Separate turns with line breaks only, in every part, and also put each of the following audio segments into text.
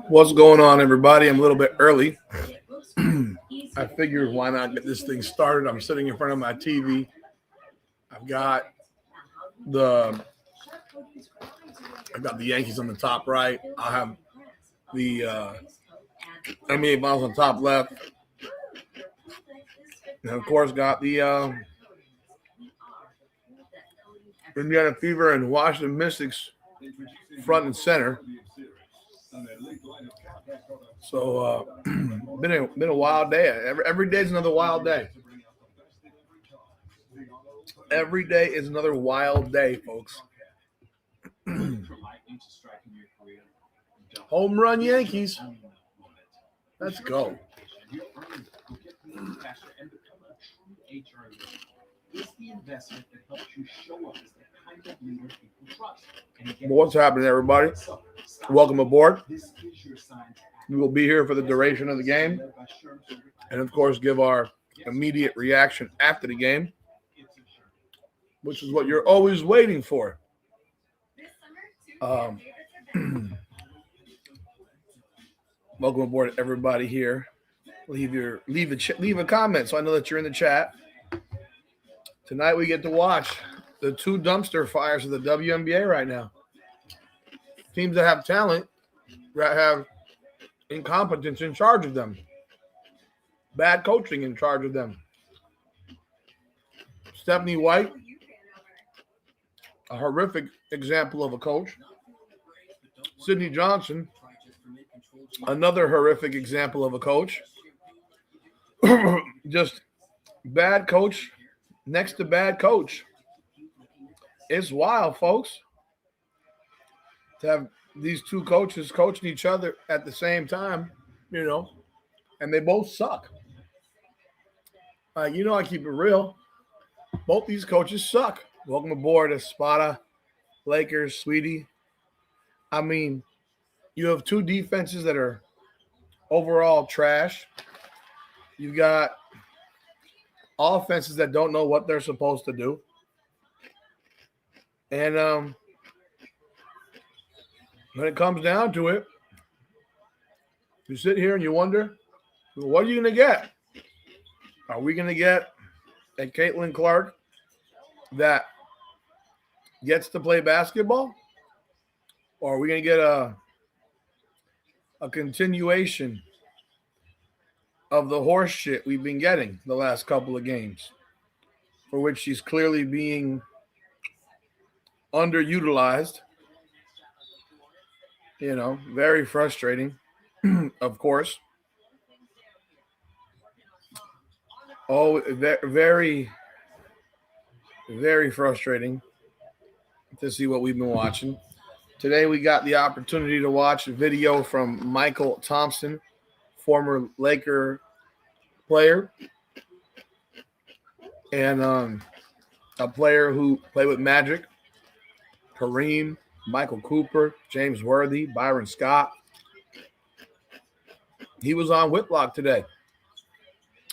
What's going on, everybody? I'm a little bit early. I figured why not get this thing started. I'm sitting in front of my TV. I've got the Yankees on the top right. I have the NBA Finals on top left, and of course got the Indiana Fever and Washington Mystics front and center. So been a wild day. Every day is another wild day. Every day is another wild day, folks. Home run Yankees. Let's go. What's happening, everybody? Welcome aboard. We will be here for the duration of the game, and of course give our immediate reaction after the game, which is what you're always waiting for. Welcome aboard, everybody here. Leave a comment so I know that you're in the chat. Tonight we get to watch the two dumpster fires of the WNBA right now. Teams that have talent that have incompetence in charge of them. Bad coaching in charge of them. Stephanie White, a horrific example of a coach. Sydney Johnson, another horrific example of a coach. Just bad coach next to bad coach. It's wild, folks, to have these two coaches coaching each other at the same time, and they both suck. I keep it real. Both these coaches suck. Welcome aboard, Espada, Lakers, Sweetie. I mean, you have two defenses that are overall trash. You've got offenses that don't know what they're supposed to do. And when it comes down to it, you sit here and you wonder, what are you going to get? Are we going to get a Caitlin Clark that gets to play basketball? Or are we going to get a continuation of the horse shit we've been getting the last couple of games, for which she's clearly being underutilized? Very frustrating, of course. Oh, very, very frustrating to see what we've been watching. Today we got the opportunity to watch a video from Michael Thompson, former Laker player, and a player who played with Magic, Kareem, Michael Cooper, James Worthy, Byron Scott. He was on Whitlock today.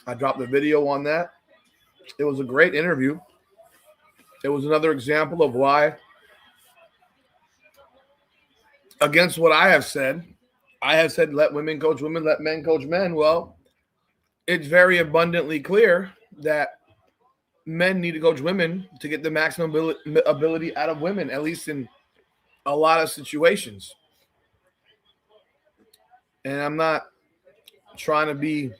I dropped a video on that. It was a great interview. It was another example of why, against what I have said, let women coach women, let men coach men. Well, it's very abundantly clear that men need to coach women to get the maximum ability out of women, at least in a lot of situations. And I'm not trying to be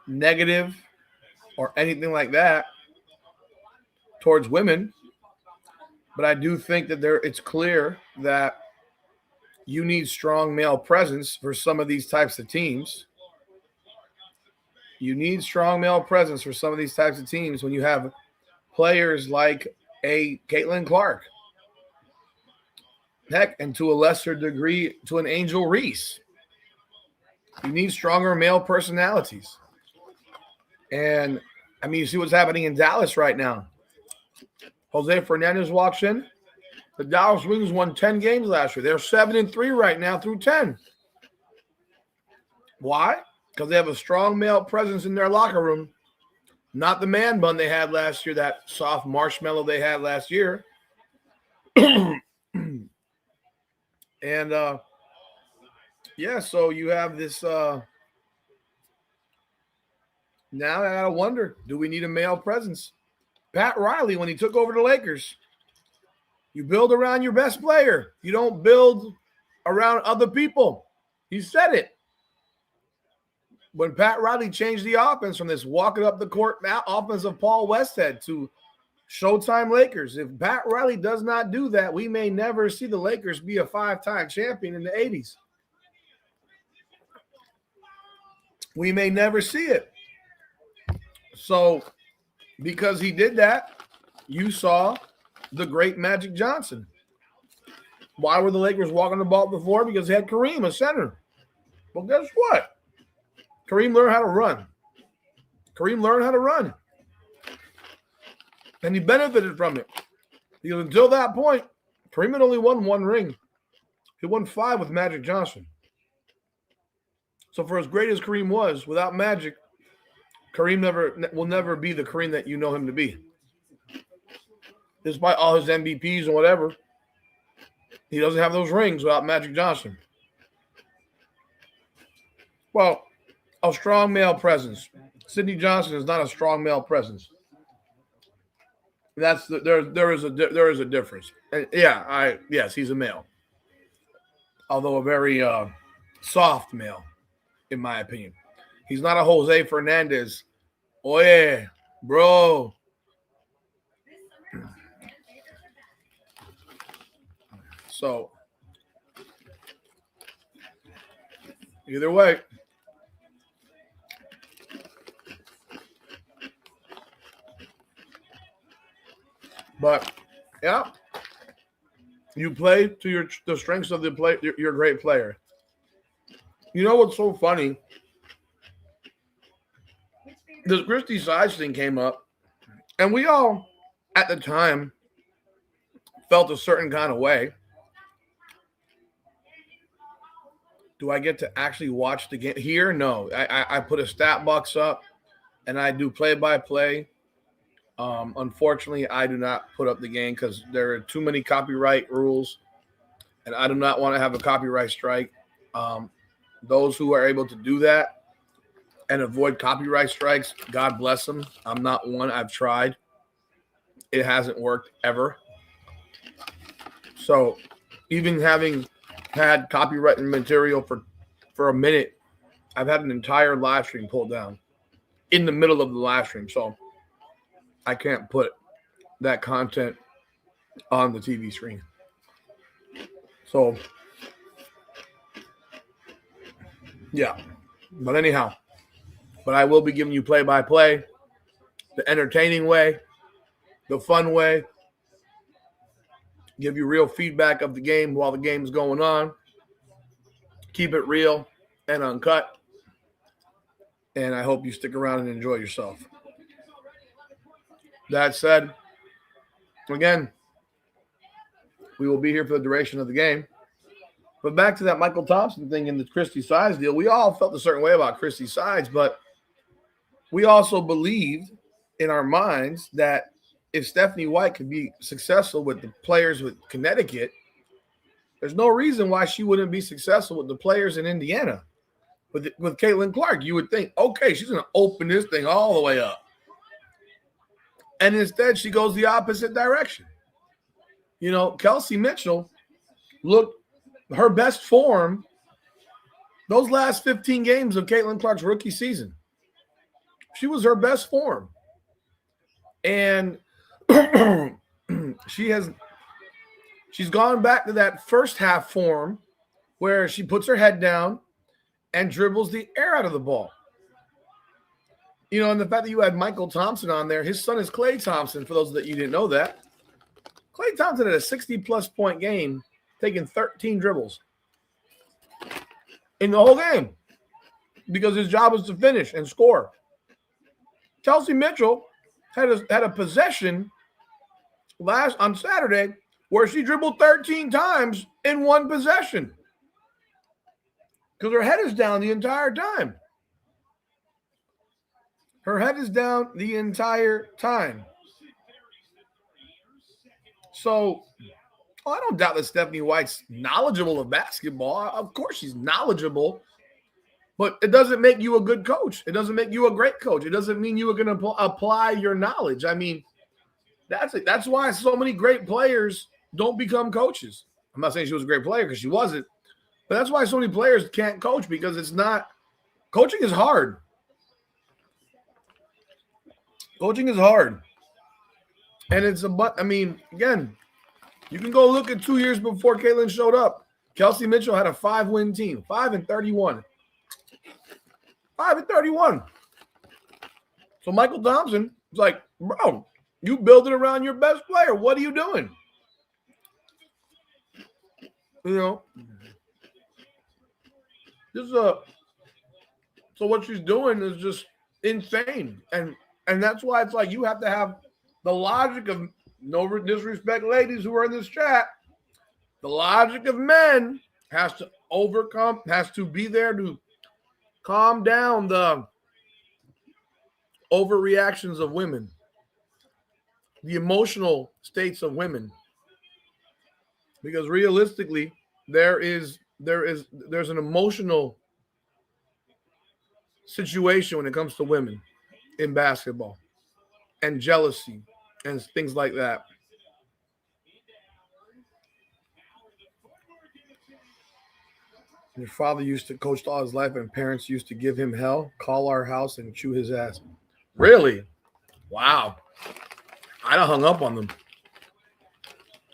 negative or anything like that towards women, but I do think that it's clear that you need strong male presence for some of these types of teams. You need strong male presence for some of these types of teams when you have players like a Caitlin Clark. Heck, and to a lesser degree, to an Angel Reese. You need stronger male personalities. And, you see what's happening in Dallas right now. Jose Fernandez walks in. The Dallas Wings won 10 games last year. They're 7-3 right now through 10. Why? Because they have a strong male presence in their locker room. Not the man bun they had last year, that soft marshmallow they had last year. And yeah, so you have this now I gotta wonder, do we need a male presence? Pat Riley, when he took over the Lakers, you build around your best player. You don't build around other people. He said it. When Pat Riley changed the offense from this walking up the court offense of Paul Westhead to Showtime Lakers, if Pat Riley does not do that, we may never see the Lakers be a 5-time champion in the 80s. We may never see it. So, because he did that, you saw the great Magic Johnson. Why were the Lakers walking the ball before? Because they had Kareem, a center. Well, guess what? Kareem learned how to run. And he benefited from it. Because until that point, Kareem had only won 1 ring. He won 5 with Magic Johnson. So for as great as Kareem was, without Magic, Kareem will never be the Kareem that you know him to be. Despite all his MVPs and whatever, he doesn't have those rings without Magic Johnson. Well, a strong male presence. Sidney Johnson is not a strong male presence. There is a difference. And yes, he's a male, although a very soft male, in my opinion. He's not a Jose Fernandez. Oye, bro. So, either way, but yeah, you play to the strengths of the play. You're a great player. You know what's so funny? This Christy Sides thing came up, and we all, at the time, felt a certain kind of way. Do I get to actually watch the game here? No. I put a stat box up, and I do play-by-play. Unfortunately, I do not put up the game because there are too many copyright rules, and I do not want to have a copyright strike. Those who are able to do that and avoid copyright strikes, God bless them. I'm not one. I've tried. It hasn't worked ever. So even having had copyrighted material for a minute, I've had an entire live stream pulled down in the middle of the live stream. So I can't put that content on the TV screen. So, yeah. But anyhow, I will be giving you play-by-play, the entertaining way, the fun way, give you real feedback of the game while the game's going on, keep it real and uncut, and I hope you stick around and enjoy yourself. That said, again, we will be here for the duration of the game. But back to that Michael Thompson thing and the Christy Sides deal, we all felt a certain way about Christy Sides, but we also believed in our minds that if Stephanie White could be successful with the players with Connecticut, there's no reason why she wouldn't be successful with the players in Indiana. With Caitlin Clark, you would think, okay, she's going to open this thing all the way up. And instead, she goes the opposite direction. You know, Kelsey Mitchell looked her best form those last 15 games of Caitlin Clark's rookie season. She was her best form. And she's gone back to that first half form where she puts her head down and dribbles the air out of the ball. You know, and the fact that you had Michael Thompson on there, his son is Klay Thompson, for those that you didn't know that. Klay Thompson had a 60-plus point game, taking 13 dribbles in the whole game because his job was to finish and score. Kelsey Mitchell had a possession on Saturday where she dribbled 13 times in one possession because her head is down the entire time. Her head is down the entire time. So Oh, I don't doubt that Stephanie White's knowledgeable of basketball. Of course she's knowledgeable. But it doesn't make you a good coach. It doesn't make you a great coach. It doesn't mean you are going to apply your knowledge. I mean, that's it. That's why so many great players don't become coaches. I'm not saying she was a great player because she wasn't. But that's why so many players can't coach, because it's not – coaching is hard. Coaching is hard. And it's I mean, again, you can go look at 2 years before Caitlin showed up. Kelsey Mitchell had a 5-win team, 5-31. 5-31. So Michael Thompson was like, bro, you build it around your best player. What are you doing? You know, this is so what she's doing is just insane. And that's why it's like you have to have the logic of, no disrespect, ladies who are in this chat, the logic of men has to be there to calm down the overreactions of women, the emotional states of women. Because realistically, there's an emotional situation when it comes to women in basketball, and jealousy and things like that. Your father used to coach all his life, and parents used to give him hell, call our house, and chew his ass. Really? Wow. I done hung up on them.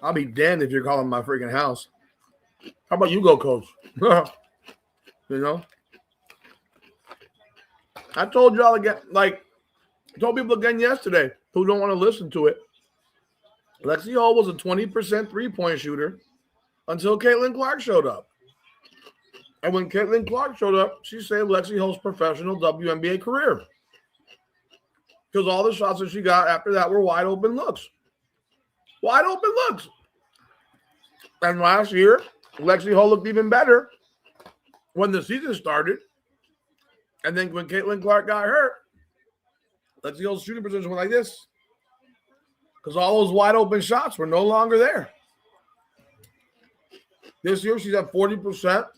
I'll be damned if you're calling my freaking house. How about you go, coach? You know? I told y'all again, like, I told people again yesterday who don't want to listen to it. Lexi Hall was a 20% three-point shooter until Caitlin Clark showed up. And when Caitlin Clark showed up, she saved Lexi Hall's professional WNBA career. Because all the shots that she got after that were wide open looks. Wide open looks. And last year, Lexi Hall looked even better when the season started. And then when Caitlin Clark got hurt, Lexi Hall's shooting position went like this. Because all those wide open shots were no longer there. This year, she's at 40%,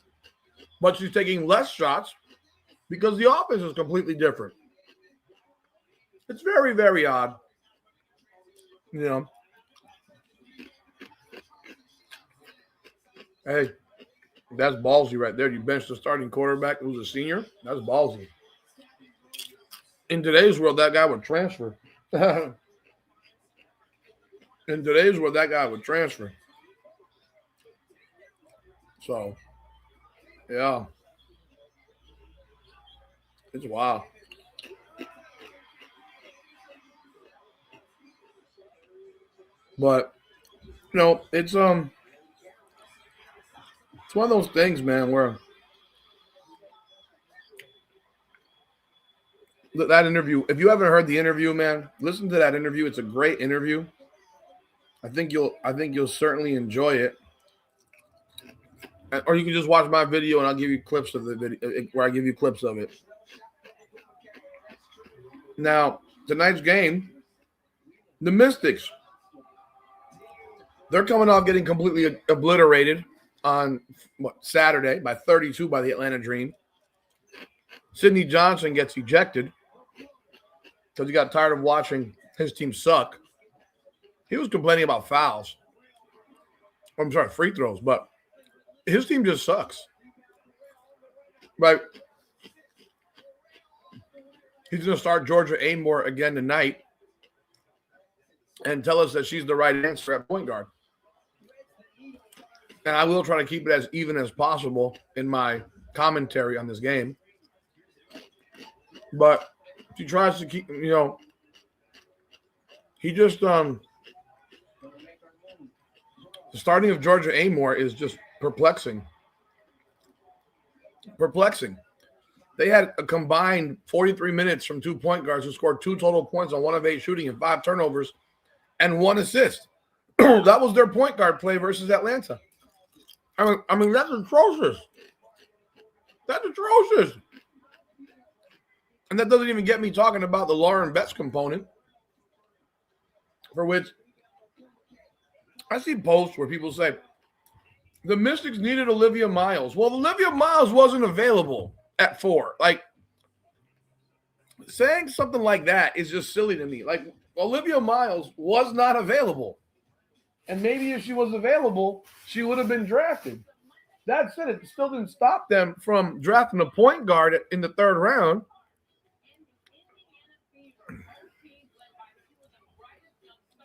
but she's taking less shots because the offense is completely different. It's very, very odd. You know. Hey, that's ballsy right there. You benched the starting quarterback who's a senior. That's ballsy. In today's world, that guy would transfer. In today's world, that guy would transfer. So, yeah. It's wild. But, you know, it's one of those things, man, where that interview, if you haven't heard the interview, man, listen to that interview. It's a great interview. I think you'll certainly enjoy it. Or you can just watch my video and I'll give you clips of the video where I give you clips of it. Now, tonight's game, the Mystics, they're coming off getting completely obliterated on Saturday by 32 by the Atlanta Dream. Sidney Johnson gets ejected because he got tired of watching his team suck. He was complaining about fouls. I'm sorry, free throws, but his team just sucks. Right? He's going to start Georgia Amore again tonight and tell us that she's the right answer at point guard. And I will try to keep it as even as possible in my commentary on this game. But she tries to keep, you know, he just, the starting of Georgia Amore is just perplexing. Perplexing. They had a combined 43 minutes from 2 point guards who scored 2 total points on 1 of 8 shooting and 5 turnovers and 1 assist. That was their point guard play versus Atlanta. I mean, that's atrocious. That's atrocious. And that doesn't even get me talking about the Lauren Betts component, for which I see posts where people say the Mystics needed Olivia Miles. Well, Olivia Miles wasn't available at 4. Like, saying something like that is just silly to me. Like, Olivia Miles was not available. And maybe if she was available, she would have been drafted. That said, it still didn't stop them from drafting a point guard in the 3rd round.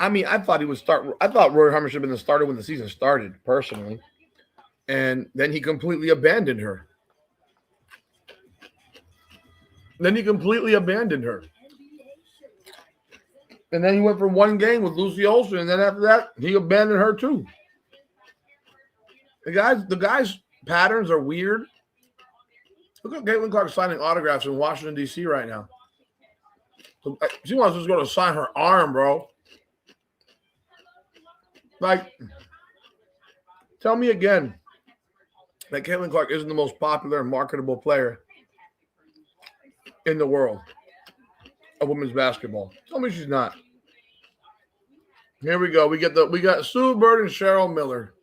I mean, I thought Rory Harmon should have been the starter when the season started, personally. And then he completely abandoned her. And then he went for 1 game with Lucy Olsen, and then after that, he abandoned her too. The guy's patterns are weird. Look at Caitlin Clark signing autographs in Washington, D.C. right now. She wants to just go to sign her arm, bro. Like, tell me again that Caitlin Clark isn't the most popular and marketable player in the world of women's basketball. Tell me she's not. Here we go. We got Sue Bird and Cheryl Miller.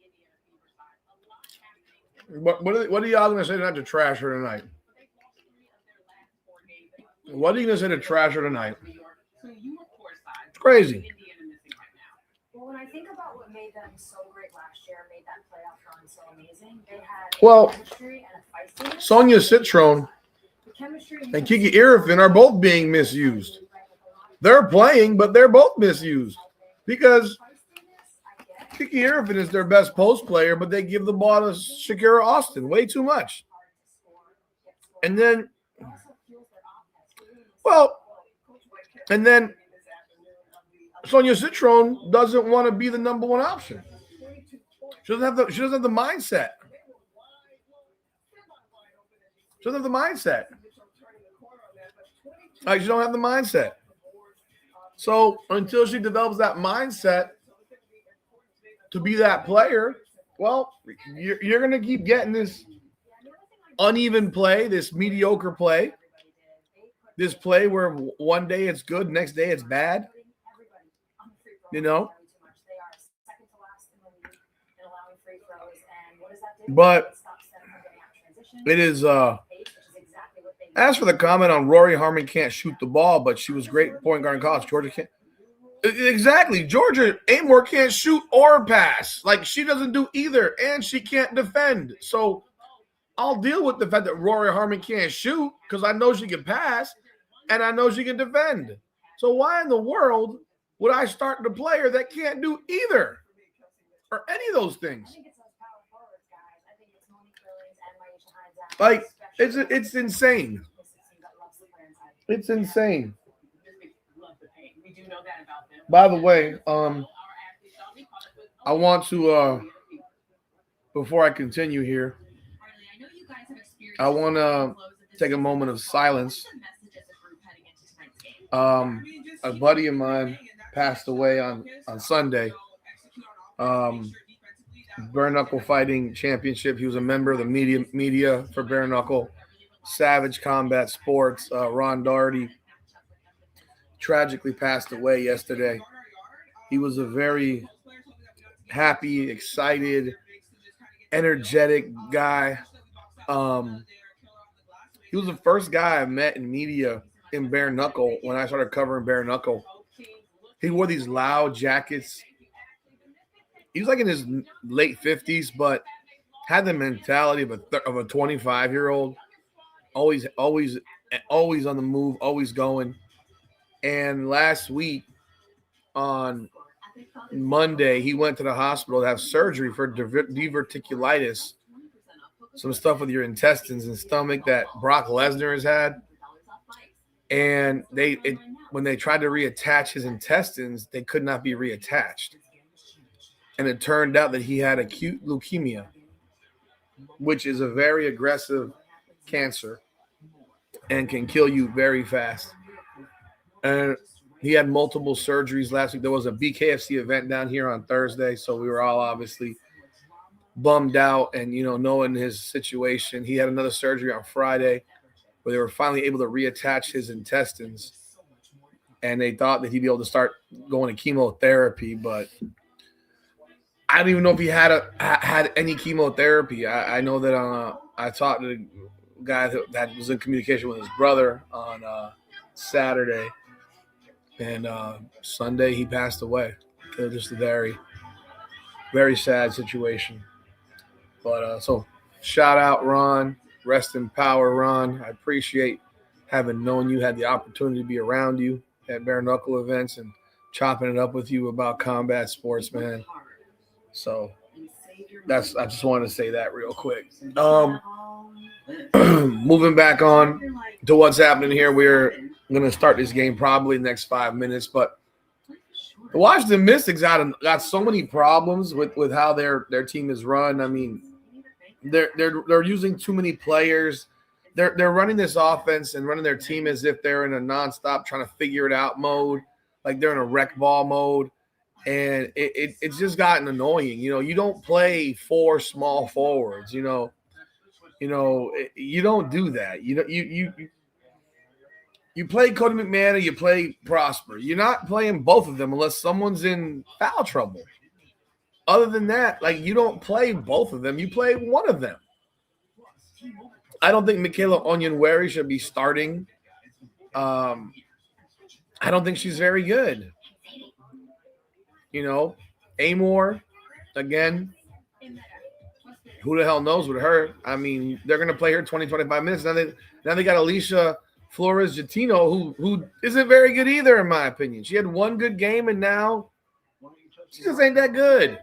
What are y'all going to say tonight to trash her tonight? What are you going to say to trash her tonight? It's crazy.
Well, when I think about what made them so great last year, made that playoff run so amazing, they had chemistry and a feistiness.
Sonia Citron and Kiki Irvin are both being misused. They're playing, but they're both misused because Kiki Irvin is their best post player, but they give the ball to Shakira Austin way too much. And then Sonia Citron doesn't want to be the number 1 option. She doesn't have the mindset. She doesn't have the mindset. Like, she don't have the mindset. So until she develops that mindset to be that player, well, you're going to keep getting this uneven play, this mediocre play, this play where one day it's good, next day it's bad. You know? But it is as for the comment on Rory Harmon can't shoot the ball, but she was great point guard in college. Georgia can't. Exactly. Georgia Amore can't shoot or pass. Like, she doesn't do either, and she can't defend. So I'll deal with the fact that Rory Harmon can't shoot because I know she can pass and I know she can defend. So why in the world would I start the player that can't do either or any of those things? Like, it's insane. It's insane. By the way, I want to, before I continue here, I want to take a moment of silence. A buddy of mine passed away on Sunday. Bare Knuckle Fighting Championship. He was a member of the media for Bare Knuckle. Savage Combat Sports. Ron Daugherty tragically passed away yesterday. He was a very happy, excited, energetic guy. He was the first guy I met in media in Bare Knuckle when I started covering Bare Knuckle. He wore these loud jackets. He was like in his late 50s, but had the mentality of a 25-year-old. Always on the move, always going. And last week on Monday, he went to the hospital to have surgery for diverticulitis, some stuff with your intestines and stomach that Brock Lesnar has had. And when they tried to reattach his intestines, they could not be reattached. And it turned out that he had acute leukemia, which is a very aggressive cancer and can kill you very fast. And he had multiple surgeries last week. There was a BKFC event down here on Thursday, so we were all obviously bummed out. And, knowing his situation, he had another surgery on Friday where they were finally able to reattach his intestines. And they thought that he'd be able to start going to chemotherapy, but I don't even know if he had any chemotherapy. I know that I talked to the guy that was in communication with his brother on Saturday, and Sunday he passed away. Just a very, very sad situation. But so shout out Ron, rest in power, Ron. I appreciate having known you, had the opportunity to be around you at bare knuckle events and chopping it up with you about combat sports, man. So I just wanted to say that real quick. Moving back on to what's happening here, we're going to start this game probably next 5 minutes, but the Washington Mystics got so many problems with how their team is run. I mean, they're using too many players. They're running this offense and running their team as if they're in a nonstop trying to figure it out mode, like they're in a rec ball mode. And it's just gotten annoying. You know, you don't play 4 small forwards. You don't do that. You play Cody McMahon or you play Prosper. You're not playing both of them unless someone's in foul trouble. Other than that, like, you don't play both of them. You play one of them. I don't think Michaela Onyenwere should be starting. I don't think she's very good. Amor, again, who the hell knows with her? I mean, they're going to play her 20, 25 minutes. Now they got Alicia Flores-Jatino, who isn't very good either, in my opinion. She had one good game, and now she just ain't that good.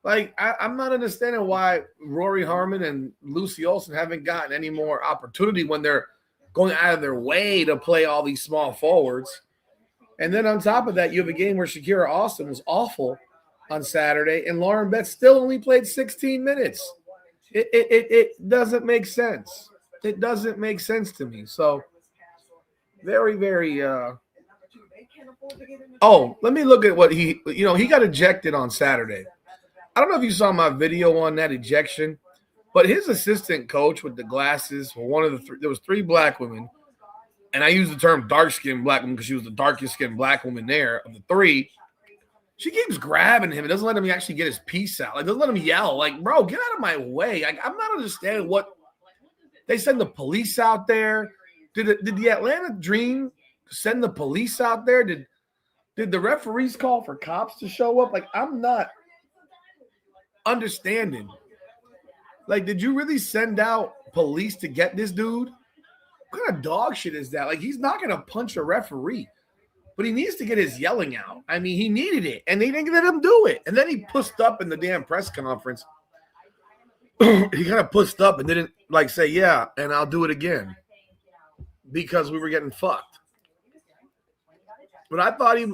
Like, I'm not understanding why Rory Harmon and Lucy Olsen haven't gotten any more opportunity when they're going out of their way to play all these small forwards. And then on top of that, you have a game where Shakira Austin was awful on Saturday, and Lauren Betts still only played 16 minutes. It doesn't make sense. It doesn't make sense to me. So very, very let me look at what he got ejected on Saturday. I don't know if you saw my video on that ejection, but his assistant coach with the glasses, one of the three, there was 3 black women, and I use the term dark-skinned black woman because she was the darkest-skinned black woman there of the 3. She keeps grabbing him. It doesn't let him actually get his piece out. Like, doesn't let him yell. Like, bro, get out of my way. Like, I'm not understanding what they send the police out there. Did the Atlanta Dream send the police out there? Did the referees call for cops to show up? Like, I'm not understanding. Like, did you really send out police to get this dude? What kind of dog shit is that? Like, he's not going to punch a referee, but he needs to get his yelling out. I mean, he needed it, and they didn't let him do it. And then he pussed up in the damn press conference. He kind of pussed up and didn't, like, say, yeah, and I'll do it again because we were getting fucked. But I thought he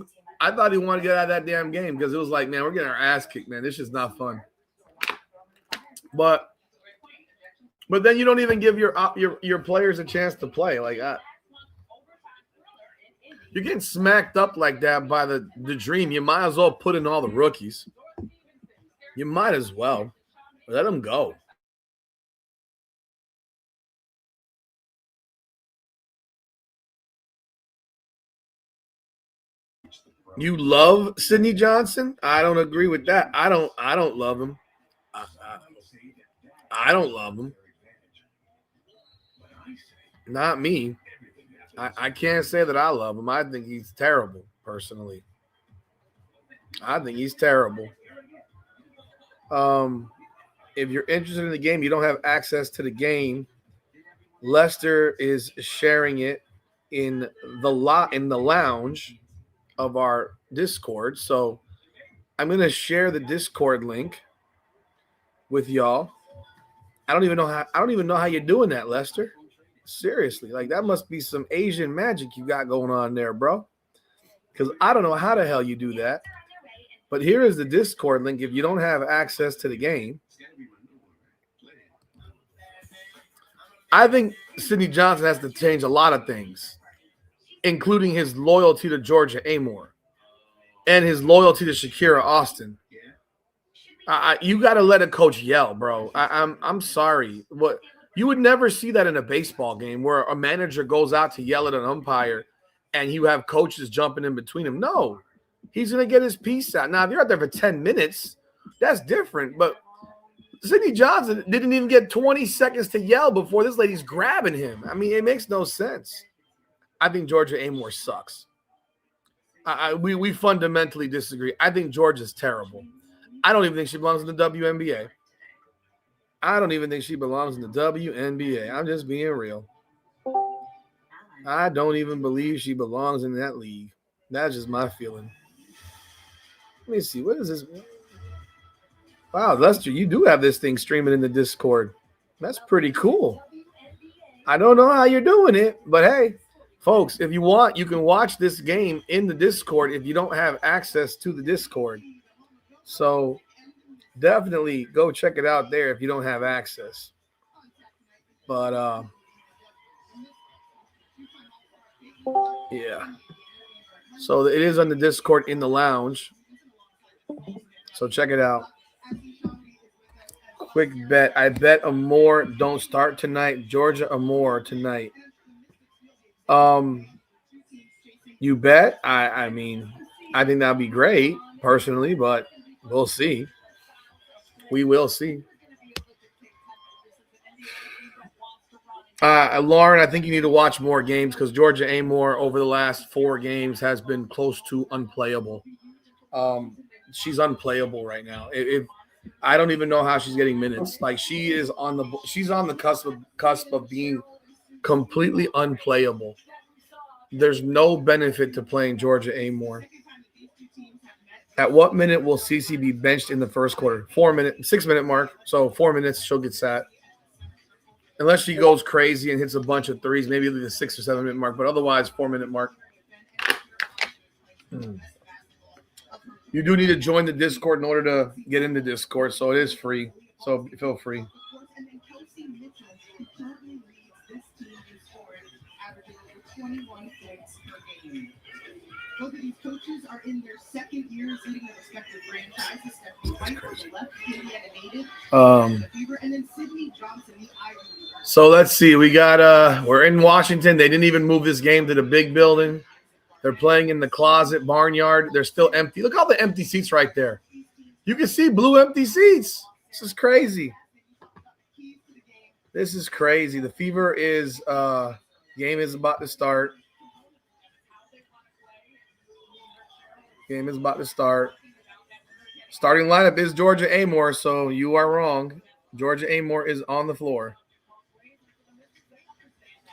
wanted to get out of that damn game because it was like, man, we're getting our ass kicked, man. This is not fun. But then you don't even give your players a chance to play. Like, you're getting smacked up like that by the Dream. You might as well put in all the rookies. You might as well. Let them go. You love Sidney Johnson? I don't agree with that. I don't love him. I don't love him. Not me. I can't say that I love him. I think he's terrible, personally. I think he's terrible. If you're interested in the game, you don't have access to the game. Lester is sharing it in the lounge of our Discord. So I'm going to share the Discord link with y'all. I don't even know how you're doing that, Lester. Seriously, like, that must be some Asian magic you got going on there, bro. Because I don't know how the hell you do that. But here is the Discord link if you don't have access to the game. I think Sidney Johnson has to change a lot of things, including his loyalty to Georgia Amor and his loyalty to Shakira Austin. You got to let a coach yell, bro. I'm sorry. What? You would never see that in a baseball game where a manager goes out to yell at an umpire and you have coaches jumping in between him. No, he's going to get his piece out. Now, if you're out there for 10 minutes That's different. But Sydney Johnson didn't even get 20 seconds to yell before this lady's grabbing him. I mean, it makes no sense. I think Georgia Amore sucks. We fundamentally disagree. I think Georgia's terrible. I don't even think she belongs in the WNBA. I don't even think she belongs in the WNBA. I'm just being real. I don't even believe she belongs in that league. That's just my feeling. Let me see. What is this? Wow, Lester, you do have this thing streaming in the Discord. That's pretty cool. I don't know how you're doing it, but hey, folks, if you want, you can watch this game in the Discord if you don't have access to the Discord. So definitely go check it out there if you don't have access. But yeah. So it is on the Discord in the lounge. So check it out. Quick bet. I bet Amore don't start tonight. Georgia Amore tonight. You bet? I mean, I think that'd be great personally, but we'll see. We will see. Lauren, I think you need to watch more games because Georgia Amore over the last 4 games has been close to unplayable. She's unplayable right now. I don't even know how she's getting minutes. Like she's on the cusp of being completely unplayable. There's no benefit to playing Georgia Amore. At what minute will Cece be benched in the first quarter? 6-minute mark. So 4 minutes, she'll get sat. Unless she goes crazy and hits a bunch of threes, maybe the 6 or 7 minute mark, but otherwise 4-minute mark. You do need to join the Discord in order to get into Discord, so it is free. So feel free. Both of these coaches are in their second years leading their respective franchises. Stephanie White on the left, Indiana native, and then Sydney Johnson, the Ivy League. So let's see. We got we're in Washington. They didn't even move this game to the big building. They're playing in the closet barnyard. They're still empty. Look at all the empty seats right there. You can see blue empty seats. This is crazy. This is crazy. The Fever is game is about to start. Game is about to start. Starting lineup is Georgia Amore, so you are wrong. Georgia Amore is on the floor.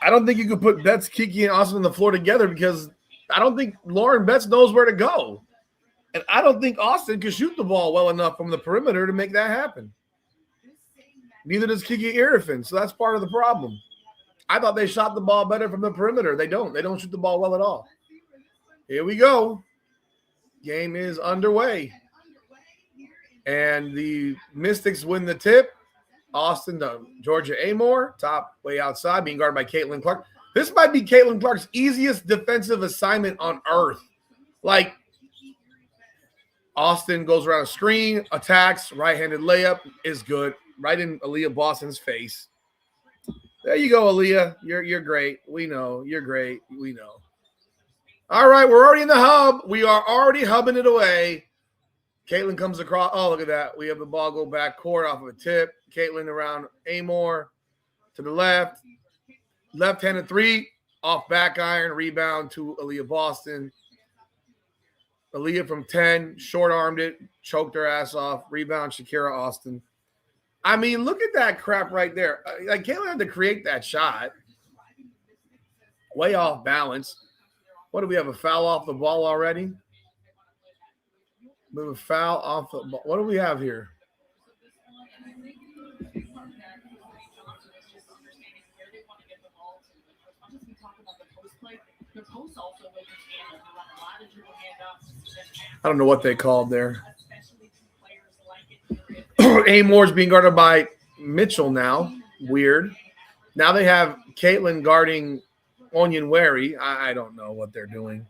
I don't think you could put Betts, Kiki, and Austin on the floor together because I don't think Lauren Betts knows where to go. And I don't think Austin can shoot the ball well enough from the perimeter to make that happen. Neither does Kiki Irrifan, so that's part of the problem. I thought they shot the ball better from the perimeter. They don't. They don't shoot the ball well at all. Here we go. Game is underway. And the Mystics win the tip. Austin to Georgia Amore, top way outside, being guarded by Caitlin Clark. This might be Caitlin Clark's easiest defensive assignment on earth. Like, Austin goes around a screen, attacks, right-handed layup is good. Right in Aaliyah Boston's face. There you go, Aaliyah. You're great. We know. You're great. We know. All right, we're already in the hub. We are already hubbing it away. Caitlin comes across. Oh, look at that. We have the ball go back court off of a tip. Caitlin around Amore to the left. Left-handed three, off back iron, rebound to Aaliyah Boston. Aaliyah from 10, short-armed it, choked her ass off. Rebound, Shakira Austin. I mean, look at that crap right there. Like, Caitlin had to create that shot. Way off balance. What do we have, a foul off the ball already? We have a foul off the ball. What do we have here? I don't know what they called there. Amore's being guarded by Mitchell now. Weird. Now they have Caitlin guarding Onyenwere. I don't know what they're doing.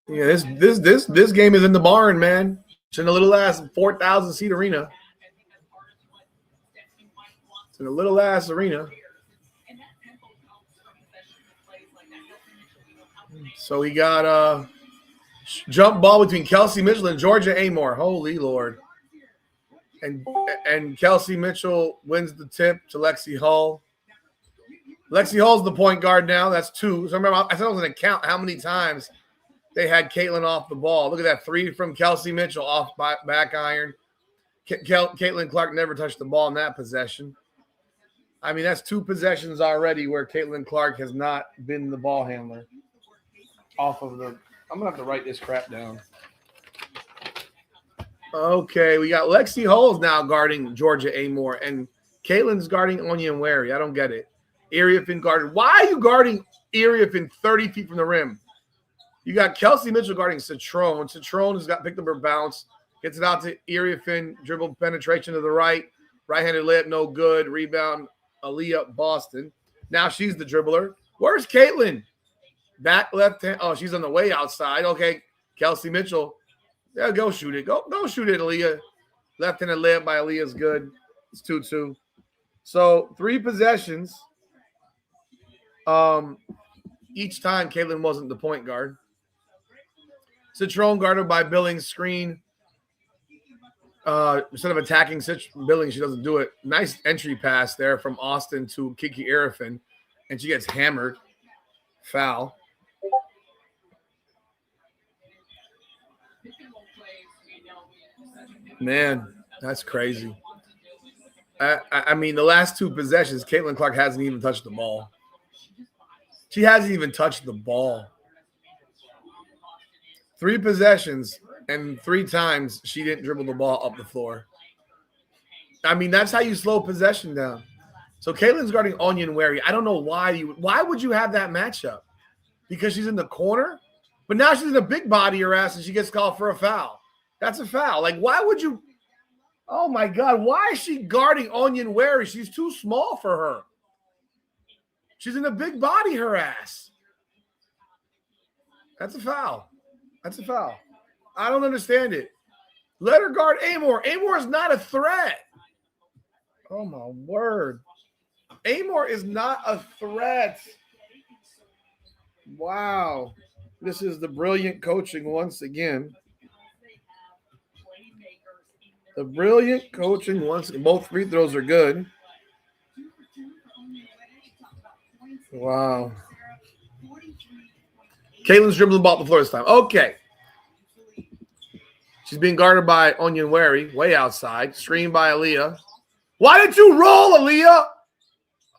Yeah, this game is in the barn, man. It's in a little ass 4,000 seat arena. It's in a little ass arena. So we got Jump ball between Kelsey Mitchell and Georgia Amore. Holy Lord. And Kelsey Mitchell wins the tip to Lexi Hull. Lexi Hull's the point guard now. That's 2. So remember, I said I was going to count how many times they had Caitlin off the ball. Look at that 3 from Kelsey Mitchell off back iron. Caitlin Clark never touched the ball in that possession. I mean, that's 2 possessions already where Caitlin Clark has not been the ball handler off of the – I'm going to have to write this crap down. Okay, we got Lexi Hull's now guarding Georgia Amore, and Caitlin's guarding Onion Wary. I don't get it. Iriafin guarded. Why are you guarding Iriafin 30 feet from the rim? You got Kelsey Mitchell guarding Citrone. Citrone has got picked up her bounce, gets it out to Iriafin, dribble penetration to the right, right-handed layup, no good. Rebound, Aaliyah Boston. Now she's the dribbler. Where's Caitlin? Back left hand. Oh, she's on the way outside. Okay, Kelsey Mitchell. Yeah, go shoot it. Go shoot it, Aaliyah. Left-handed layup by Aaliyah is good. It's 2-2. So 3 possessions. Each time Caitlin wasn't the point guard. Citrone guarded by Billings screen. Instead of attacking Billings, she doesn't do it. Nice entry pass there from Austin to Kiki Iriafin, and she gets hammered. Foul. Man, that's crazy. I mean, the last 2 possessions, Caitlin Clark hasn't even touched the ball. She hasn't even touched the ball. 3 possessions, and 3 times she didn't dribble the ball up the floor. I mean, that's how you slow possession down. So Caitlin's guarding Onion Wary. I don't know why would you have that matchup? Because she's in the corner? But now she's in a big body her ass and she gets called for a foul. That's a foul. Like, why would you? Oh, my God. Why is she guarding Onion Wary? She's too small for her. She's in a big body, her ass. That's a foul. That's a foul. I don't understand it. Let her guard Amore. Amore is not a threat. Oh, my word. Amore is not a threat. Wow. This is the brilliant coaching once again. The brilliant coaching once again. Both free throws are good. Wow. Caitlin's dribbling the ball to the floor this time. Okay. She's being guarded by Onion Wary, way outside. Screened by Aaliyah. Why did you roll, Aaliyah?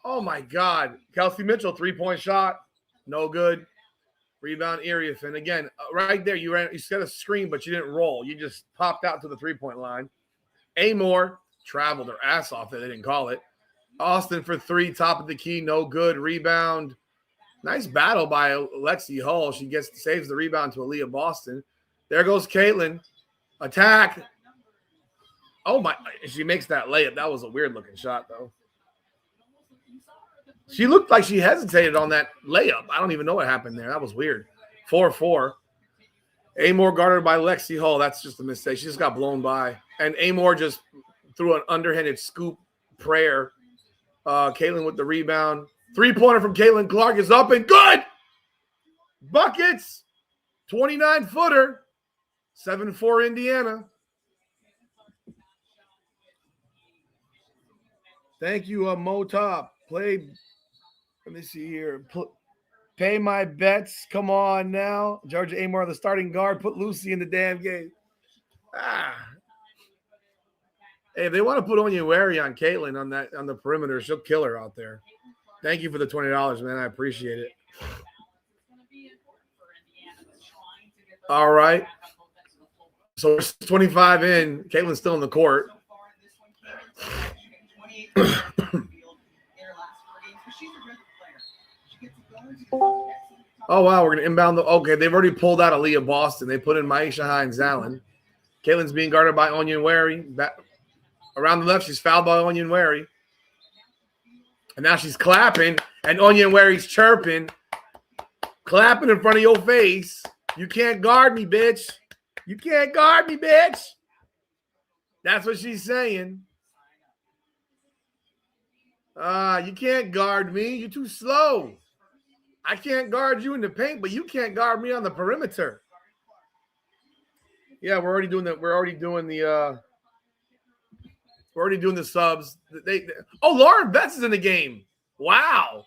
Oh, my God. Kelsey Mitchell, 3-point shot. No good. Rebound, Iriafin. You right there, you set a screen, but you didn't roll. You just popped out to the 3-point line. Amore traveled her ass off there. They didn't call it. Austin for 3, top of the key, no good. Rebound. Nice battle by Lexi Hull. She saves the rebound to Aaliyah Boston. There goes Caitlin. Attack. Oh, my. She makes that layup. That was a weird-looking shot, though. She looked like she hesitated on that layup. I don't even know what happened there. That was weird. 4-4. Amore guarded by Lexi Hull. That's just a mistake. She just got blown by. And Amore just threw an underhanded scoop prayer. Caitlin with the rebound. 3-pointer from Caitlin Clark is up and good. Buckets. 29-footer. 7-4 Indiana. Thank you, Mo Top. Let me see here. Pay my bets. Come on now. Georgia Amore, the starting guard. Put Lucy in the damn game. Hey, if they want to put Onion Wary on Caitlin on the perimeter, she'll kill her out there. Thank you for the $20, man. I appreciate it. All right. So 25 in. Caitlin's still in the court. Oh, wow. We're going to inbound okay, they've already pulled out Aaliyah Boston. They put in Maisha Hines-Allen. Caitlin's being guarded by Onion Wary. Around the left, she's fouled by Onion Wary. And now she's clapping, and Onion Wary's chirping. Clapping in front of your face. You can't guard me, bitch. You can't guard me, bitch. That's what she's saying. You can't guard me. You're too slow. I can't guard you in the paint, but you can't guard me on the perimeter. Yeah, we're already doing the subs. Lauren Betts is in the game. Wow.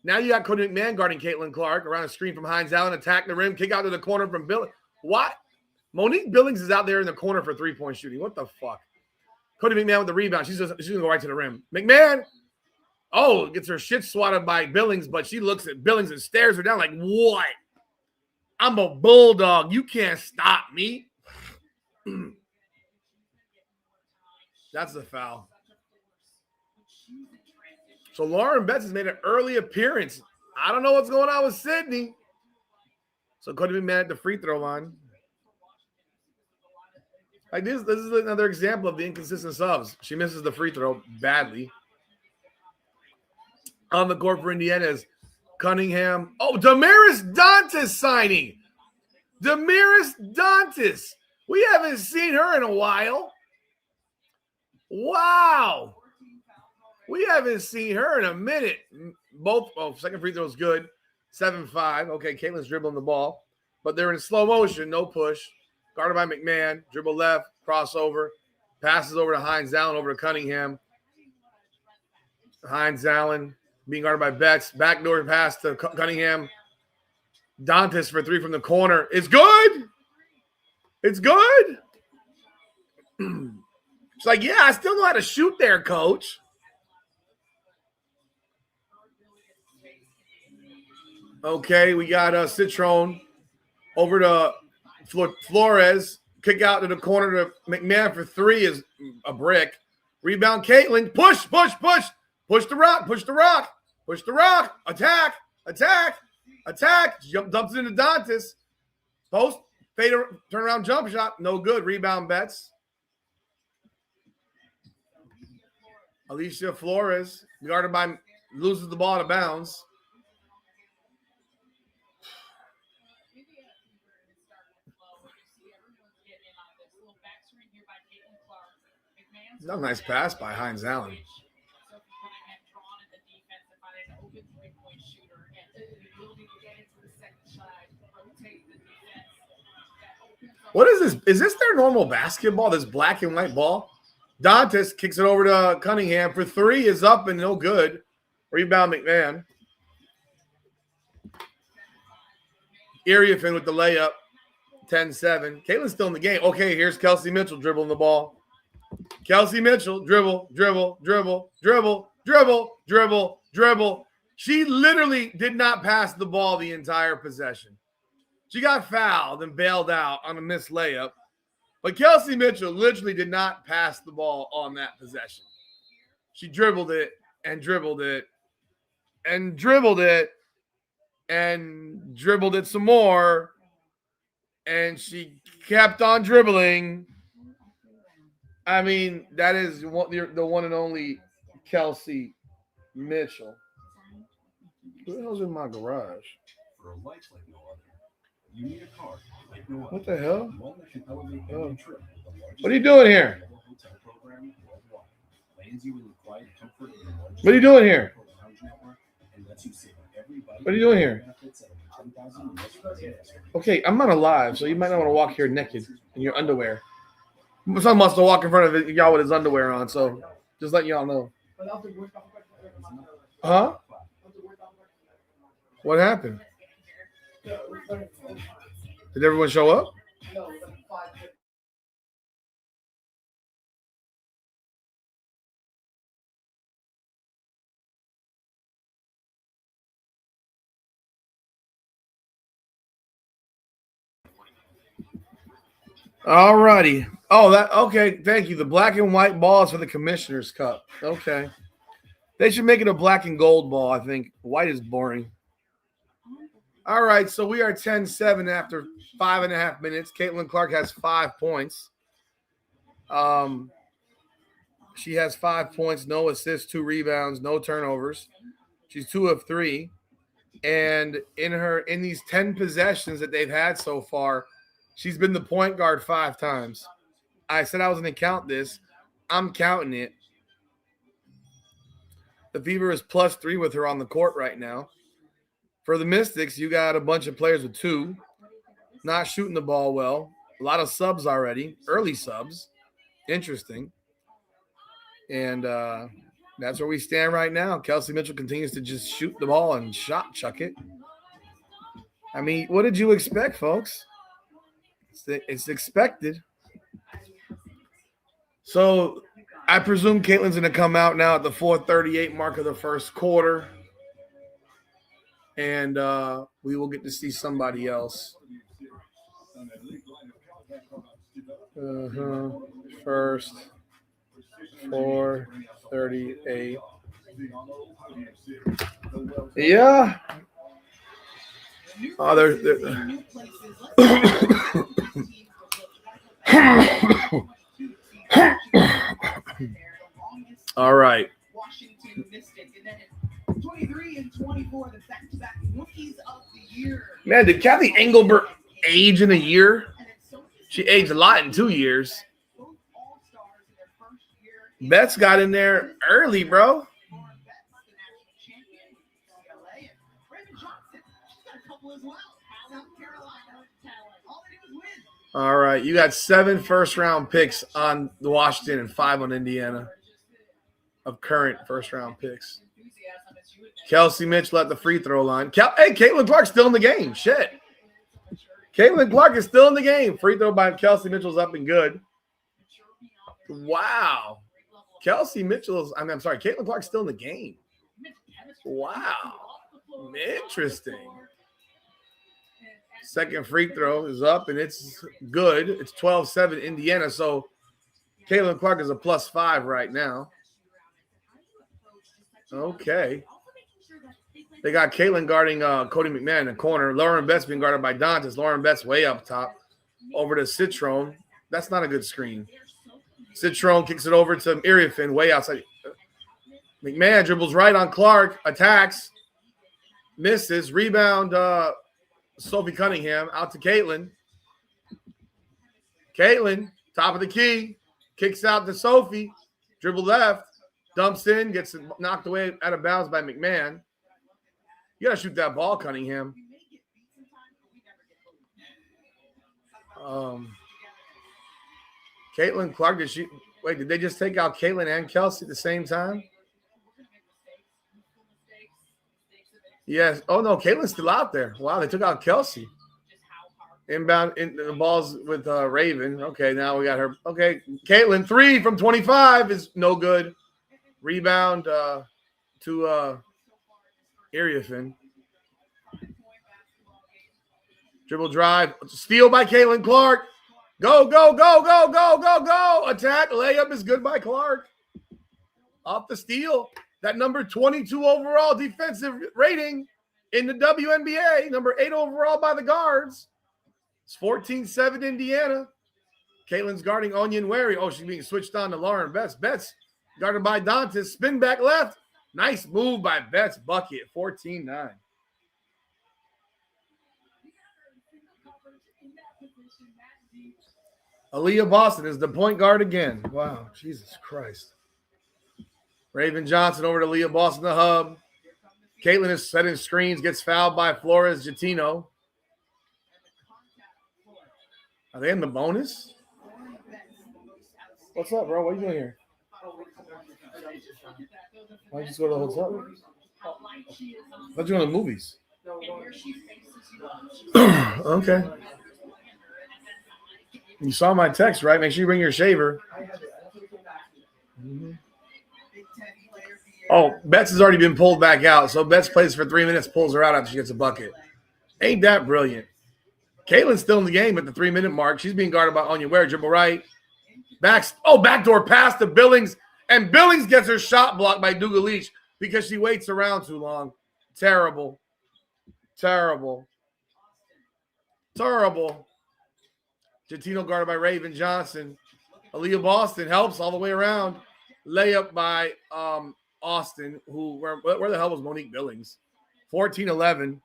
Now you got Cody McMahon guarding Caitlin Clark around a screen from Hines Allen, attack the rim, kick out to the corner from Billings. What? Monique Billings is out there in the corner for three-point shooting. What the fuck? Cody McMahon with the rebound. She's going to go right to the rim. McMahon, gets her shit swatted by Billings, but she looks at Billings and stares her down like, what? I'm a bulldog. You can't stop me. That's the foul. So Lauren Betts has made an early appearance. I don't know what's going on with Sydney. So Cody McMahon at the free throw line. Like this is another example of the inconsistent subs. She misses the free throw badly. On the court for Indiana is Cunningham. Oh, Damaris Dantas signing. Damaris Dantas. We haven't seen her in a while. Wow. We haven't seen her in a minute. Second free throw is good. 7-5. Okay, Caitlin's dribbling the ball. But they're in slow motion, no push. Guarded by McMahon. Dribble left, crossover. Passes over to Hines Allen, over to Cunningham. Hines Allen being guarded by Betts. Backdoor pass to Cunningham. Dantas for three from the corner. It's good. It's good. She's like, yeah, I still know how to shoot there, coach. Okay, we got Citron over to Flores. Kick out to the corner to McMahon for three is a brick. Rebound, Caitlin. Push. Push the rock. Attack. Dumps it into Dantas. Post. Fade, turnaround jump shot. No good. Rebound, Betts. Alicia Flores, guarded by, loses the ball to bounds. That was a nice pass by Hines Allen. What is this? Is this their normal basketball, this black and white ball? Dantas kicks it over to Cunningham for three, is up and no good. Rebound, McMahon. Iriafin with the layup. 10-7. Caitlin's still in the game. Okay, here's Kelsey Mitchell dribbling the ball. Kelsey Mitchell, dribble. She literally did not pass the ball the entire possession. She got fouled and bailed out on a missed layup. But Kelsey Mitchell literally did not pass the ball on that possession. She dribbled it and dribbled it and dribbled it and dribbled it some more. And she kept on dribbling. I mean, that is the one and only Kelsey Mitchell. Who the hell's in my garage? For a life like no other, you need a car like no other. What the hell? Oh. What are you doing here? What are you doing here? What are you doing here? Okay, I'm not alive, so you might not want to walk here naked in your underwear. Someone must have walked in front of y'all with his underwear on, so just letting y'all know. Huh? What happened? Did everyone show up? All righty. Okay. Thank you. The black and white balls for the Commissioner's Cup. Okay. They should make it a black and gold ball, I think. White is boring. All right. So we are 10-7 after 5.5 minutes. Caitlin Clark has 5 points. She has 5 points, no assists, 2 rebounds, no turnovers. She's 2 of 3. And in these 10 possessions that they've had so far, she's been the point guard 5 times. I said I was going to count this. I'm counting it. The Fever is +3 with her on the court right now. For the Mystics, you got a bunch of players with 2, not shooting the ball well. A lot of subs already, early subs. Interesting. And that's where we stand right now. Kelsey Mitchell continues to just shoot the ball and chuck it. I mean, what did you expect, folks? It's expected. So I presume Caitlin's going to come out now at the 4:38 mark of the first quarter. And we will get to see somebody else. First 4:38. Yeah. Oh, they're all right. 23 and 24, the back-to-back rookies of the year. Man, did Kathy Engelbert age in a year? She aged a lot in 2 years. Betts got in there early, bro. All right, you got 7 first-round picks on Washington and 5 on Indiana of current first-round picks. Kelsey Mitchell at the free throw line. Hey, Caitlin Clark's still in the game. Shit. Caitlin Clark is still in the game. Free throw by Kelsey Mitchell's up and good. Wow. I'm sorry. Caitlin Clark's still in the game. Wow. Interesting. Second free throw is up, and it's good. It's 12-7 Indiana, so Caitlin Clark is a +5 right now. Okay. They got Caitlin guarding Cody McMahon in the corner. Lauren Betts being guarded by Dantas. Lauren Betts way up top. Over to Citrone. That's not a good screen. Citrone kicks it over to Iriafin way outside. McMahon dribbles right on Clark. Attacks. Misses. Rebound Sophie Cunningham out to Caitlin. Caitlin, top of the key. Kicks out to Sophie. Dribble left. Dumps in. Gets knocked away out of bounds by McMahon. You got to shoot that ball, Cunningham. Caitlin Clark, did they just take out Caitlin and Kelsey at the same time? Yes. Oh, no, Caitlin's still out there. Wow, they took out Kelsey. Inbound, the ball's with Raven. Okay, now we got her. Okay, Caitlin, 3 from 25 is no good. Rebound to Iriafin. Dribble drive. Steal by Caitlin Clark. Go, go, go, go, go, go, go. Attack. Layup is good by Clark. Off the steal. That number 22 overall defensive rating in the WNBA. Number 8 overall by the guards. It's 14-7 Indiana. Caitlin's guarding Onion Wary. Oh, she's being switched on to Lauren Betts. Betts guarded by Dantas. Spin back left. Nice move by Betts. Bucket. 14-9. Aaliyah Boston is the point guard again. Wow. Jesus Christ. Raven Johnson over to Aaliyah Boston, the hub. Caitlin is setting screens. Gets fouled by Flores Jatino. Are they in the bonus? What's up, bro? What are you doing here? Why did you just go to the hotel? I thought you were going to the movies. Okay. You saw my text, right? Make sure you bring your shaver. Mm-hmm. Oh, Betts has already been pulled back out. So Betts plays for 3 minutes, pulls her out after she gets a bucket. Ain't that brilliant? Caitlin's still in the game at the 3-minute mark. She's being guarded by Onion Ware. Dribble right. Backdoor pass to Billings. And Billings gets her shot blocked by Dugalich because she waits around too long. Terrible. Terrible. Terrible. Jatino guarded by Raven Johnson. Aaliyah Boston helps all the way around. Layup by Austin, where the hell was Monique Billings? 14-11.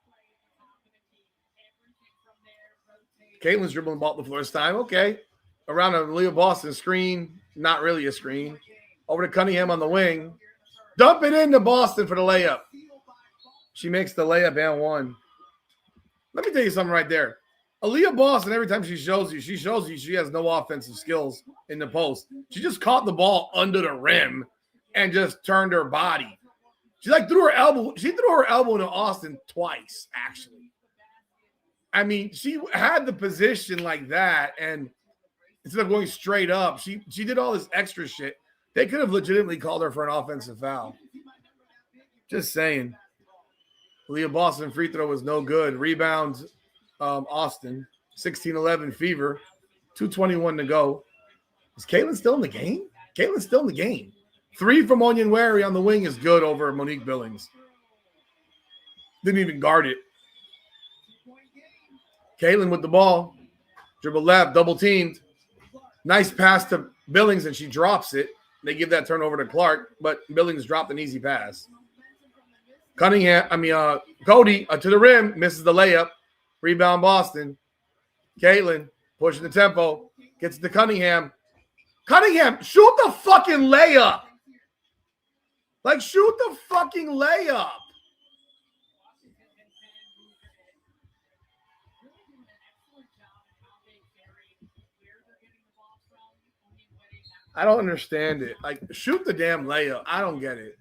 Caitlin's dribbling the ball the floor this time. Okay. Around a Aaliyah Boston screen. Not really a screen. Over to Cunningham on the wing. Dump it into Boston for the layup. She makes the layup and one. Let me tell you something right there. Aaliyah Boston, every time she shows you she has no offensive skills in the post. She just caught the ball under the rim and just turned her body. She threw her elbow. She threw her elbow into Austin twice, actually. I mean, she had the position like that, and instead of going straight up, she did all this extra shit. They could have legitimately called her for an offensive foul. Just saying. Aaliyah Boston free throw was no good. Rebound, Austin, 16-11 Fever, 2:21 to go. Is Caitlin still in the game? Caitlin's still in the game. 3 from Onyenwere on the wing is good over Monique Billings. Didn't even guard it. Caitlin with the ball. Dribble left, double teamed. Nice pass to Billings, and she drops it. They give that turnover to Clark, but Billings dropped an easy pass. Cody to the rim, misses the layup. Rebound Boston. Caitlin pushing the tempo. Gets it to Cunningham. Cunningham, shoot the fucking layup. Shoot the fucking layup. I don't understand it. Shoot the damn layup. I don't get it.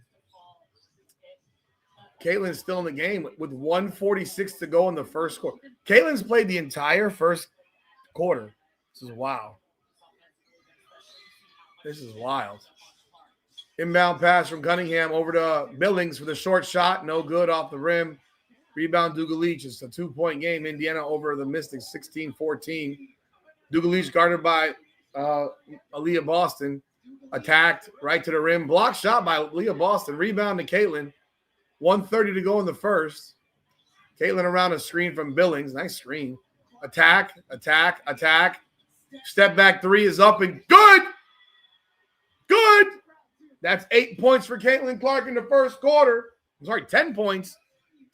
Caitlin's still in the game with 1:46 to go in the first quarter. Caitlin's played the entire first quarter. This is wow. This is wild. Inbound pass from Cunningham over to Billings for the short shot. No good off the rim. Rebound Dugalich. It's a 2-point game. Indiana over the Mystics 16-14. Dugalich guarded by Aaliyah Boston. Attacked right to the rim. Block shot by Aaliyah Boston. Rebound to Caitlin. 1:30 to go in the first. Caitlin around a screen from Billings. Nice screen. Attack. Step back 3 is up and good. Good. That's 8 points for Caitlin Clark in the first quarter. I'm sorry, 10 points.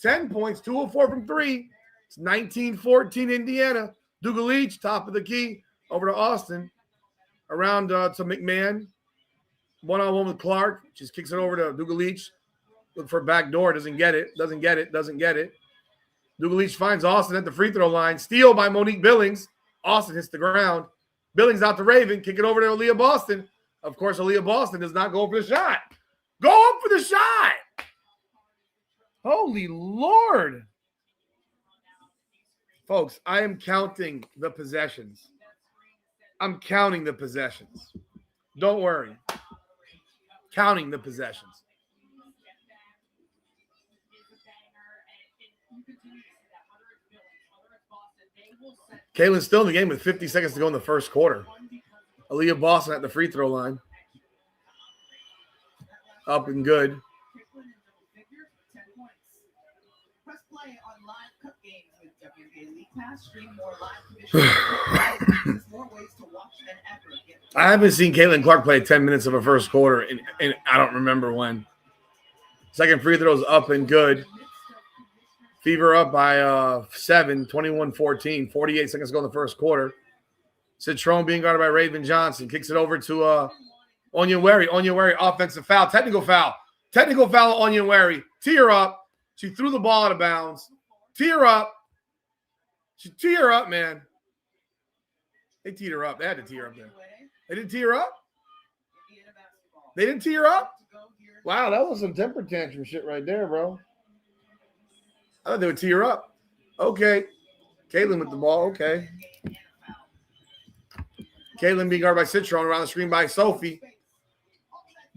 10 points, 2 of 4 from 3. It's 19-14 Indiana. Dugalich, top of the key, over to Austin. Around to McMahon. One-on-one with Clark. Just kicks it over to Dugalich. Look for a back door. Doesn't get it. Dugalich finds Austin at the free throw line. Steal by Monique Billings. Austin hits the ground. Billings out to Raven. Kick it over to Aaliyah Boston. Of course, Aaliyah Boston does not go for the shot. Go up for the shot. Holy Lord. Folks, I am counting the possessions. I'm counting the possessions. Don't worry. Counting the possessions. Caitlin's still in the game with 50 seconds to go in the first quarter. Aaliyah Boston at the free throw line. Up and good. I haven't seen Caitlin Clark play 10 minutes of a first quarter, and I don't remember when. Second free throw is up and good. Fever up by 7, 21-14, 48 seconds to go in the first quarter. Citron being guarded by Raven Johnson. Kicks it over to Onyenwere. Onyenwere, offensive foul. Technical foul. Technical foul on Onyenwere. Tee her up. She threw the ball out of bounds. Tee her up. She tee her up, man. They teed her up. They had to tee her up there. They didn't tee her up? They didn't tee her up? Wow, that was some temper tantrum shit right there, bro. I thought they would tee her up. Okay. Caitlin with the ball. Okay. Caitlin being guarded by Citron around the screen by Sophie.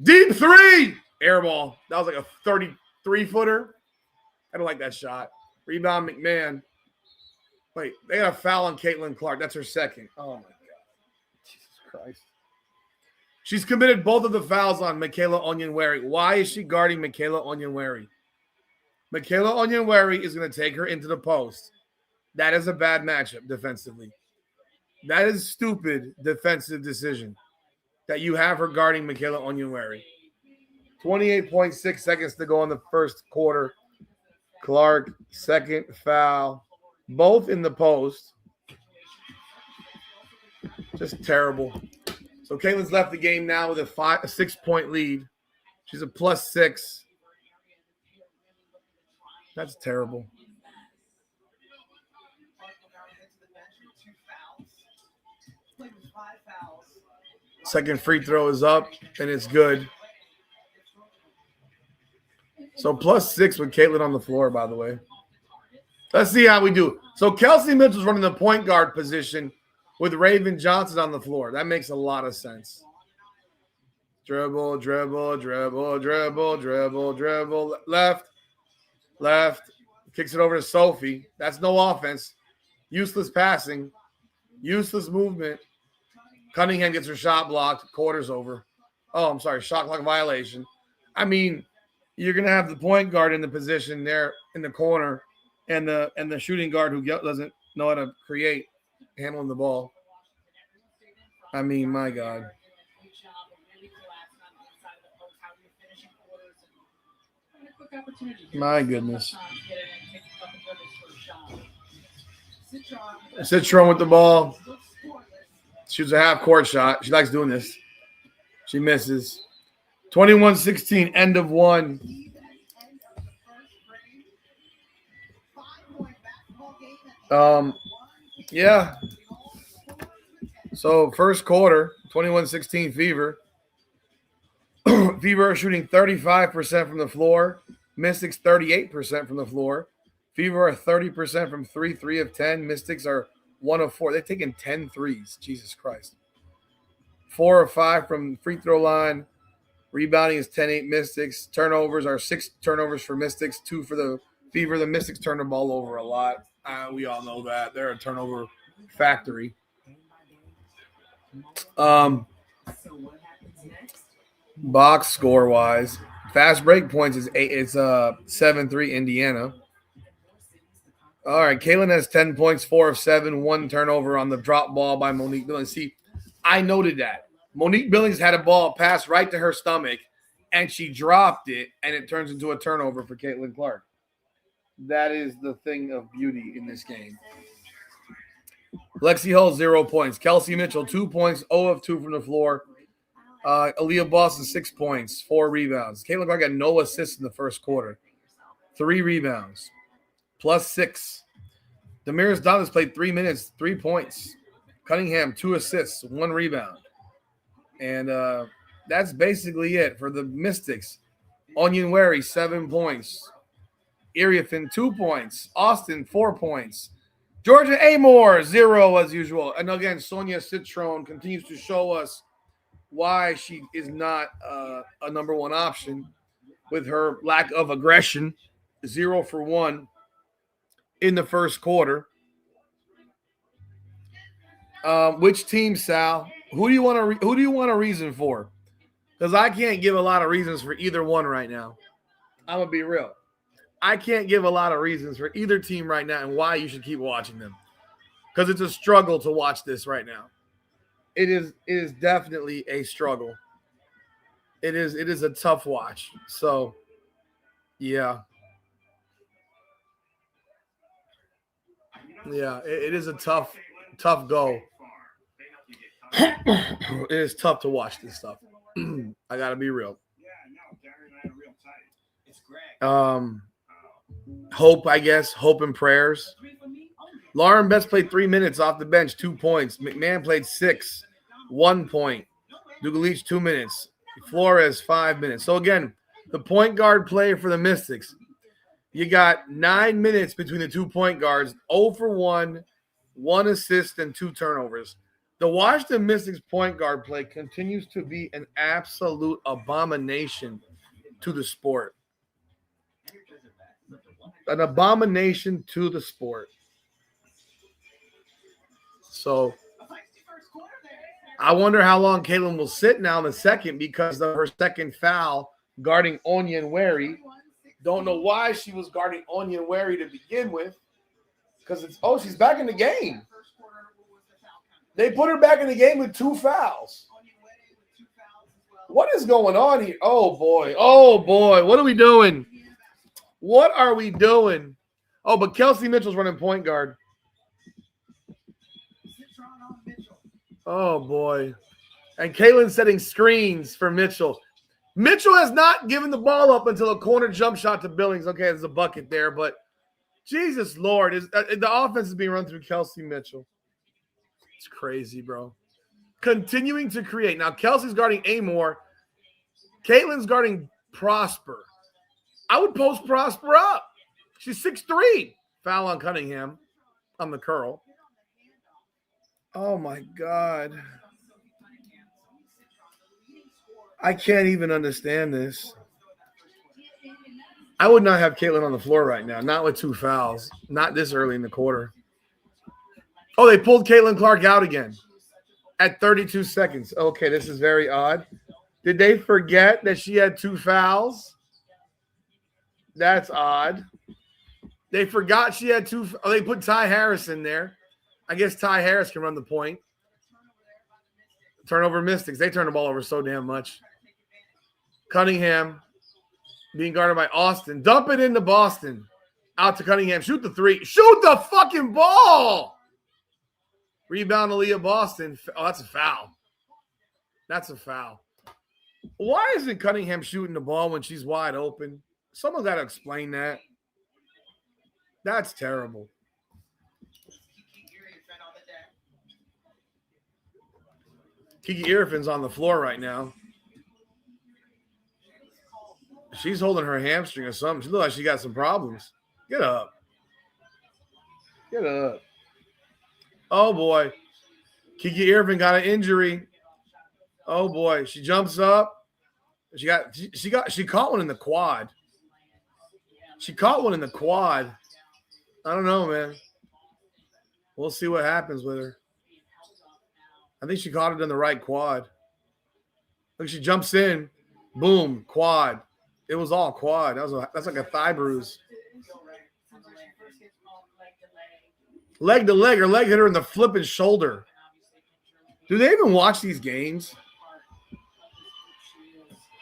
Deep 3. Air ball. That was like a 33-footer. I don't like that shot. Rebound McMahon. Wait, they got a foul on Caitlin Clark. That's her second. Oh, my God. Jesus Christ. She's committed both of the fouls on Michaela Onyenwere. Why is she guarding Michaela Onyenwere? Michaela Onyenwere is going to take her into the post. That is a bad matchup defensively. That is stupid defensive decision that you have her guarding Michaela Onyenwere. 28.6 seconds to go in the first quarter. Clark, second foul. Both in the post. Just terrible. So Caitlin's left the game now with a 6-point lead. She's a +6. That's terrible. Second free throw is up, and it's good. So +6 with Caitlin on the floor, by the way. Let's see how we do. So Kelsey Mitchell's running the point guard position with Raven Johnson on the floor. That makes a lot of sense. Dribble, dribble, dribble, dribble, dribble, dribble. Left. Kicks it over to Sophie. That's no offense. Useless passing. Useless movement. Cunningham gets her shot blocked. Quarter's over. Oh, I'm sorry. Shot clock violation. I mean, you're going to have the point guard in the position there in the corner and the shooting guard who doesn't know how to create handling the ball. I mean, my God. My goodness. Citron with the ball. Shoots a half-court shot. She likes doing this. She misses. 21-16, end of one. Yeah. So first quarter, 21-16 Fever. Fever are shooting 35% from the floor. Mystics 38% from the floor. Fever are 30% from 3 of 10. Mystics are 1 of 4. They've taken 10 threes. Jesus Christ. 4 of 5 from free throw line. Rebounding is 10-8 Mystics. Turnovers are 6 turnovers for Mystics, 2 for the Fever. The Mystics turn the ball over a lot. We all know that. They're a turnover factory. Box score wise, fast break points is 8. It's 7-3 Indiana. All right, Kaylin has 10 points, 4 of 7, 1 turnover on the drop ball by Monique Billings. See, I noted that Monique Billings had a ball pass right to her stomach, and she dropped it, and it turns into a turnover for Caitlin Clark. That is the thing of beauty in this game. Lexi Hull, 0 points. Kelsey Mitchell, 2 points, 0 of 2 from the floor. Aaliyah Boston, 6 points, 4 rebounds. Caitlin Clark got no assists in the first quarter. 3 rebounds, +6. Damaris Donis played 3 minutes, 3 points. Cunningham, 2 assists, 1 rebound. And that's basically it for the Mystics. Onyenwere, 7 points. Iriafin, 2 points. Austin, 4 points. Georgia Amore, 0 as usual. And again, Sonia Citron continues to show us why she is not a number one option with her lack of aggression. 0 for 1 in the first quarter. Which team, Sal? Who do you want a reason for? Because I can't give a lot of reasons for either one right now. I'm gonna be real. I can't give a lot of reasons for either team right now and why you should keep watching them. Because it's a struggle to watch this right now. It is definitely a struggle. It is a tough watch. So, yeah. Yeah, it is a tough go. It is tough to watch this stuff. I gotta be real. Hope, I guess. Hope and prayers. Lauren Betts played 3 minutes off the bench, 2 points. McMahon played 6, 1 point. Dugalich, 2 minutes. Flores, 5 minutes. So, again, the point guard play for the Mystics. You got 9 minutes between the 2 point guards, 0 for 1, 1 assist, and 2 turnovers. The Washington Mystics point guard play continues to be an absolute abomination to the sport. An abomination to the sport. So I wonder how long Caitlin will sit now in the second because of her second foul guarding Onyenwere. Don't know why she was guarding Onyenwere to begin with. Because she's back in the game. They put her back in the game with 2 fouls. What is going on here? Oh, boy. What are we doing? What are we doing? Oh, but Kelsey Mitchell's running point guard. Oh, boy. And Caitlin's setting screens for Mitchell. Mitchell has not given the ball up until a corner jump shot to Billings. Okay, there's a bucket there, but Jesus Lord, the offense is being run through Kelsey Mitchell. It's crazy, bro. continuing to create. Now, Kelsey's guarding Amor. Caitlin's guarding Prosper. I would post Prosper up. She's 6'3". Foul on Cunningham on the curl. Oh, my God. I can't even understand this. I would not have Caitlin on the floor right now. Not with 2 fouls. Not this early in the quarter. Oh, they pulled Caitlin Clark out again at 32 seconds. Okay, this is very odd. Did they forget that she had 2 fouls? That's odd. They forgot she had 2. Oh, they put Ty Harris in there. I guess Ty Harris can run the point. Turnover Mystics. They turn the ball over so damn much. Cunningham being guarded by Austin. Dump it into Boston. Out to Cunningham. Shoot the 3. Shoot the fucking ball. Rebound to Leah Boston. Oh, that's a foul. That's a foul. Why isn't Cunningham shooting the ball when she's wide open? Someone got to explain that. That's terrible. Kiki Irifin's on the floor right now. She's holding her hamstring or something. She looks like she got some problems. Get up. Get up. Oh, boy. Kiki Irvin got an injury. Oh, boy. She jumps up. She caught one in the quad. She caught one in the quad. I don't know, man. We'll see what happens with her. I think she caught it in the right quad. Look, she jumps in. Boom, quad. It was all quad. That's like a thigh bruise. Leg to leg. Her leg hit her in the flipping shoulder. Do they even watch these games?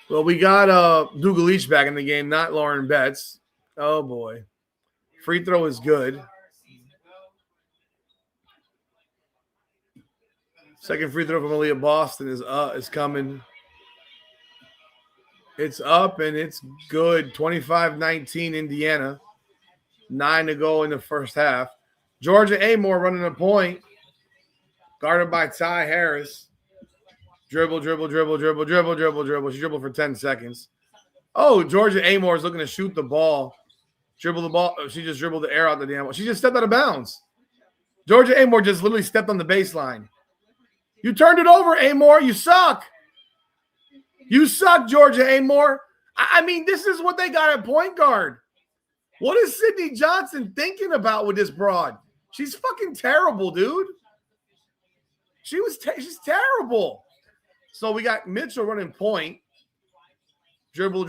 Well, we got Dugalich back in the game, not Lauren Betts. Oh, boy. Free throw is good. Second free throw from Aaliyah Boston is coming. It's up, and it's good. 25-19 Indiana. 9 to go in the first half. Georgia Amor running a point. Guarded by Ty Harris. Dribble. She dribbled for 10 seconds. Oh, Georgia Amor is looking to shoot the ball. Dribble the ball. She just dribbled the air out the damn ball. She just stepped out of bounds. Georgia Amor just literally stepped on the baseline. You turned it over, Amor. You suck. You suck, Georgia Amor. I mean, this is what they got at point guard. What is Sydney Johnson thinking about with this broad? She's fucking terrible, dude. She's terrible. So we got Mitchell running point. Dribble.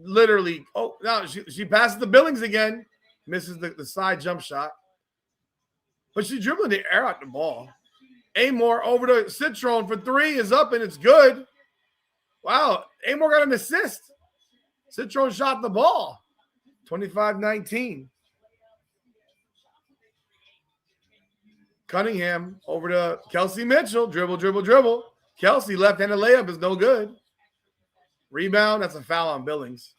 Literally. Oh, no, she passes the Billings again. Misses the side jump shot. But she's dribbling the air out the ball. Amor over to Citron for 3 is up, and it's good. Wow, Amor got an assist. Citron shot the ball. 25-19. Cunningham over to Kelsey Mitchell. Dribble. Kelsey left-handed layup is no good. Rebound, that's a foul on Billings.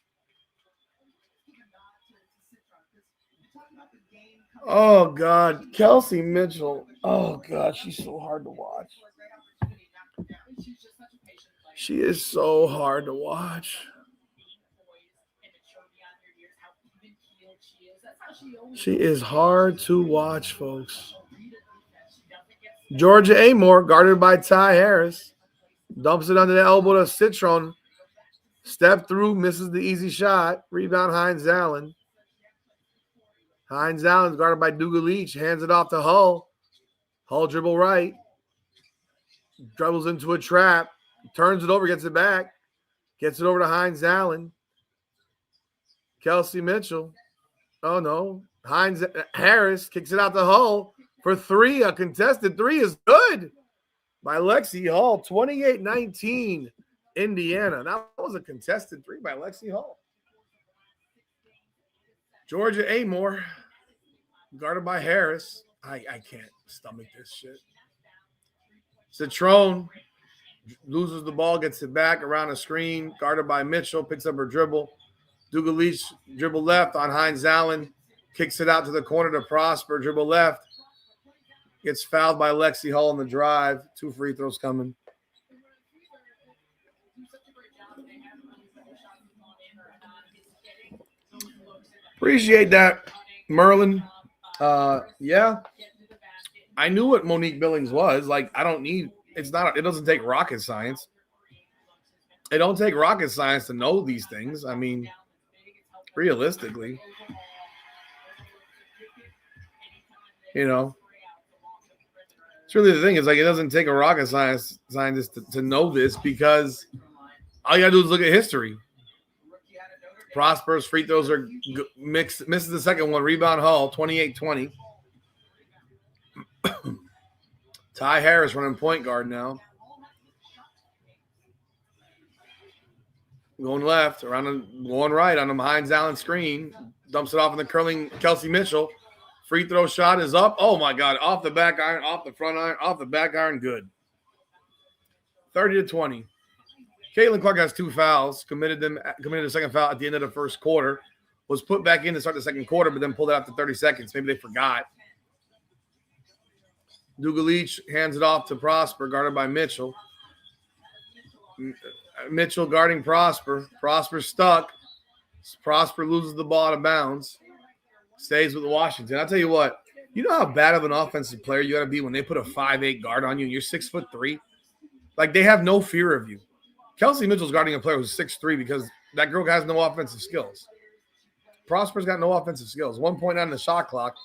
Oh, God. Kelsey Mitchell. Oh, God, she's so hard to watch. She is so hard to watch. She is hard to watch, folks. Georgia Amor, guarded by Ty Harris. Dumps it under the elbow to Citron. Step through, misses the easy shot. Rebound, Hines Allen. Hines Allen's guarded by Dugalich. Hands it off to Hull. Hull dribble right. Dribbles into a trap. Turns it over, gets it back. Gets it over to Hines Allen. Kelsey Mitchell. Oh, no. Harris kicks it out to Hull for 3. A contested 3 is good by Lexi Hull. 28-19 Indiana. That was a contested 3 by Lexi Hull. Georgia Amor, guarded by Harris. I can't stomach this shit. Citron loses the ball, gets it back around the screen, guarded by Mitchell, picks up her dribble. Dugalich dribble left on Hines Allen, kicks it out to the corner to Prosper, dribble left. Gets fouled by Lexi Hall on the drive. 2 free throws coming. Appreciate that, Merlin. Yeah. I knew what Monique Billings was. Like, it doesn't take rocket science. It don't take rocket science to know these things. I mean, realistically, it's really the thing. Is like it doesn't take a rocket scientist to know this, because all you gotta do is look at history. Prosper's free throws are mixed. Misses the second one. Rebound Hall, 28-20. Ty Harris running point guard now. Going left, going right on the Hines Allen screen. Dumps it off in the curling Kelsey Mitchell. Free throw shot is up. Oh, my God. Off the back iron, off the front iron, off the back iron. Good. 30-20. Caitlin Clark has 2 fouls. Committed a second foul at the end of the first quarter. Was put back in to start the second quarter, but then pulled it after 30 seconds. Maybe they forgot. Dugalich hands it off to Prosper, guarded by Mitchell. Mitchell guarding Prosper. Prosper stuck. Prosper loses the ball out of bounds. Stays with Washington. I'll tell you what. You know how bad of an offensive player you got to be when they put a 5'8" guard on you and you're 6'3"? Like, they have no fear of you. Kelsey Mitchell's guarding a player who's 6'3" because that girl has no offensive skills. Prosper's got no offensive skills. 1.9 on the shot clock.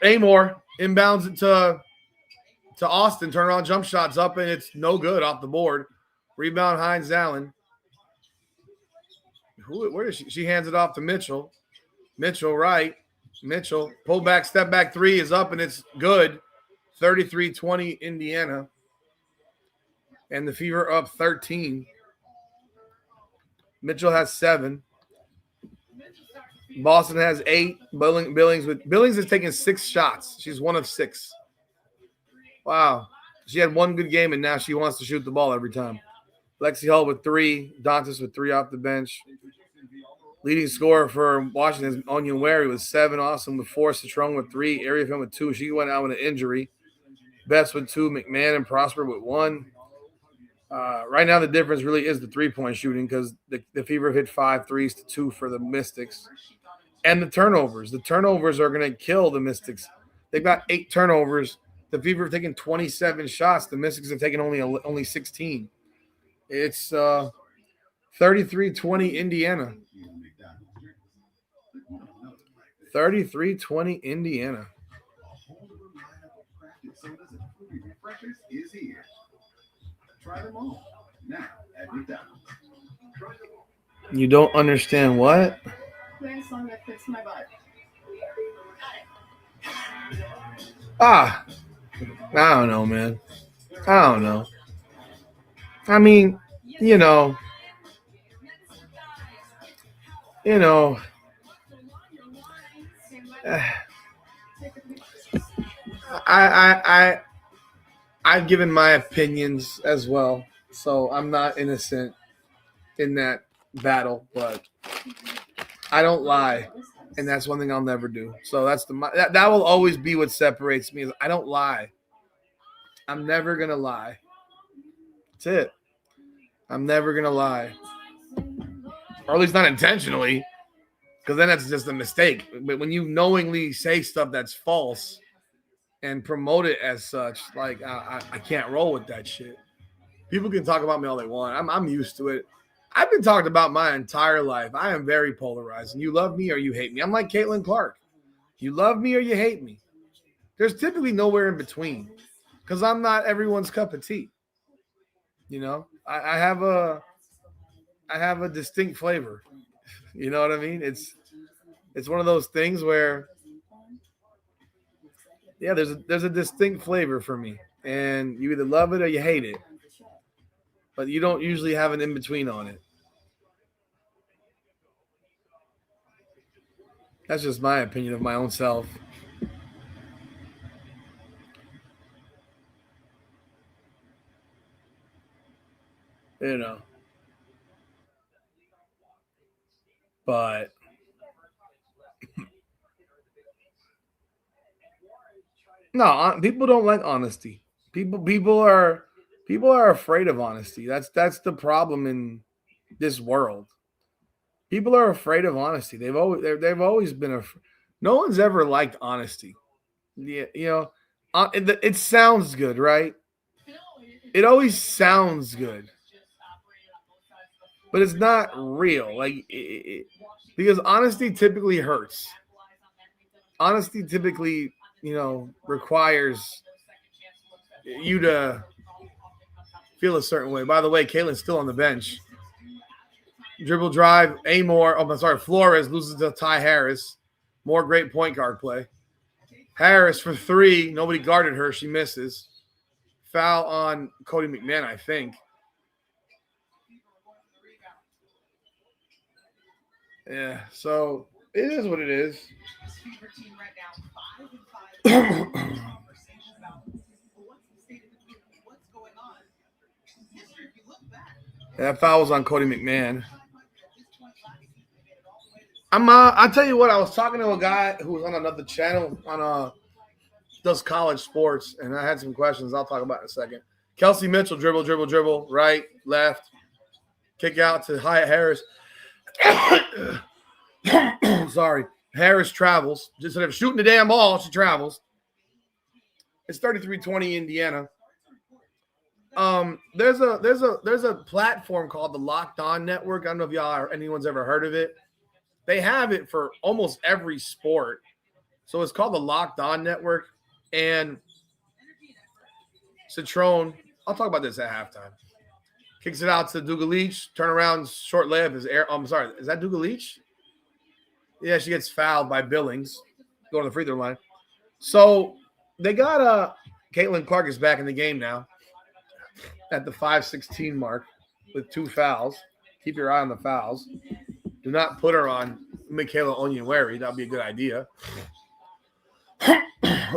Amor inbounds it to Austin. Turnaround jump shots up, and it's no good off the board. Rebound Hines Allen. Where does she hands it off to Mitchell. Mitchell right. Mitchell pull back, step back 3 is up, and it's good. 33-20 Indiana. And the Fever up 13. Mitchell has 7. Boston has 8. Billings has taken 6 shots. She's 1 of 6. Wow. She had 1 good game, and now she wants to shoot the ball every time. Lexi Hall with 3. Dantas with 3 off the bench. Leading scorer for Washington is Onion Wary with 7. Austin with 4. Citrone with 3. Ariafin with 2. She went out with an injury. Best with 2. McMahon and Prosper with 1. Right now, the difference really is the 3-point shooting, because the Fever hit 5 threes to 2 for the Mystics. And the turnovers. The turnovers are going to kill the Mystics. They've got 8 turnovers. The Fever have taken 27 shots. The Mystics have taken only 16. It's 33-20 Indiana. 33-20 Indiana. You don't understand what? I don't know, man. I don't know. I mean, I've given my opinions as well, so I'm not innocent in that battle, but I don't lie, and that's one thing I'll never do. So that will always be what separates me. Is I don't lie. I'm never gonna lie. That's it. I'm never gonna lie, or at least not intentionally, because then that's just a mistake. But when you knowingly say stuff that's false and promote it as such, like I can't roll with that shit. People can talk about me all they want. I'm used to it. I've been talked about my entire life. I am very polarized. And you love me or you hate me. I'm like Caitlin Clark. You love me or you hate me. There's typically nowhere in between, because I'm not everyone's cup of tea. I have a distinct flavor. You know what I mean? It's one of those things where, yeah, there's a distinct flavor for me, and you either love it or you hate it, but you don't usually have an in between on it. That's just my opinion of my own self. But No, people don't like honesty. People are afraid of honesty. That's the problem in this world. People are afraid of honesty. They've always been no one's ever liked honesty. Yeah, it sounds good, right? It always sounds good, but it's not real. Because honesty typically hurts. Honesty typically, requires you to feel a certain way. By the way, Caitlin's still on the bench. Dribble drive, Flores loses to Ty Harris. More great point guard play. Harris for three. Nobody guarded her. She misses. Foul on Cody McMahon, I think. Yeah, so it is what it is. That foul was on Cody McMahon. I'll tell you what, I was talking to a guy who was on another channel does college sports, and I had some questions I'll talk about in a second. Kelsey Mitchell, dribble, right, left, kick out to Hyatt Harris. Sorry. Harris travels. Just instead of shooting the damn ball, she travels. It's 33-20 Indiana. There's a platform called the Locked On Network. I don't know if anyone's ever heard of it. They have it for almost every sport. So it's called the Locked On Network. And Citrone, I'll talk about this at halftime. Kicks it out to Dugalich. Turnaround, short layup is air. I'm sorry. Is that Dugalich? Yeah, she gets fouled by Billings. Going to the free throw line. So they got Caitlin Clark is back in the game now at the 5:16 mark with 2 fouls. Keep your eye on the fouls. Do not put her on Michaela Onyenwere. That would be a good idea.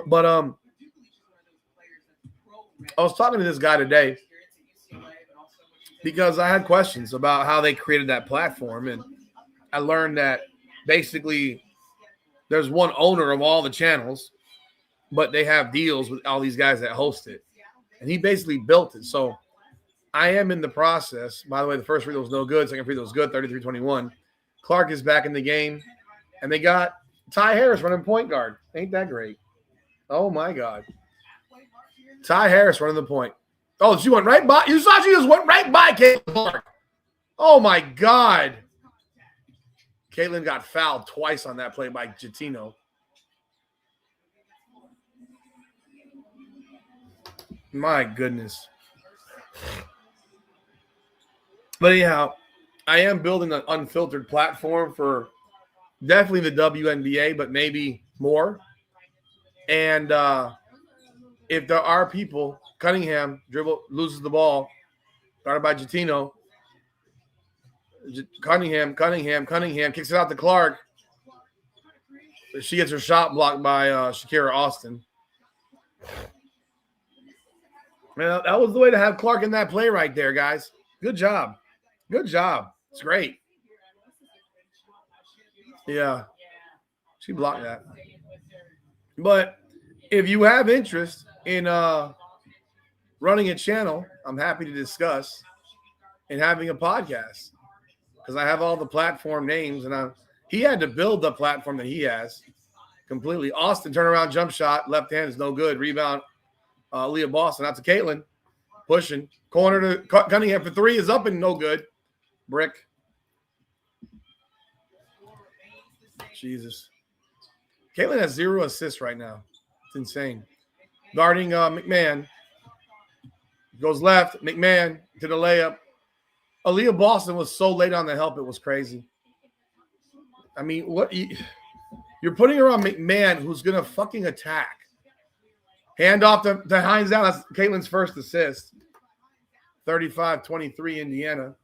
But I was talking to this guy today because I had questions about how they created that platform, and I learned that basically there's one owner of all the channels, but they have deals with all these guys that host it, and he basically built it. So I am in the process. By the way, the first free throw was no good. Second free throw was good, 33-21. Clark is back in the game, and they got Ty Harris running point guard. Ain't that great? Oh, my God. Ty Harris running the point. Oh, she went right by. You saw she just went right by Caitlin Clark. Oh, my God. Caitlin got fouled twice on that play by Gittino. My goodness. But anyhow, I am building an unfiltered platform for definitely the WNBA, but maybe more. And if there are people, Cunningham loses the ball, guarded by Gittino. Cunningham kicks it out to Clark. She gets her shot blocked by Shakira Austin. Man, that was the way to have Clark in that play right there, guys. Good job. It's great. Yeah. She blocked that. But if you have interest in running a channel, I'm happy to discuss, and having a podcast, because I have all the platform names, and he had to build the platform that he has completely. Austin, turnaround jump shot, left hand is no good. Rebound, Leah Boston out to Caitlin, pushing. Corner to Cunningham for 3 is up and no good. Brick. Jesus. Caitlin has 0 assists right now. It's insane. Guarding McMahon. Goes left. McMahon to the layup. Aaliyah Boston was so late on the help, it was crazy. I mean, what you're putting her on McMahon, who's going to fucking attack. Hand off to Hines down. That's Caitlin's first assist. 35-23 Indiana.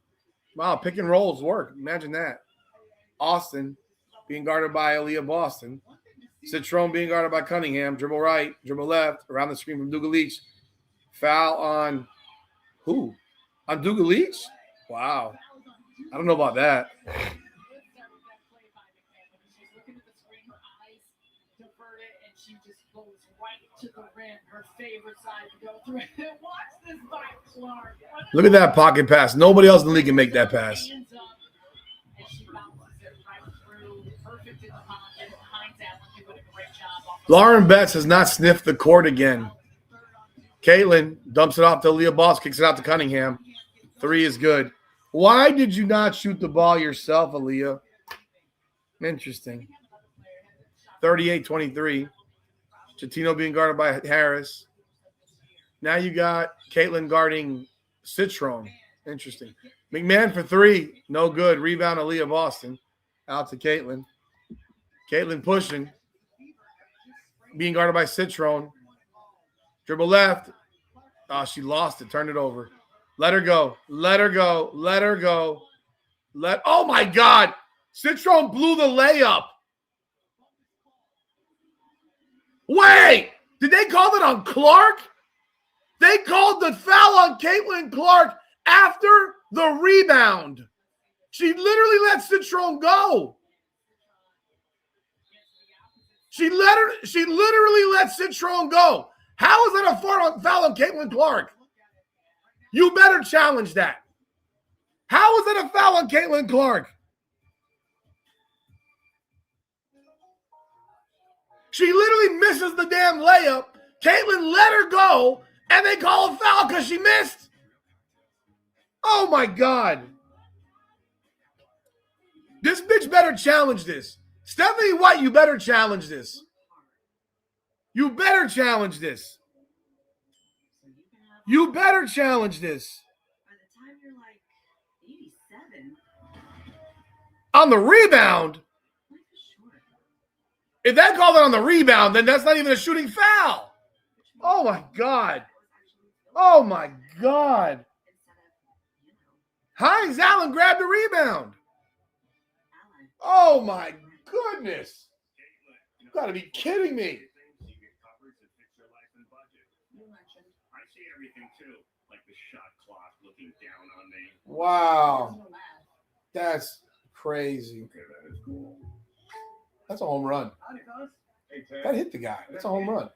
Wow, pick and rolls work. Imagine that. Austin being guarded by Aaliyah Boston. Citrone being guarded by Cunningham. Dribble right, dribble left. Around the screen from Dugalich. Foul on who? On Dugalich? Wow. I don't know about that. Look at that pocket pass. Nobody else in the league can make that pass. Lauren Betts has not sniffed the court again. Caitlin dumps it off to Leah Boss, kicks it out to Cunningham. 3 is good. Why did you not shoot the ball yourself, Aaliyah? Interesting. 38-23. Chatino being guarded by Harris. Now you got Caitlin guarding Citron. Interesting. McMahon for 3. No good. Rebound, Aaliyah Boston. Out to Caitlin. Caitlin pushing. Being guarded by Citron. Dribble left. Oh, she lost it. Turned it over. Let her go. Let her go. Let her go. Oh, my God. Citron blew the layup. Wait. Did they call it on Clark? They called the foul on Caitlin Clark after the rebound. She literally let Citron go. She literally let Citron go. How is that a foul on Caitlin Clark? You better challenge that. How is that a foul on Caitlin Clark? She literally misses the damn layup. Caitlin let her go, and they call a foul because she missed. Oh, my God. This bitch better challenge this. Stephanie White, you better challenge this. You better challenge this. You better challenge this.
By the time you're like 87.
On the rebound? If that called it on the rebound, then that's not even a shooting foul. Oh, my God. Oh, my God. Hines Allen grabbed the rebound. Oh, my goodness. You got to be kidding me. Wow. That's crazy. That's a home run. That hit the guy. That's a home run.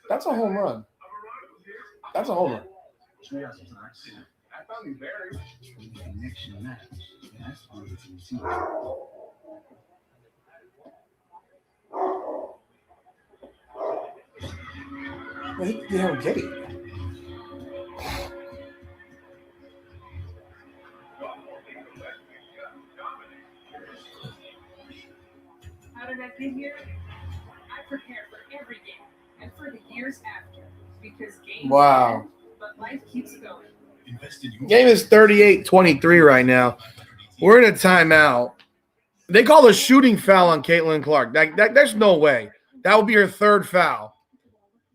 That's a home run. That's a home run. They hit the damn gate.
How did I get here? I prepare for every game and for the years after because games end, but life keeps going.
Game is 38-23 right now. We're in a timeout. They call a shooting foul on Caitlin Clark. There's no way. That will be her third foul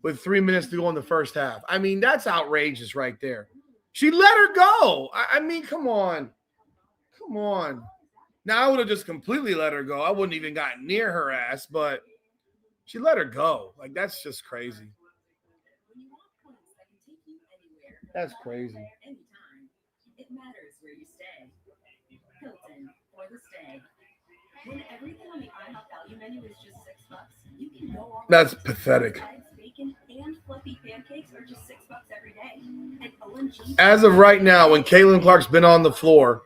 with 3 minutes to go in the first half. I mean, that's outrageous right there. She let her go. I mean, come on. Come on. Now, I would have just completely let her go. I wouldn't even got near her ass, but she let her go. Like, that's just crazy. That's crazy.
It matters where you stay. Hilton or the stay. When everything on the IHOP value menu is just $6, you can go all.
That's pathetic.
Bacon and fluffy pancakes are just $6 every day. And OMG.
As of right now, when Caitlin Clark's been on the floor,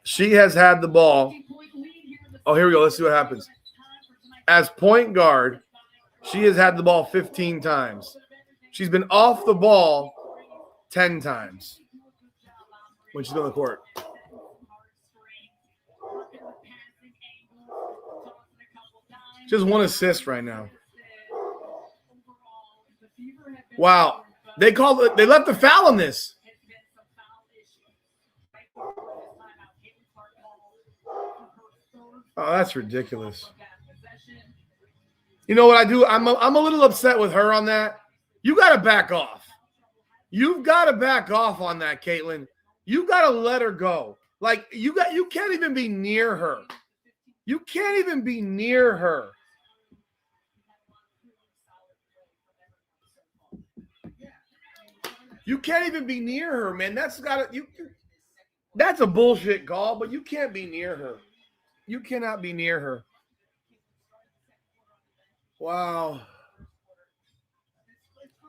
she has had the ball. Oh, here we go. Let's see what happens. As point guard, she has had the ball 15 times. She's been off the ball 10 times when she's on the court. Just 1 assist right now. Wow. They left the foul on this. Oh, that's ridiculous. You know what I do? I'm a little upset with her on that. You got to back off. You've got to back off on that, Caitlin. You got to let her go. Like, you can't even be near her. You can't even be near her. You can't even be near her, man. That's a bullshit call, but you can't be near her. You cannot be near her. Wow.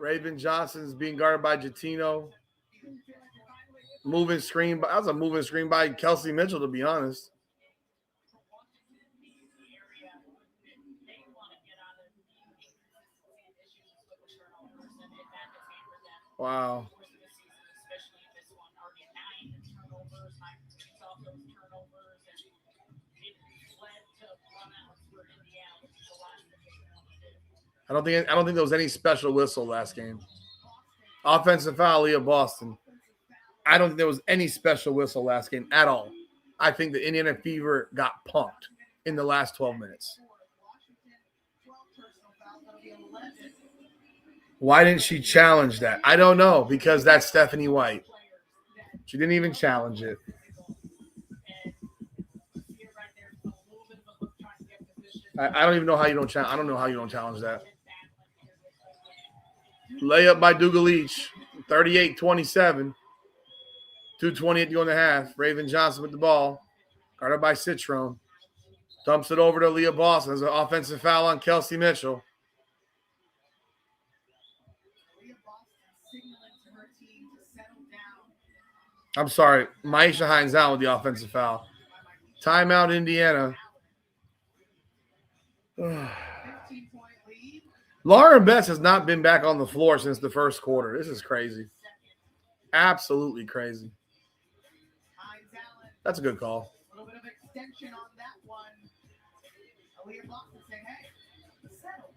Raven Johnson's being guarded by Jatino. Moving screen. That was a moving screen by Kelsey Mitchell, to be honest. Wow. I don't think there was any special whistle last game. Offensive foul, Leah Boston. I don't think there was any special whistle last game at all. I think the Indiana Fever got punked in the last 12 minutes. Why didn't she challenge that? I don't know, because that's Stephanie White. She didn't even challenge it. I don't even know how you don't challenge. I don't know how you don't challenge that. Layup by Dugalich, 38-27. 2:20 at the end of the half. Raven Johnson with the ball. Guarded by Citrone. Dumps it over to Leah Boston. There's an offensive foul on Kelsey Mitchell. I'm sorry. Maisha Hines out with the offensive foul. Timeout, Indiana. Lauren Betts has not been back on the floor since the first quarter. This is crazy. Absolutely crazy. That's a good call.
A little bit of extension on that one. Aaliyah Boston saying, hey, settle.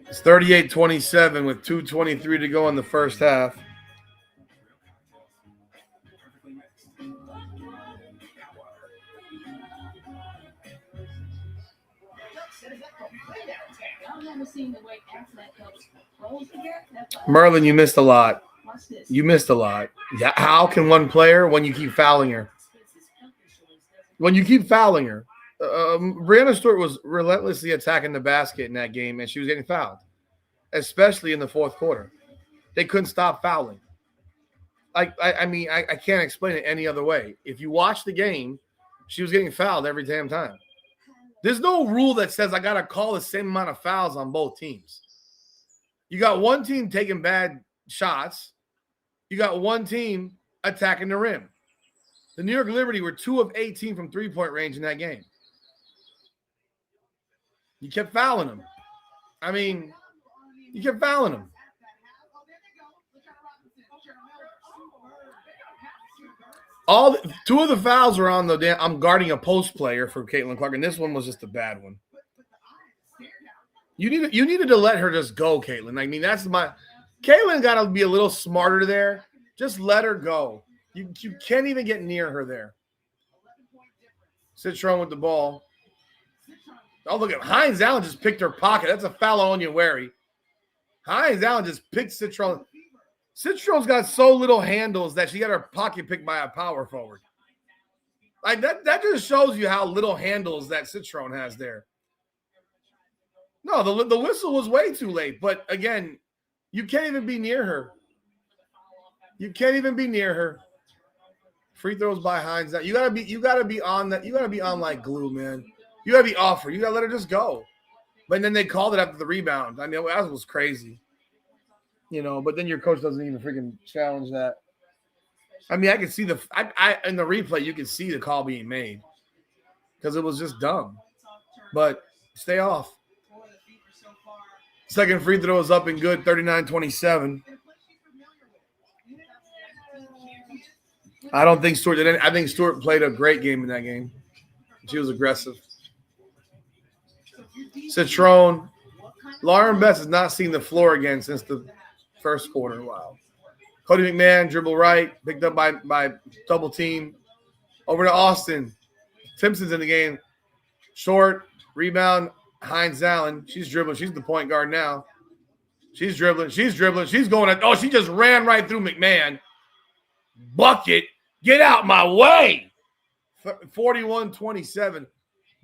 It's 38-27 with 2:23 to go in the first half. Merlin, you missed a lot. You missed a lot. Yeah, how can one player when you keep fouling her? Brianna Stewart was relentlessly attacking the basket in that game, and she was getting fouled, especially in the fourth quarter. They couldn't stop fouling. I can't explain it any other way. If you watch the game, she was getting fouled every damn time. There's no rule that says I got to call the same amount of fouls on both teams. You got one team taking bad shots. You got one team attacking the rim. The New York Liberty were 2 of 18 from three-point range in that game. You kept fouling them. You kept fouling them. Two of the fouls were on I'm guarding a post player for Caitlin Clark, and this one was just a bad one. You needed to let her just go, Caitlin. Caitlin got to be a little smarter there. Just let her go. You can't even get near her there. Citrone with the ball. Oh, look at Hines Allen just picked her pocket. That's a foul on Onyenwere. Hines Allen just picked Citrone. Citrone's got so little handles that she got her pocket picked by a power forward. Like that just shows you how little handles that Citrone has there. No, the whistle was way too late. But again, you can't even be near her. Free throws by Hines. You gotta be on that. You gotta be on like glue, man. You gotta be off her. You gotta let her just go. But then they called it after the rebound. I mean, that was crazy. But then your coach doesn't even freaking challenge that. I mean, I can see in the replay, you can see the call being made because it was just dumb. But stay off. Second free throw is up and good, 39-27. I don't think Stewart did anything. I think Stewart played a great game in that game. She was aggressive. Citrone. Lauren Betts has not seen the floor again since the first quarter. Wow. Cody McMahon, dribble right, picked up by double team. Over to Austin. Simpson's in the game. Short, rebound, Hines Allen. She's dribbling. She's the point guard now. She's dribbling. She's going at, she just ran right through McMahon. Bucket. Get out my way. 41-27.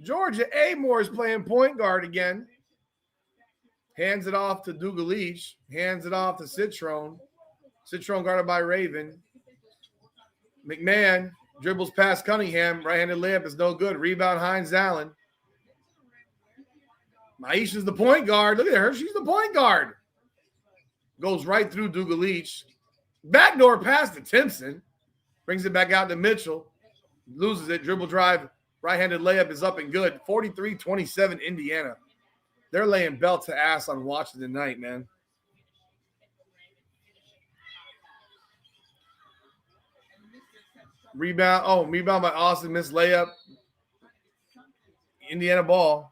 Georgia Amore is playing point guard again. Hands it off to Dugalich. Hands it off to Citrone. Citrone guarded by Raven. McMahon Dribbles past Cunningham. Right-handed layup is no good. Rebound, Hines Allen. Maisha's the point guard. Look at her. She's the point guard. Goes right through Dugalich. Backdoor pass to Timpson. Brings it back out to Mitchell. Loses it. Dribble drive. Right-handed layup is up and good. 43-27 Indiana. They're laying belt to ass on Washington tonight, man. Rebound. Rebound by Austin. Missed layup. Indiana ball.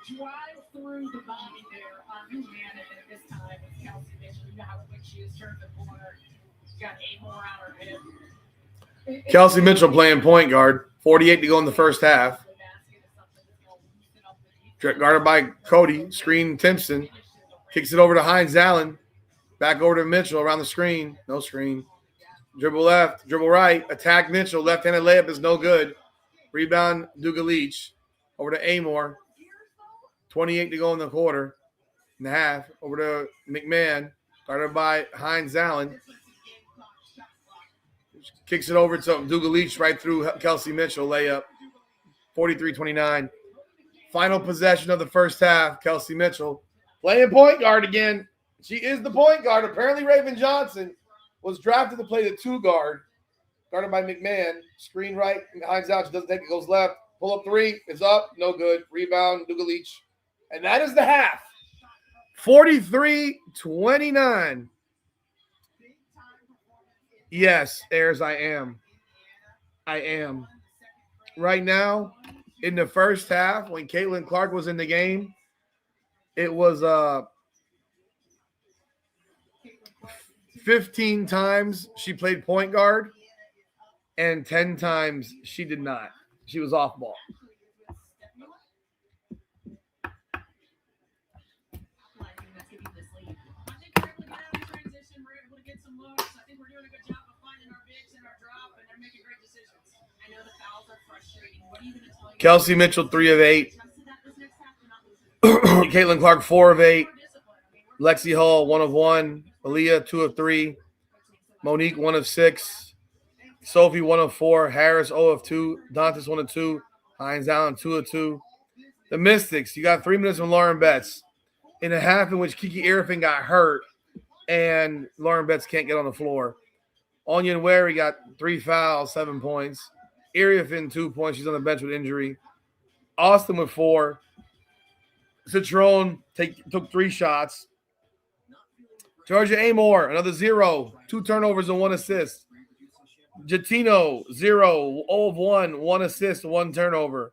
Drive through the body there on Indiana at this time with Kelsey Mitchell. You know how quick she is turned the corner. Got 8 more on her hip.
Kelsey Mitchell playing point guard. 48 to go in the first half. Guarded by Cody. Screen Timpson. Kicks it over to Hines Allen. Back over to Mitchell around the screen. No screen. Dribble left. Dribble right. Attack Mitchell. Left-handed layup is no good. Rebound Dugalich. Over to Amor. 28 to go in the quarter and a half. Over to McMahon. Guarded by Hines Allen. Kicks it over to Dugalich right through Kelsey Mitchell. Layup. 43-29. Final possession of the first half. Kelsey Mitchell playing point guard again. She is the point guard. Apparently Raven Johnson was drafted to play the 2 guard. Guarded by McMahon. Screen right. Hines out. She doesn't take it. Goes left. Pull up 3. Is up. No good. Rebound. Dugalich. And that is the half. 43-29. Yes, Ayers, I am. Right now, in the first half, when Caitlin Clark was in the game, it was 15 times she played point guard, and 10 times she did not. She was off ball. Kelsey Mitchell, 3 of 8. Caitlin Clark, 4 of 8. Lexi Hall, 1 of 1. Aaliyah, 2 of 3. Monique, 1 of 6. Sophie, 1 of 4. Harris, 0 of 2. Dantas, 1 of 2. Hines Allen, 2 of 2. The Mystics, you got 3 minutes from Lauren Betts. In a half in which Kiki Irfin got hurt and Lauren Betts can't get on the floor. Onion Wary got 3 fouls, 7 points. Irfin, 2 points. She's on the bench with injury. Austin with 4. Citron took 3 shots. Georgia Amor, another 0. 2 turnovers and 1 assist. Jatino, 0. 0 of 1. 1 assist, 1 turnover.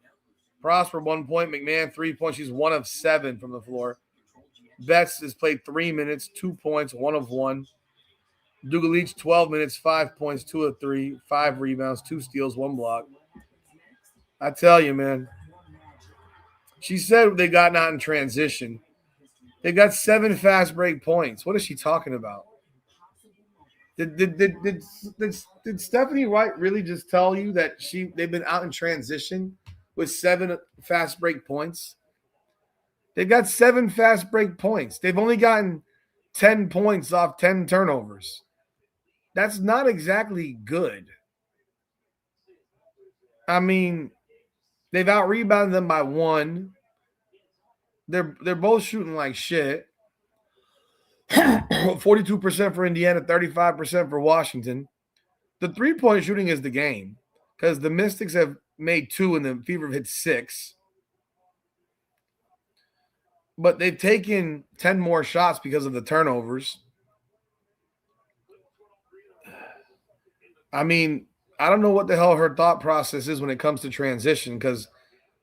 Prosper, 1 point. McMahon, 3 points. She's 1 of 7 from the floor. Betts has played 3 minutes, 2 points, 1 of 1. Dugalich, 12 minutes, 5 points, 2 of 3, 5 rebounds, 2 steals, 1 block. I tell you, man. She said they got out in transition. They got 7 fast break points. What is she talking about? Did Stephanie Wright really just tell you that they've been out in transition with 7 fast break points? They've got 7 fast break points. They've only gotten 10 points off 10 turnovers. That's not exactly good. I mean, they've out-rebounded them by 1. They're both shooting like shit. 42% for Indiana, 35% for Washington. The 3-point shooting is the game because the Mystics have made 2 and the Fever have hit 6. But they've taken 10 more shots because of the turnovers. I mean, I don't know what the hell her thought process is when it comes to transition, because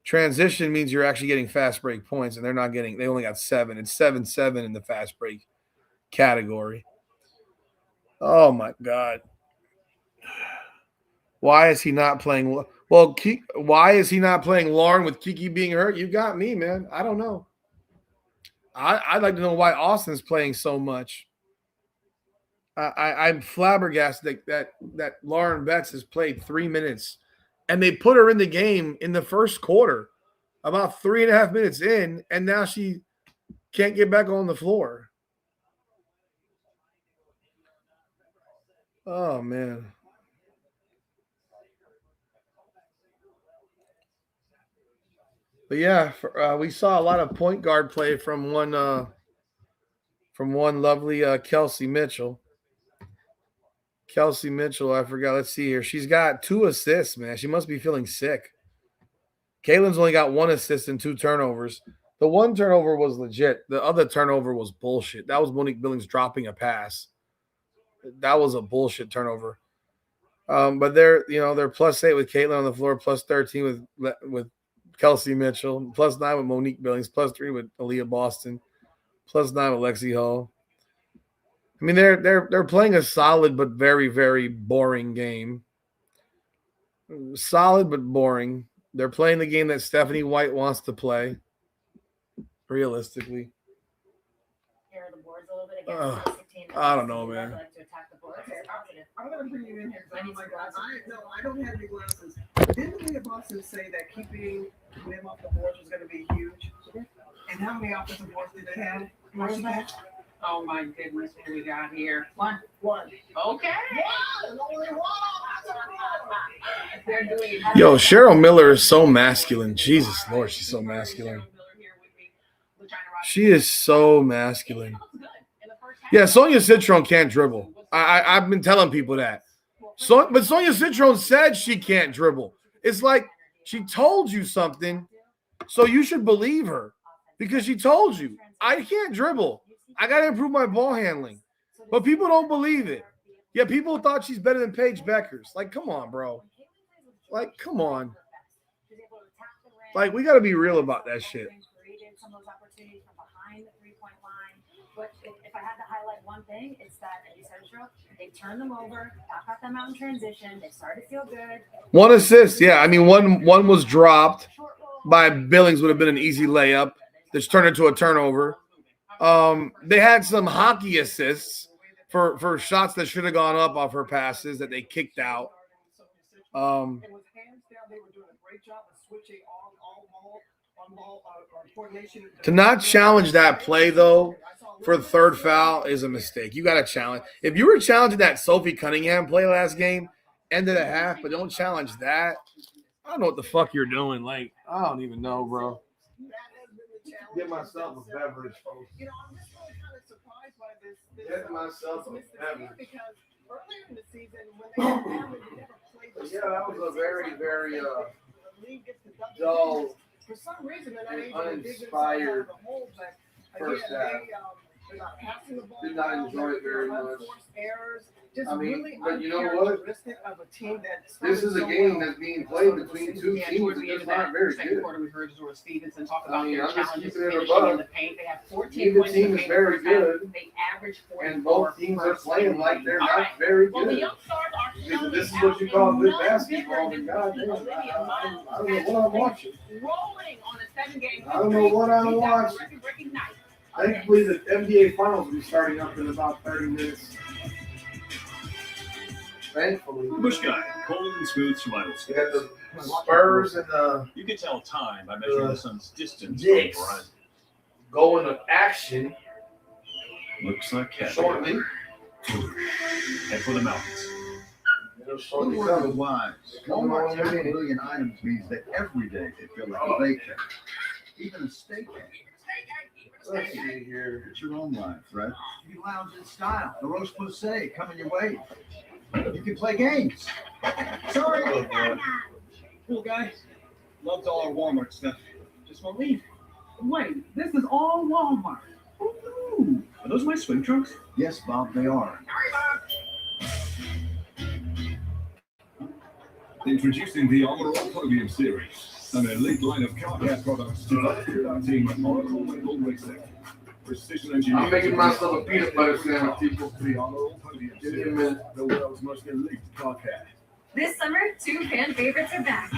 transition means you're actually getting fast break points, and they only got 7. It's 7-7 in the fast break category. Oh my God. Why is he not playing? Well, why is he not playing Lauren with Kiki being hurt? You got me, man. I don't know. I'd like to know why Austin's playing so much. I'm flabbergasted that Lauren Betts has played 3 minutes, and they put her in the game in the first quarter. about 3.5 minutes in, and now she can't get back on the floor. Oh, man. But yeah, we saw a lot of point guard play from one lovely Kelsey Mitchell. Kelsey Mitchell, I forgot. Let's see here. She's got 2 assists, man. She must be feeling sick. Caitlin's only got 1 assist and 2 turnovers. The 1 turnover was legit. The other turnover was bullshit. That was Monique Billings dropping a pass. That was a bullshit turnover. But they're +8 with Caitlin on the floor, +13 with Kelsey Mitchell, +9 with Monique Billings, +3 with Aaliyah Boston, +9 with Lexi Hall. I mean, they're playing a solid but very, very boring game. Solid but boring. They're playing the game that Stephanie White wants to play. Realistically,
Here are the boards a little bit again.
I don't know, man.
Like to attack the boards.
Okay, I'm gonna bring you in here.
I need some glasses.
I don't have any glasses. Didn't Leah Boston say that keeping them off the boards was gonna be huge? And how many offensive boards did they have?
Oh my goodness, what do we got here?
One.
Okay.
Only one.
They're doing
Yo, Cheryl Miller is so masculine. Jesus Lord, she's so masculine. She is so masculine. Yeah, Sonia Citron can't dribble. I've been telling people that. But Sonia Citron said she can't dribble. It's like she told you something, so you should believe her because she told you. I can't dribble. I got to improve my ball handling. But people don't believe it. Yeah, people thought she's better than Paige Beckers. Like, come on, bro. Like, come on. Like, we got to be real about that shit.
Some of those opportunities from behind the three-point line. But if I had to highlight one thing, it's that, as you said, Cheryl, they turned them over, got them out in transition, they started to feel good.
1 assist, yeah. I mean, one was dropped by Billings, would have been an easy layup. That's turned into a turnover. They had some hockey assists for shots that should have gone up off her passes that they kicked out.
It was hands down. They were doing a great job of switching on ball coordination.
To not challenge that play, though, for the third foul is a mistake. You got to challenge. If you were challenging that Sophie Cunningham play last game, ended a half, but don't challenge that, I don't know what the fuck you're doing. Like, I don't even know, bro. Get myself a beverage, folks.
You know, I'm just really kind of surprised by this
Get myself a beverage.
because earlier in the season when they had family, they never played this.
Yeah, that was a very, very
the league gets to double
dull,
digits. For some reason, they're not
and
able to dig themselves
uninspired
out of the hole, but
first
again,
half.
they're not passing the ball.
Did not
well,
enjoy it very
they're
much.
unforced errors. Just
I mean,
really
but you know what?
uncharacteristic of a team that
This is a
started so
game
well.
that's being played between two
Yeah,
teams
towards
that
the end
just
of that
aren't very
second
good.
quarter, we heard Zora Stevenson talk
I
about
mean,
their
I'm just
challenges
keeping it
finishing
above.
in the paint. They have 14
Neither
points in
team
the
is
paint
very
the first half.
good.
They average 44.
And both teams are playing like they're not very
Well, the
good.
young stars are
Because this is what you call good basketball. God damn, I don't know what I'm watching.
Rolling on a 7-game
I don't know what I'm watching.
record-breaking night.
Thankfully, the NBA Finals will be starting up in about 30 minutes. Thankfully.
Bush guy, cold and smooth smile.
You got the Spurs and the
You can tell time by measuring the sun's distance
Knicks
from the horizon.
go into action
Looks like caviar.
shortly.
Head for the mountains.
It'll
The
shortly
word of the
come.
wise.
Come on,
Walmart's
let me-
1 billion items means that every day they feel like a vacation. Even a staycation.
Let's see here.
It's your own life, right? You can lounge in style. The roast posay coming your way. You can play games. Sorry.
Cool guy. Loved all our Walmart stuff. Just won't leave. Wait, this is all Walmart. Ooh, are those my swim trunks?
Yes, Bob, they are.
Introducing the Oracle Podium Series, an elite line of car care products developed with our team at Oracle Label Racing. Precision engineering.
I'm making myself a peanut butter sandwich, people.
The Oracle Podium
Give me a
Series,
minute.
the world's most elite car care.
This summer, 2 fan favorites are back.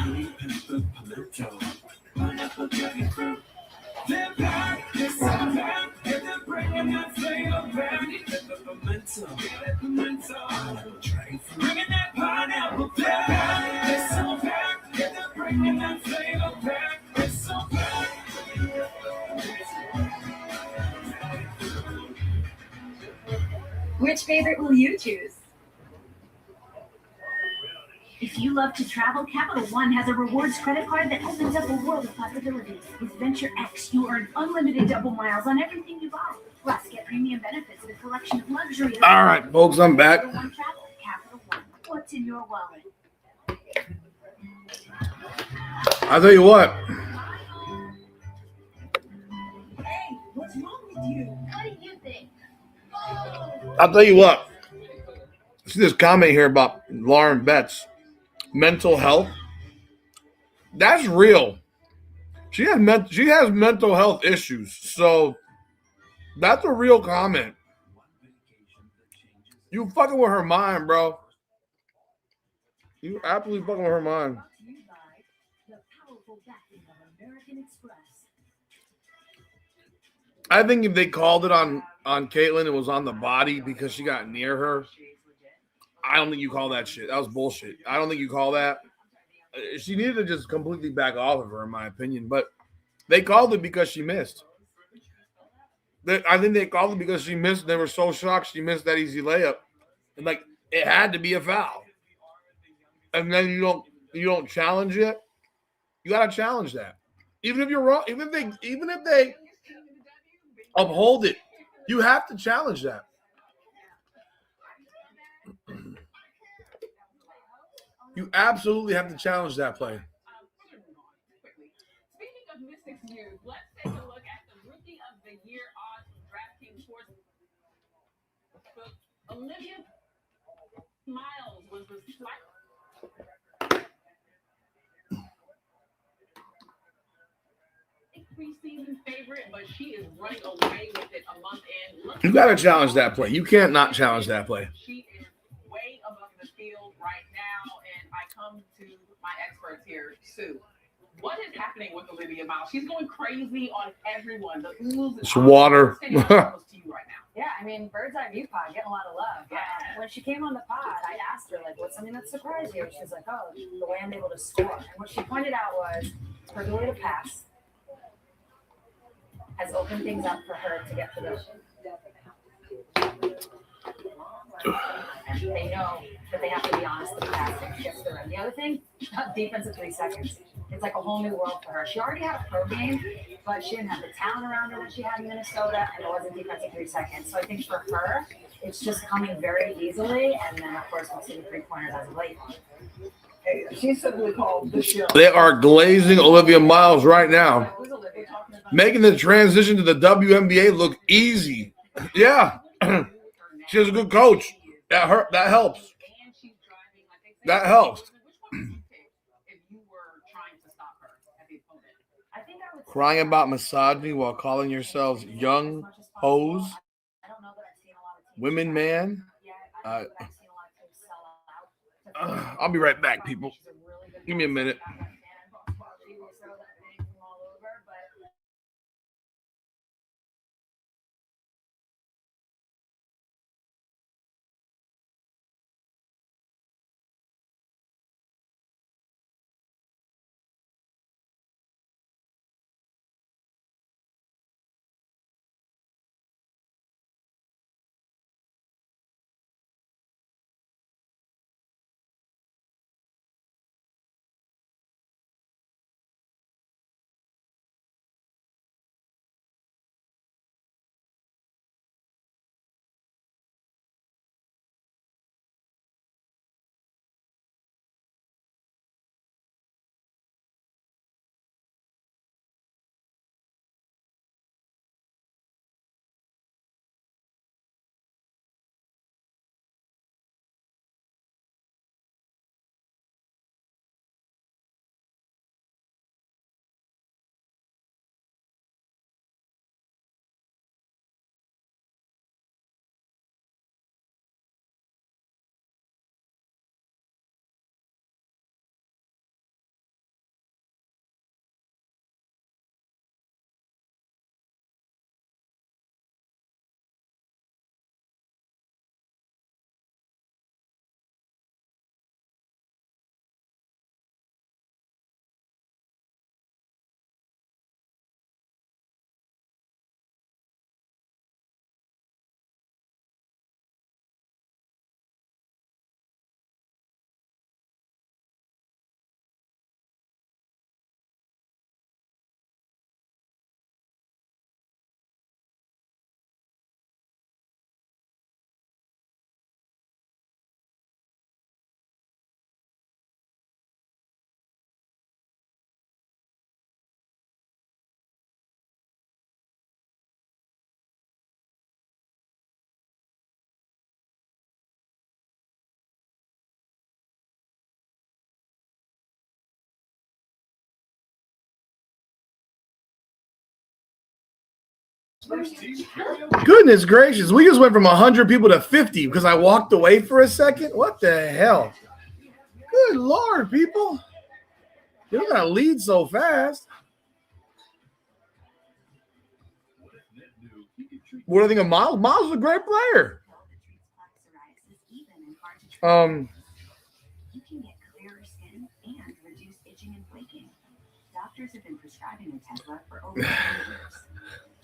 They're back, they're so back, and they're bringing that flavor back. Get the momentum, get the momentum. Bringing that pineapple back. They're so back, and they're bringing that flavor back. They're so back.
Which favorite will you choose? If you love to travel, Capital One has a rewards credit card that opens up a world of possibilities. With Venture X, you earn unlimited double miles on everything you buy. Plus, get premium benefits with a collection of luxury.
All right, folks, I'm back.
Capital One. What's in your wallet?
I'll tell you what.
Hey, what's wrong with you? What do you think?
I'll tell you what. See this comment here about Lauren Betts. Mental health. That's real. She has mental health issues. So that's a real comment. You fucking with her mind, bro. You absolutely fucking with her mind.
Brought to you by the powerful backing of American Express.
I think if they called it on Caitlyn, it was on the body because she got near her. I don't think you call that shit. That was bullshit. I don't think you call that. She needed to just completely back off of her, in my opinion. But they called it because she missed. I think they called it because she missed. They were so shocked she missed that easy layup, and like it had to be a foul. And then you don't challenge it. You gotta challenge that, even if you're wrong. Even if they uphold it, you have to challenge that. You absolutely have to challenge that play.
Speaking of Mystics news, let's take a look at the Rookie of the Year odds from DraftKings Sports. Olivia Miles was the slight preseason favorite, but she is running away with it a month in.
You gotta challenge that play. You can't not challenge that play.
She is way above the field right now, and I come to my experts here, Sue. What is happening with Olivia Miles? She's going crazy on everyone. The ooze
It's water.
to you right now.
Yeah, I mean, Bird's Eye View Pod getting a lot of love.
Yeah.
When she came on the pod, I asked her, like, what's something that surprised you? And she's like, oh, the way I'm able to score. And what she pointed out was her ability to pass has opened things up for her to get to the. And they know that they have to be honest with the passing. She gets through. And the other thing, defense of 3 seconds. It's like a whole new world for her. She already had a pro game, but she didn't have the talent around her that she had in Minnesota, and it wasn't defense of 3 seconds. So I think for her, it's just coming very easily. And then, of course, we'll see the 3-pointers as of late.
Hey, she's simply called the show.
They are glazing Olivia Miles right now,
Who's Olivia talking about?
making the transition to the WNBA look easy. Yeah, she has a good coach. That helps. That helps. Crying about misogyny while calling yourselves young hoes, women, man. I'll be right back, people. Give me a minute. Goodness gracious. We just went from 100 people to 50 because I walked away for a second. What the hell? Good Lord, people. You're not going to lead so fast. What do you think of Miles? Miles is a great player.
You can get clearer skin and reduce itching and flaking. Doctors have been prescribing Otezla for over 10 years.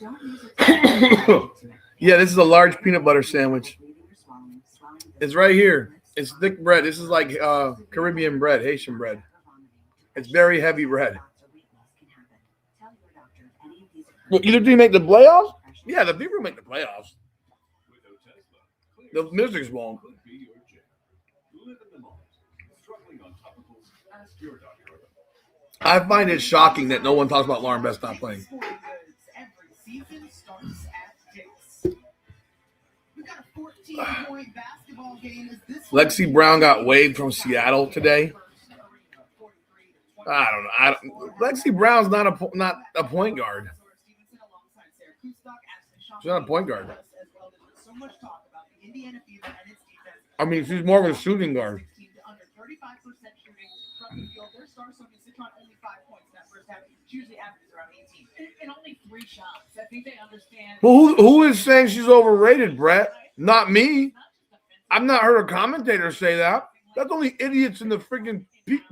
Don't use it.
Yeah, this is a large peanut butter sandwich. It's right here. It's thick bread. This is like Caribbean bread, Haitian bread. It's very heavy bread. Well, either team make the playoffs? Yeah, the Beavers make the playoffs. The Mystics won't. I find it shocking that no one talks about Lauren Best not playing. Lexi Brown got waived from Seattle today. I don't know. Lexi Brown's not a point guard. She's not a point guard. I mean, she's more of a shooting guard. Well, who is saying she's overrated, Brett? Not me. I've not heard a commentator say that. That's only idiots in the freaking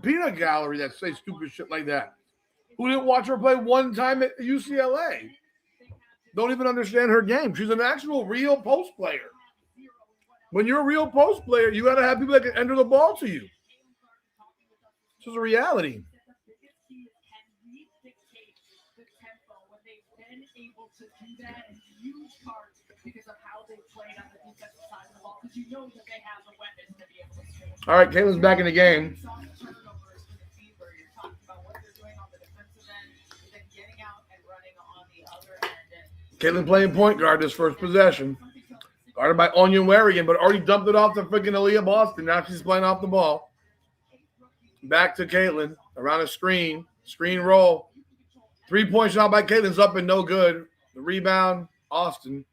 peanut gallery that say stupid shit like that. Who didn't watch her play one time at UCLA? Don't even understand her game. She's an actual real post player. When you're a real post player, you got to have people that can enter the ball to you. This is a reality. All right, Caitlin's back in the game. Caitlin playing point guard this first possession. Guarded by Onion Warigan, but already dumped it off to freaking Aaliyah Boston. Now she's playing off the ball. Back to Caitlin. Around a screen. Screen roll. 3-point shot by Caitlin's up and no good. The rebound, Austin.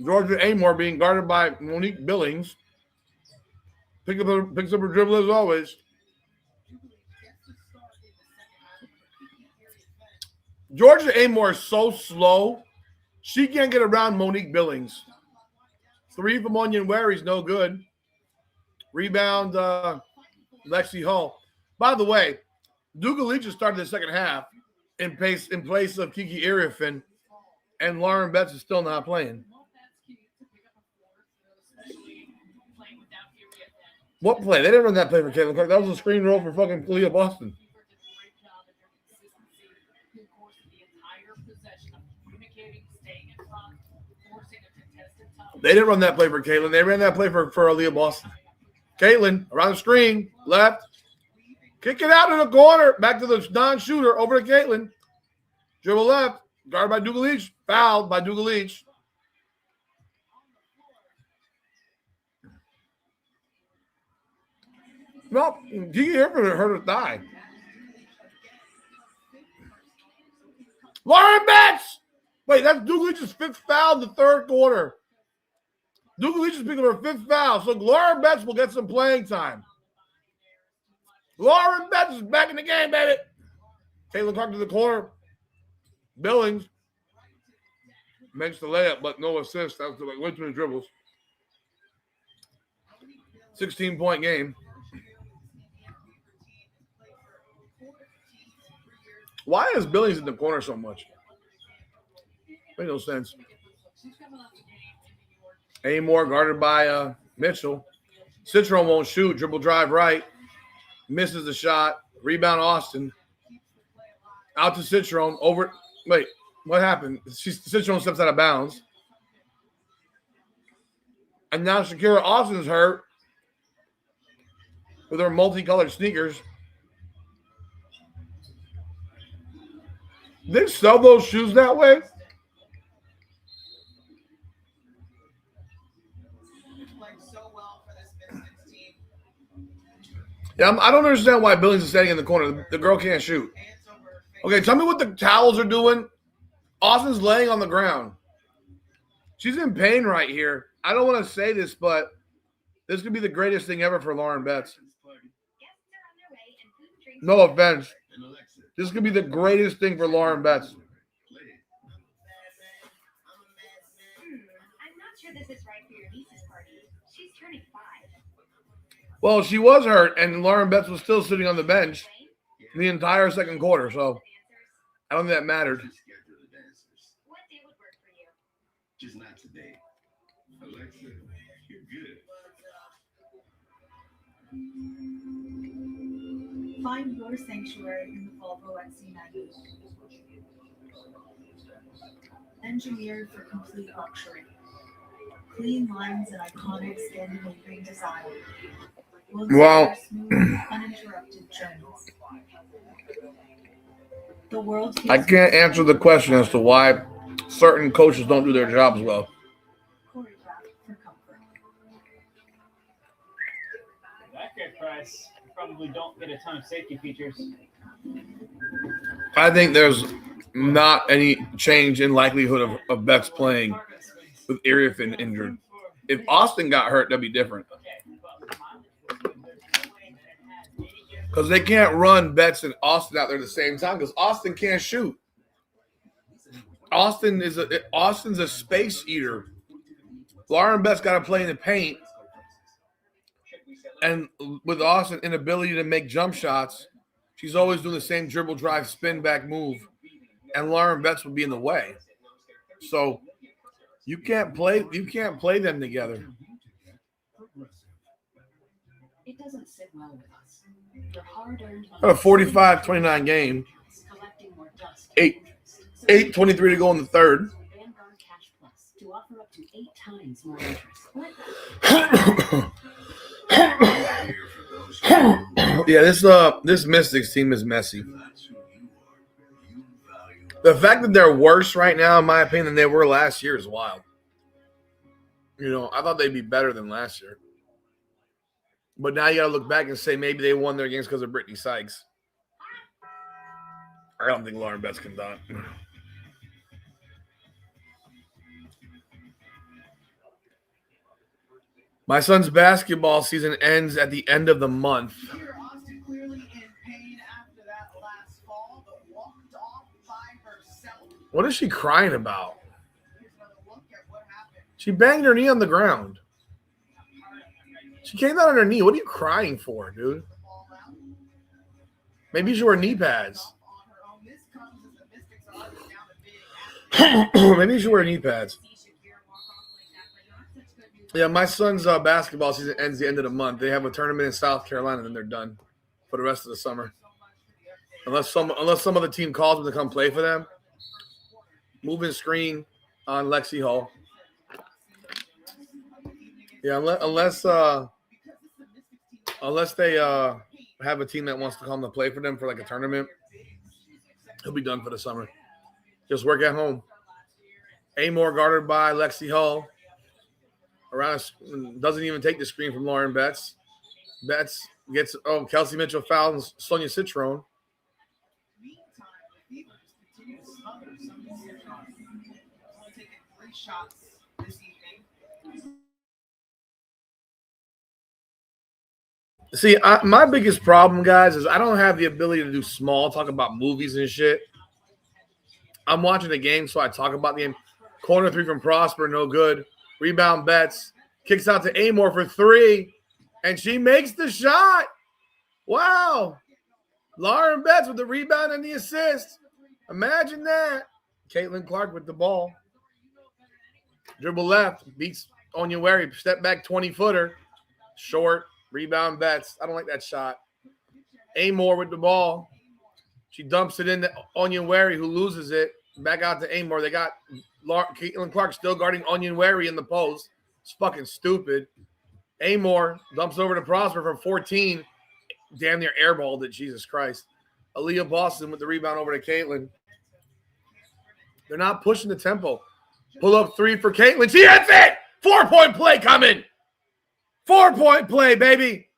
Georgia Amore being guarded by Monique Billings. Picks up her dribble as always. Georgia Amore is so slow, she can't get around Monique Billings. 3 from Onion Wary's no good. Rebound, Lexi Hull. By the way, Duga Leach started the second half in place of Kiki Iriafin, and Lauren Betts is still not playing. What play? They didn't run that play for Caitlin Clark. That was a screen roll for fucking Aaliyah Boston. They didn't run that play for Caitlin. They ran that play for Aaliyah Boston. Caitlin, around the screen, left. Kick it out in the corner. Back to the non-shooter. Over to Caitlin. Dribble left. Guarded by Duga Leach. Fouled by Duga Leach. Well, Kiki Irvin hurt her thigh. Lauren Betts! Wait, that's Duga Leach's 5th foul in the 3rd quarter. Duga Leach is picking up her 5th foul, so Lauren Betts will get some playing time. Lauren Betts is back in the game, baby. Caitlin Clark to the corner. Billings makes the layup, but no assist. That was like way too many dribbles. 16-point game. Why is Billings in the corner so much? Makes no sense. Amore guarded by Mitchell. Citron won't shoot. Dribble drive right. Misses the shot. Rebound Austin. Out to Citron. Over. Wait, what happened? Citron steps out of bounds. And now Shakira Austin's hurt with her multicolored sneakers. They sell those shoes that way? Yeah, Yeah, I don't understand why Billings is standing in the corner. The girl can't shoot. Okay, tell me what the towels are doing. Austin's laying on the ground. She's in pain right here. I don't want to say this, but this could be the greatest thing ever for Lauren Betts. No offense. This could be the greatest thing for Lauren Betts.
I'm not sure this is right for your niece's party. She's turning 5.
Well, she was hurt, and Lauren Betts was still sitting on the bench the entire second quarter, so I don't think that mattered.
What day would work for you?
Just not today. Alexa, you're good.
Find your sanctuary in the Volvo XC90. Engineered for complete luxury. Clean lines and iconic Scandinavian design. Will
Wow.
inspire smooth, uninterrupted journeys. The world
I can't answer the question as to why certain coaches don't do their jobs well.
choreographed for comfort.
That great price. You probably don't get a ton of safety features.
I think there's not any change in likelihood of Betts playing with Eriafin injured. If Austin got hurt, that'd be different. Because they can't run Betts and Austin out there at the same time because Austin can't shoot. Austin's a space eater. Lauren Betts got to play in the paint. And with Austin's inability to make jump shots, she's always doing the same dribble, drive, spin back move. And Lauren Betts would be in the way. So you can't play them together.
It doesn't sit well with us. Your hard-earned
A 45-29 game.
collecting more dust.
8:23 to go in the third.
Vanguard Cash Plus to offer up to 8 times more interest.
Yeah, this Mystics team is messy. The fact that they're worse right now, in my opinion, than they were last year is wild. You know, I thought they'd be better than last year. But now you got to look back and say maybe they won their games because of Brittany Sykes. I don't think Lauren Betts can dunk. My son's basketball season ends at the end of the month.
Here, Austin clearly in pain after that last fall, but walked off by herself.
What is she crying about?
Here's another look at what happened.
She banged her knee on the ground. She came down on her knee. What are you crying for, dude?
The ball out
Maybe you should wear knee pads.
on her own. This comes as the Mystics are down a big
Maybe you should wear knee pads. Yeah, my son's basketball season ends the end of the month. They have a tournament in South Carolina, and then they're done for the rest of the summer. Unless some other team calls them to come play for them. Moving screen on Lexi Hall. Yeah, unless they have a team that wants to come to play for them for like a tournament, he'll be done for the summer. Just work at home. Amore guarded by Lexi Hall. Doesn't even take the screen from Lauren Betts. Betts gets Kelsey Mitchell fouls Sonia Citrone.
meantime, the Fever just continue to smother some of these shots. Only taking 3 shots this evening.
See, my biggest problem, guys, is I don't have the ability to do small talk about movies and shit. I'm watching the game, so I talk about the game. Corner 3 from Prosper, no good. Rebound Betts. Kicks out to Amore for 3. And she makes the shot. Wow. Lauren Betts with the rebound and the assist. Imagine that. Caitlin Clark with the ball. Dribble left. Beats Onyenwere. Step back 20-footer. Short. Rebound Betts. I don't like that shot. Amore with the ball. She dumps it into Onyenwere, who loses it. Back out to Amore. They got Caitlin Clark still guarding Onyenwere in the post. It's fucking stupid. Amore dumps over to Prosper from 14. Damn near airballed it. Jesus Christ. Aaliyah Boston with the rebound over to Caitlin. They're not pushing the tempo. Pull up 3 for Caitlin. She hits it! 4-point play coming. 4-point play, baby.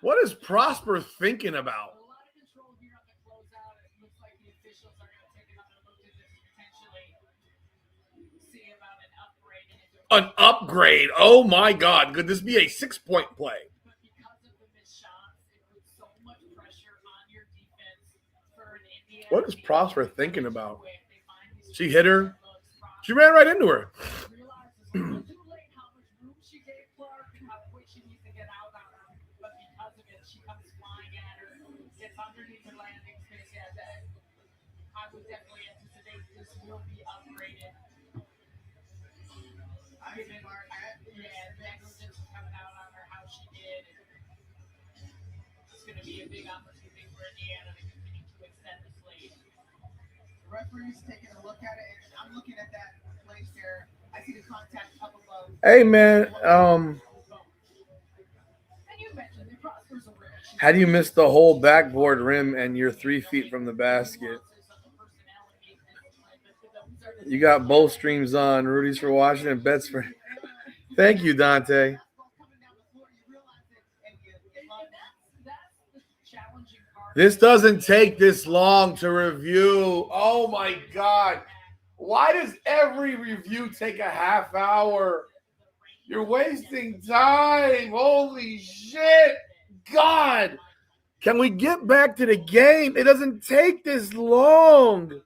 What is Prosper thinking about?
A lot of control here on the closeout. It looks like the officials are going to take another look at this and potentially see about an upgrade.
An upgrade. Oh my God. Could this be a 6-point play?
But because of the missed shots, it puts so much pressure on your defense for an Indiana.
What is Prosper thinking about? She hit her. She ran right into her.
Realizes too late how much room she gave Clark and how quick she needs to get out on her. But because of it, she comes flying at her, gets underneath her landing space. Yeah, that I would definitely anticipate this will be upgraded. I mean, negligence coming out on her, how she did. It's going to be a big opportunity for Indiana to continue to extend this lead. The referee's taking a look at it, and I'm looking at that place there. I see the contact up above.
Hey, man.
And you mentioned the Prosper's a rim.
How do you miss the whole backboard rim and you're 3 feet from the basket? You got both streams on. Rudy's for Washington, bets for. Thank you, Dante. This doesn't take this long to review. Oh my God. Why does every review take a half hour? You're wasting time. Holy shit. God. Can we get back to the game? It doesn't take this long.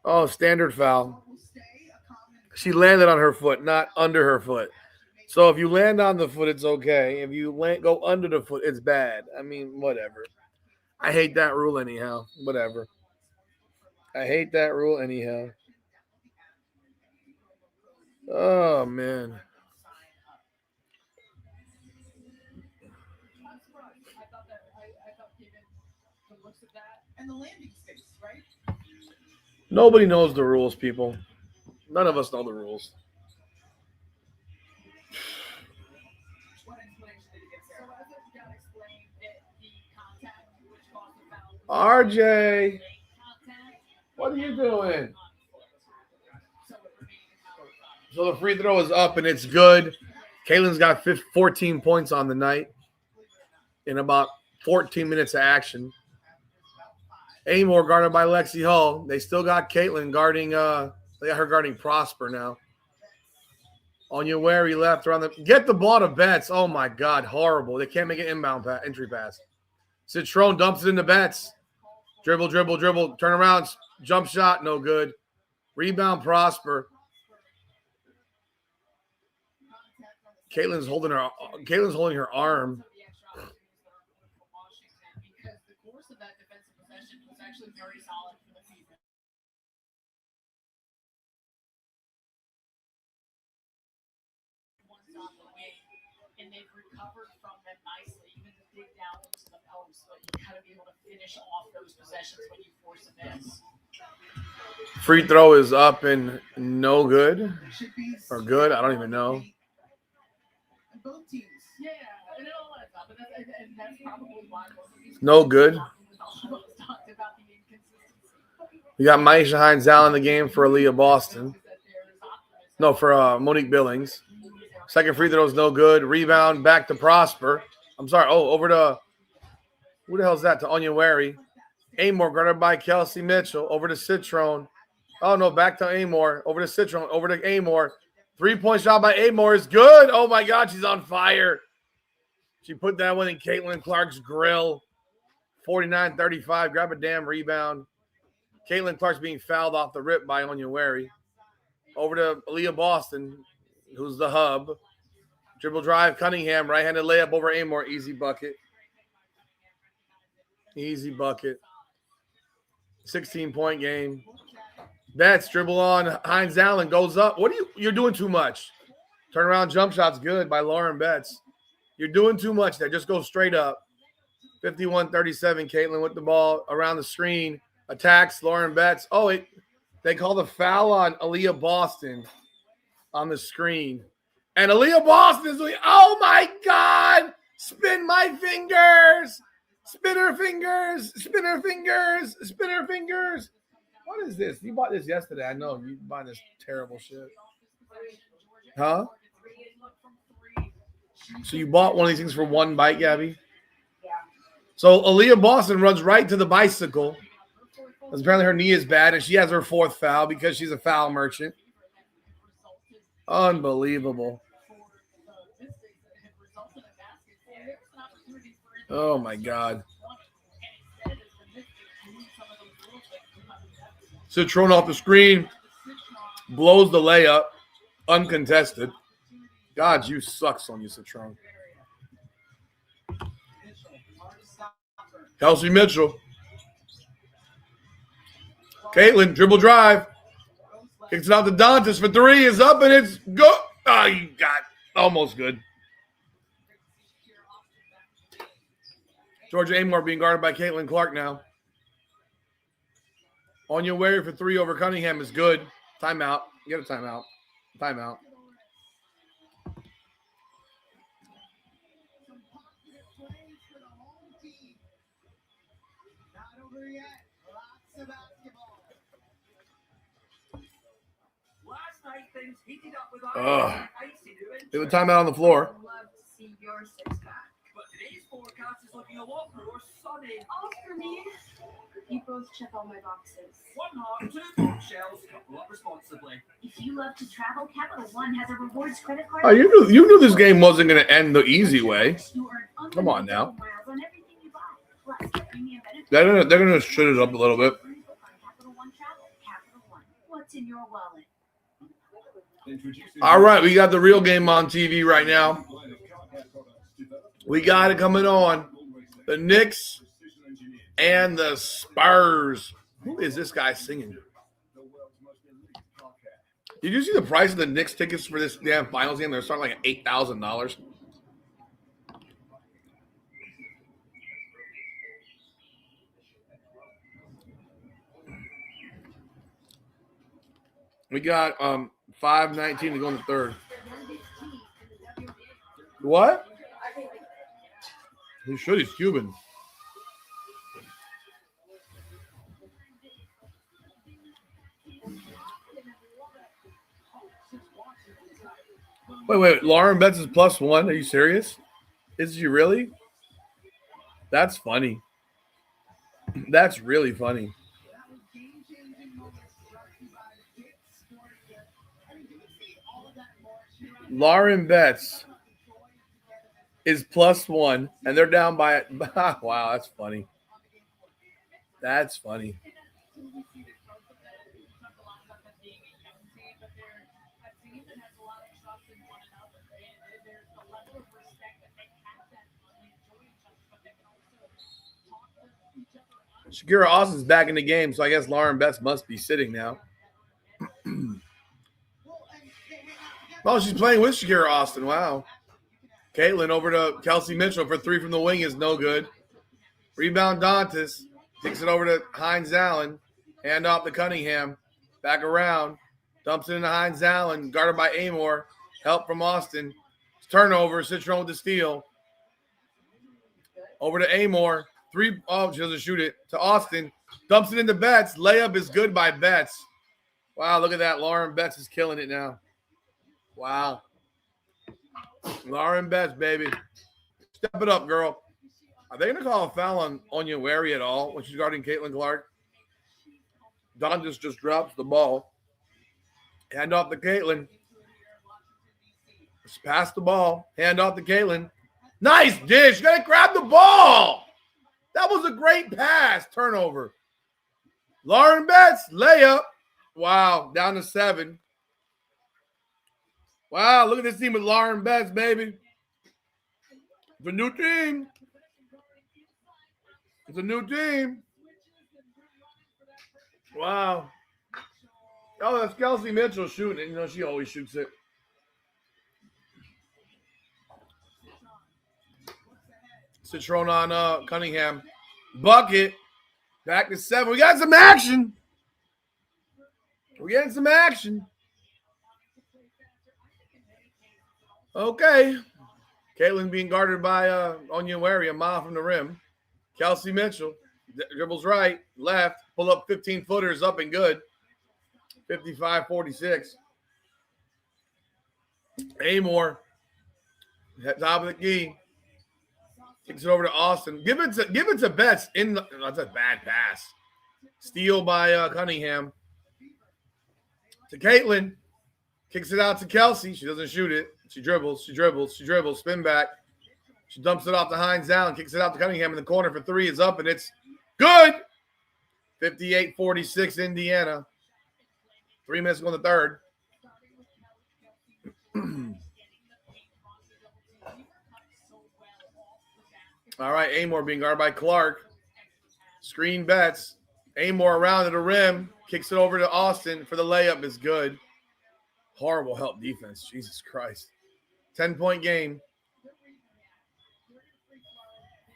Oh, standard foul. She landed on her foot, not under her foot. So if you land on the foot, it's okay. If you go under the foot, it's bad. I mean, whatever. I hate that rule anyhow. Whatever. I hate that rule anyhow. Oh, man. Nobody knows the rules, people. None of us know the rules. RJ, what are you doing? So the free throw is up and it's good. Kaylin's got 14 points on the night in about 14 minutes of action. Amor guarded by Lexi Hall. They still got Caitlin guarding. They got her guarding Prosper now. Onyenwere left around the. Get the ball to Betts. Oh my God, horrible. They can't make an inbound entry pass. Citrone dumps it into Betts. Dribble, dribble, dribble. Turn around. Jump shot. No good. Rebound Prosper. Caitlin's holding her arm.
Because the course of that defensive possession was actually very solid for the season. One's on the wing, and they've recovered from them nicely, even to dig down into the post. But you got to be able to finish off those possessions when you force a miss.
Free throw is up and no good. Or good, I don't even know.
Both teams. Yeah, and it all adds up, and that's probably why
no good. We got Maisha Hines-Allen in the game for Aaliyah Boston. No, for Monique Billings. Second free throw is no good. Rebound back to Prosper. I'm sorry. Oh, over to who the hell is that? To Onyenwere. Amor guarded by Kelsey Mitchell. Over to Citrone. Oh no, back to Amor. Over to Citrone. Over to Amor. 3-point shot by Amor is good. Oh my God, she's on fire. She put that one in Caitlin Clark's grill. 49-35. Grab a damn rebound. Caitlin Clark's being fouled off the rip by Onyenwere. Over to Aaliyah Boston, who's the hub. Dribble drive, Cunningham. Right-handed layup over Amor. Easy bucket. Easy bucket. 16-point game. Betts dribble on. Hines-Allen goes up. You're doing too much. Turnaround jump shot's good by Lauren Betts. You're doing too much there. Just go straight up. 51-37. Caitlin with the ball around the screen. Attacks Lauren Betts. Oh, they call the foul on Aaliyah Boston on the screen. And Aaliyah Boston is doing, oh my God! Spin my fingers! Spin her fingers! Spin her fingers! Spin her fingers! What is this? You bought this yesterday. I know. You buying this terrible shit. Huh? So you bought one of these things for one bite, Gabby?
Yeah.
So Aaliyah Boston runs right to the bicycle. Because apparently her knee is bad, and she has her 4th foul because she's a foul merchant. Unbelievable. Oh, my God. Citron off the screen. Blows the layup. Uncontested. God, you suck, Sonia Citron. Kelsey Mitchell. Caitlin, dribble drive. Kicks it out to Dantas for 3. Is up, and it's go. Oh, you got almost good. Georgia Amore being guarded by Caitlin Clark now. On your way for 3 over Cunningham is good. Timeout. Get a timeout. Timeout. Ugh. They have a timeout on the floor.
I'd love to see your 6-pack.
But today's forecast is looking a lot more sunny.
All for me. You both check all my boxes.
1 heart, 2 bookshelves, couple up responsibly.
If you love to travel, Capital One has a rewards credit card.
Oh, you knew this game wasn't going to end the easy way.
You earn
Come on now.
miles on everything you buy. Plus, premium benefits.
They're gonna shut it up a little bit.
On Capital One Travel. Capital One. What's in your wallet?
All right, we got the real game on TV right now. We got it coming on. The Knicks and the Spurs. Who is this guy singing? Did you see the price of the Knicks tickets for this damn finals game? They're starting like at $8,000. We got 5:19 to go in the third. What? He should. He's Cuban. Wait. Lauren Betts is +1. Are you serious? Is she really? That's funny. That's really funny. Lauren Betts is +1, and they're down by wow, that's funny. That's funny. Shakira Austin's back in the game, so I guess Lauren Betts must be sitting now. Oh, she's playing with Shakira Austin. Wow. Caitlin over to Kelsey Mitchell for 3 from the wing is no good. Rebound Dantas. Takes it over to Hines Allen. Hand off to Cunningham. Back around. Dumps it into Hines Allen. Guarded by Amore. Help from Austin. Turnover. Citron with the steal. Over to Amore. 3. Oh, she doesn't shoot it. To Austin. Dumps it into Betts. Layup is good by Betts. Wow, look at that. Lauren Betts is killing it now. Wow. Lauren Betts, baby. Step it up, girl. Are they going to call a foul on Onyenwere at all when she's guarding Caitlin Clark? Dantas just drops the ball. Hand off to Caitlin. Just pass the ball. Hand off to Caitlin. Nice dish. You got to grab the ball. That was a great pass. Turnover. Lauren Betts, layup. Wow, down to 7. Wow, look at this team with Lauren Betts, baby. It's a new team. It's a new team. Wow. Oh, that's Kelsey Mitchell shooting it. You know, she always shoots it. Citron on Cunningham. Bucket. Back to 7. We got some action. We're getting some action. Okay. Caitlin being guarded by Onyenwere, a mile from the rim. Kelsey Mitchell dribbles right, left, pull up 15-footers up and good. 55-46. Amore Top of the key. Kicks it over to Austin. Give it to Betts. That's a bad pass. Steal by Cunningham. To Caitlin. Kicks it out to Kelsey. She doesn't shoot it. She dribbles. Spin back. She dumps it off to Hines down. Kicks it out to Cunningham in the corner for three. Is up, and it's good. 58-46 Indiana. 3 minutes to go in the third. All right, Amor being guarded by Clark. Screen Betts. Amor around to the rim. Kicks it over to Austin for the layup. Is good. Horrible help defense. Jesus Christ. 10-point game.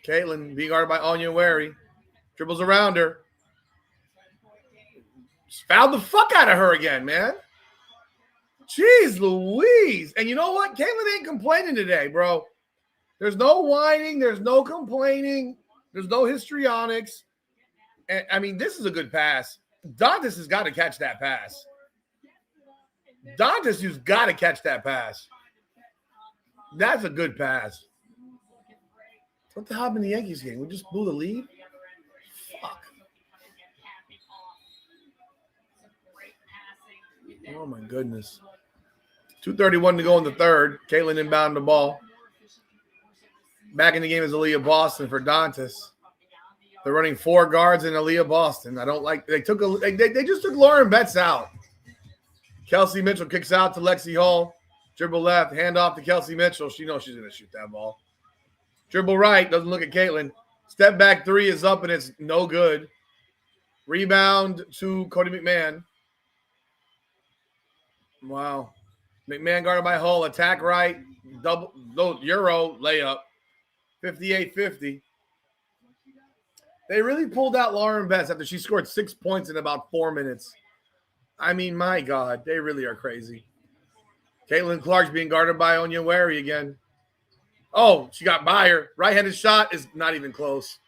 Caitlin being guarded by Onyenwere. Dribbles around her. Fouled the fuck out of her again, man. Jeez Louise. And you know what? Caitlin ain't complaining today, bro. There's no whining. There's no complaining. There's no histrionics. And, I mean, this is a good pass. Dantas has got to catch that pass. Dantas, you've got to catch that pass. That's a good pass. What the hell happened in the Yankees game? We just blew the lead? Fuck. Oh, my goodness. 2:31 to go in the third. Caitlin inbound the ball. Back in the game is Aaliyah Boston for Dantas. They're running 4 guards in Aaliyah Boston. I don't like – they just took Lauren Betts out. Kelsey Mitchell kicks out to Lexi Hall. Dribble left, hand off to Kelsey Mitchell. She knows she's going to shoot that ball. Dribble right, doesn't look at Caitlin. Step back three is up, and it's no good. Rebound to Cody McMahon. Wow. McMahon guarded by Hull. Attack right. Double Euro layup. 58-50. They really pulled out Lauren Betts after she scored 6 points in about 4 minutes. I mean, my God, they really are crazy. Caitlin Clark's being guarded by Onyenwere again. Oh, she got by her. Right-handed shot is not even close.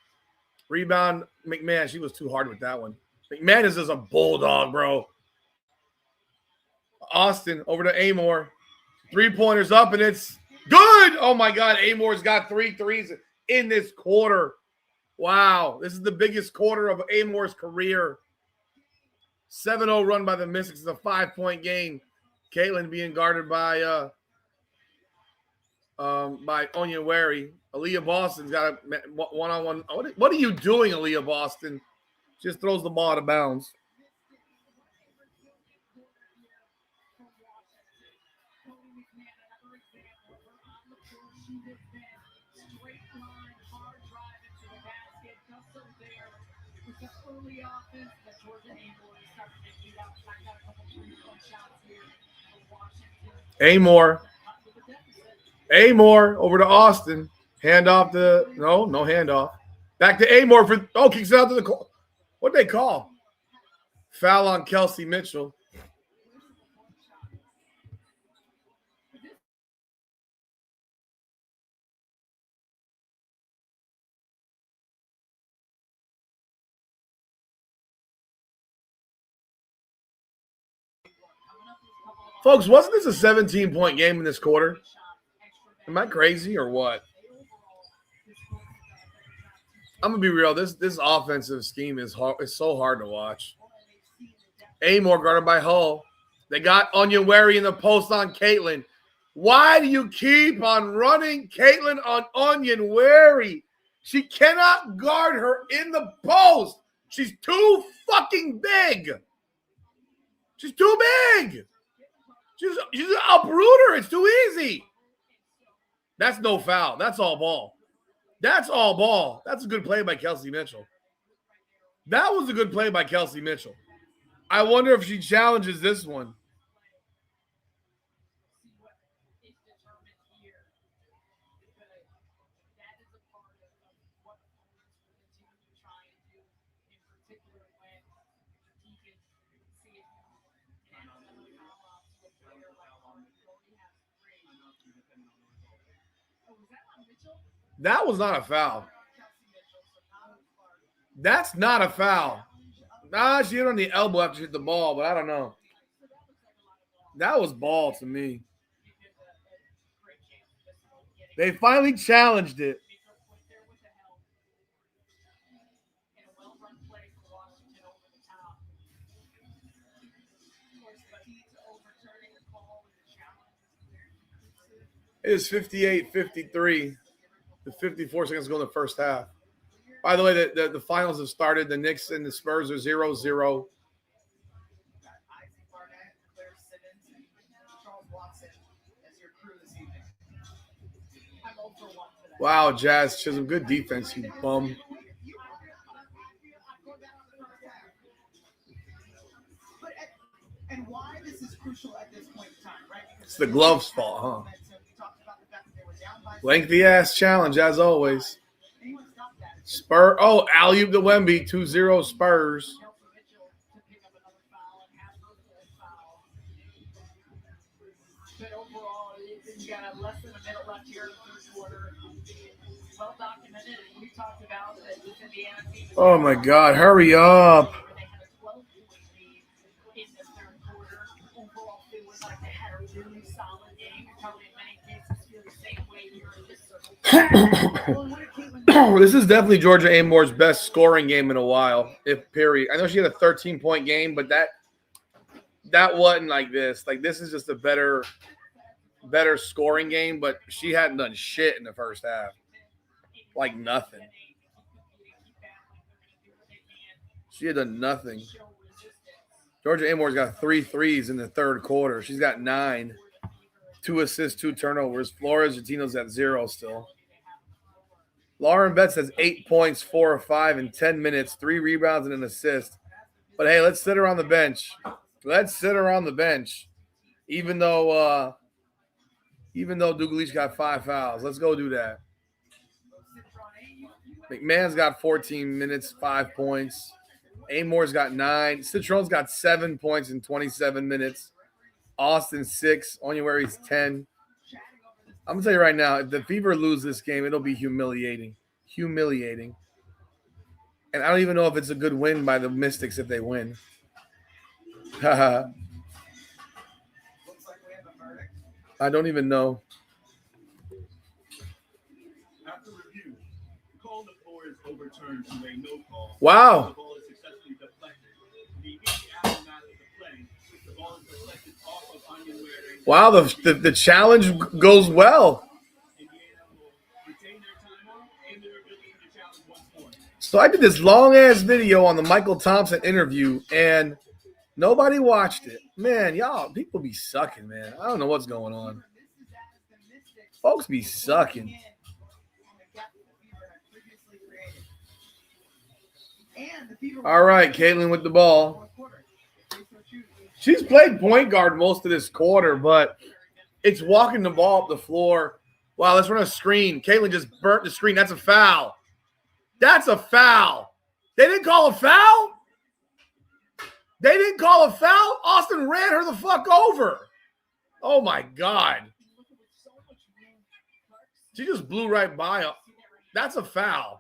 Rebound, McMahon. She was too hard with that one. McMahon is just a bulldog, bro. Austin over to Amor. 3-pointers up, and it's good. Oh, my God. Amor's got 3 threes in this quarter. Wow. This is the biggest quarter of Amor's career. 7-0 run by the Mystics. It's a 5-point game. Caitlin being guarded by Onyenwere. Aaliyah Boston's got a one-on-one. What are you doing, Aaliyah Boston? Just throws the ball out of bounds. Amor over to Austin. Handoff to no handoff. Back to Amor for kicks it out to the what'd they call? Foul on Kelsey Mitchell. Folks, wasn't this a 17-point game in this quarter? Am I crazy or what? I'm going to be real. This offensive scheme is so hard to watch. Amor guarded by Hull. They got Onyenwere in the post on Caitlin. Why do you keep on running Caitlin on Onyenwere? She cannot guard her in the post. She's too fucking big. She's too big. She's an uprooter. It's too easy. That's no foul. That's all ball. That's all ball. That's a good play by Kelsey Mitchell. That was a good play by Kelsey Mitchell. I wonder if she challenges this one. That was not a foul. That's not a foul. Nah, she hit on the elbow after she hit the ball, but I don't know. That was ball to me. They finally challenged it. It is 58-53. The 54 seconds to go in the first half. By the way, the finals have started. The Knicks and the Spurs are 0-0. Wow, Jazz Chisholm, good defense, you bum.
And why this is crucial at this point in time, right?
It's the gloves' fault, huh? Lengthy ass challenge as always. Spur. Oh, alley-oop to Wemby, 2-0 Spurs.
But overall, you got less than a minute left here in the first quarter. Well documented. We talked about that this Indiana team.
Oh my God! Hurry up!
They had a 12-point lead in the third quarter. Overall, it was like they had a really solid game. Probably in many cases feel the same way here in this circle.
This is definitely Georgia Amore's best scoring game in a while. If period. I know she had a 13-point game, but that wasn't like this. Like this is just a better scoring game. But she hadn't done shit in the first half. Like nothing. She had done nothing. Georgia Amore's got 3 threes in the third quarter. She's got 9. 2 assists, 2 turnovers. Flores Gentino's at 0 still. Lauren Betts has 8 points, 4 of 5 in 10 minutes, 3 rebounds and an assist. But hey, let's sit her on the bench. Let's sit her on the bench. Even though Dugalich got 5 fouls. Let's go do that. McMahon's got 14 minutes, 5 points. Amore's got 9. Citron's got 7 points in 27 minutes. Austin 6. Onyewari's 10. I'm going to tell you right now, if the Fever lose this game, it'll be humiliating. Humiliating. And I don't even know if it's a good win by the Mystics if they win. I don't even know.
After review, the call on the floor is overturned to a no call.
Wow.
The ball is successfully deflected. The immediate aftermath of the play, the ball is deflected off of Onyewari.
Wow, the challenge goes well.
Indiana will retain their timeout and their ability to challenge once more.
So I did this long-ass video on the Michael Thompson interview, and nobody watched it. Man, y'all, people be sucking, man. I don't know what's going on. Folks be sucking. All right, Caitlin with the ball. She's played point guard most of this quarter, but it's walking the ball up the floor. Wow, let's run a screen. Caitlin just burnt the screen. That's a foul. That's a foul. They didn't call a foul? They didn't call a foul? Austin ran her the fuck over. Oh, my God. She just blew right by her. That's a foul.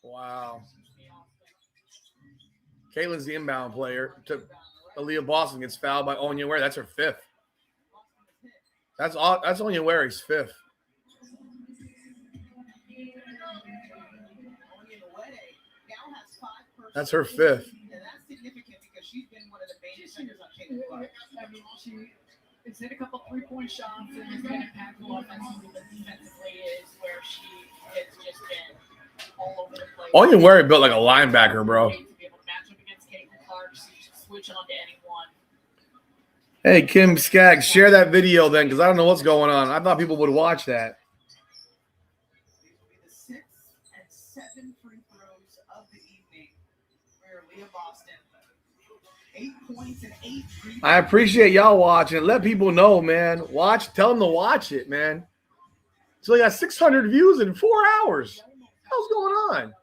Wow. Caitlin's the inbound player. Aaliyah Boston gets fouled by Onyewari. That's her 5th. That's Onyewari's 5th. That's her 5th.
And that's significant because she's been one of the main defenders on Caitlin Clark.
I mean, she's hit a couple 3-point shots and has been impactful offensively, but defensively is where she has just been all over the place.
Onyewari built like a linebacker, bro.
To be able to match up against Caitlin Clark, switch on to anyone.
Hey, Kim Skaggs, share that video then, because I don't know what's going on. I thought people would watch that.
These will be the 6 and 7 free throws of the evening for Leah Boston. 8 points and 8 rebounds.
I appreciate y'all watching it. Let people know, man. Tell them to watch it, man. So they got 600 views in 4 hours. What the hell's going on?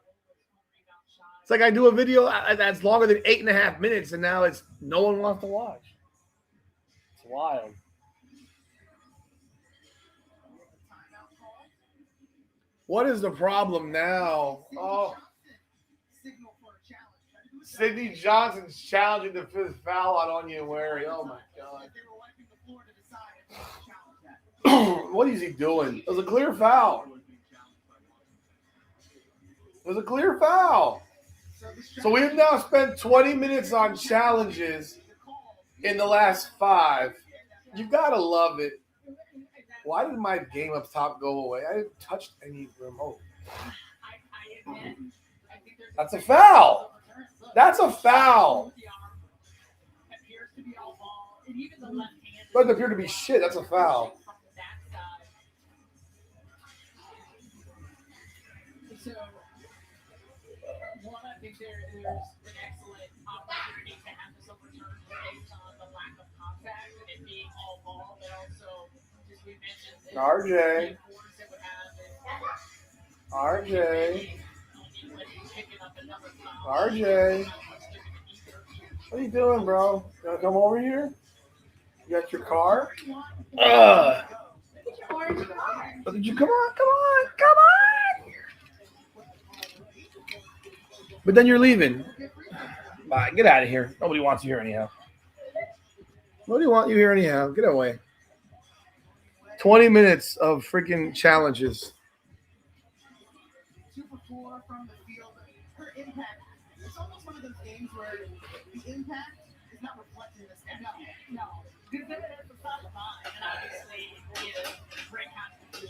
It's like I do a video that's longer than 8.5 minutes, and now it's no one wants to watch. It's wild. What is the problem now? Oh,
Signal for a challenge.
Sydney Johnson's challenging the 5th foul on Onyewari. Oh, my God.
They were wiping the floor to decide.
What is he doing? It was a clear foul. It was a clear foul. So we have now spent 20 minutes on challenges in the last 5. You gotta love it. Why did my game up top go away? I didn't touch any remote. That's a foul. That's a foul. Doesn't appear to be shit. That's a foul.
So, one, I think there's an excellent opportunity to have this overturned based on the lack of contact and it being all ball, but also, as we mentioned,
RJ.
the importance it would have
RJ. RJ. What are you doing, bro? You wanna come over here? You got your car? But did you come on. But then you're leaving. Bye. Get out of here. Nobody wants you here anyhow. Nobody wants you here anyhow. Get away. 20 minutes of freaking challenges.
2 for 4 from the field. Her impact. It's almost one of those games where the impact is not reflecting the stat. No.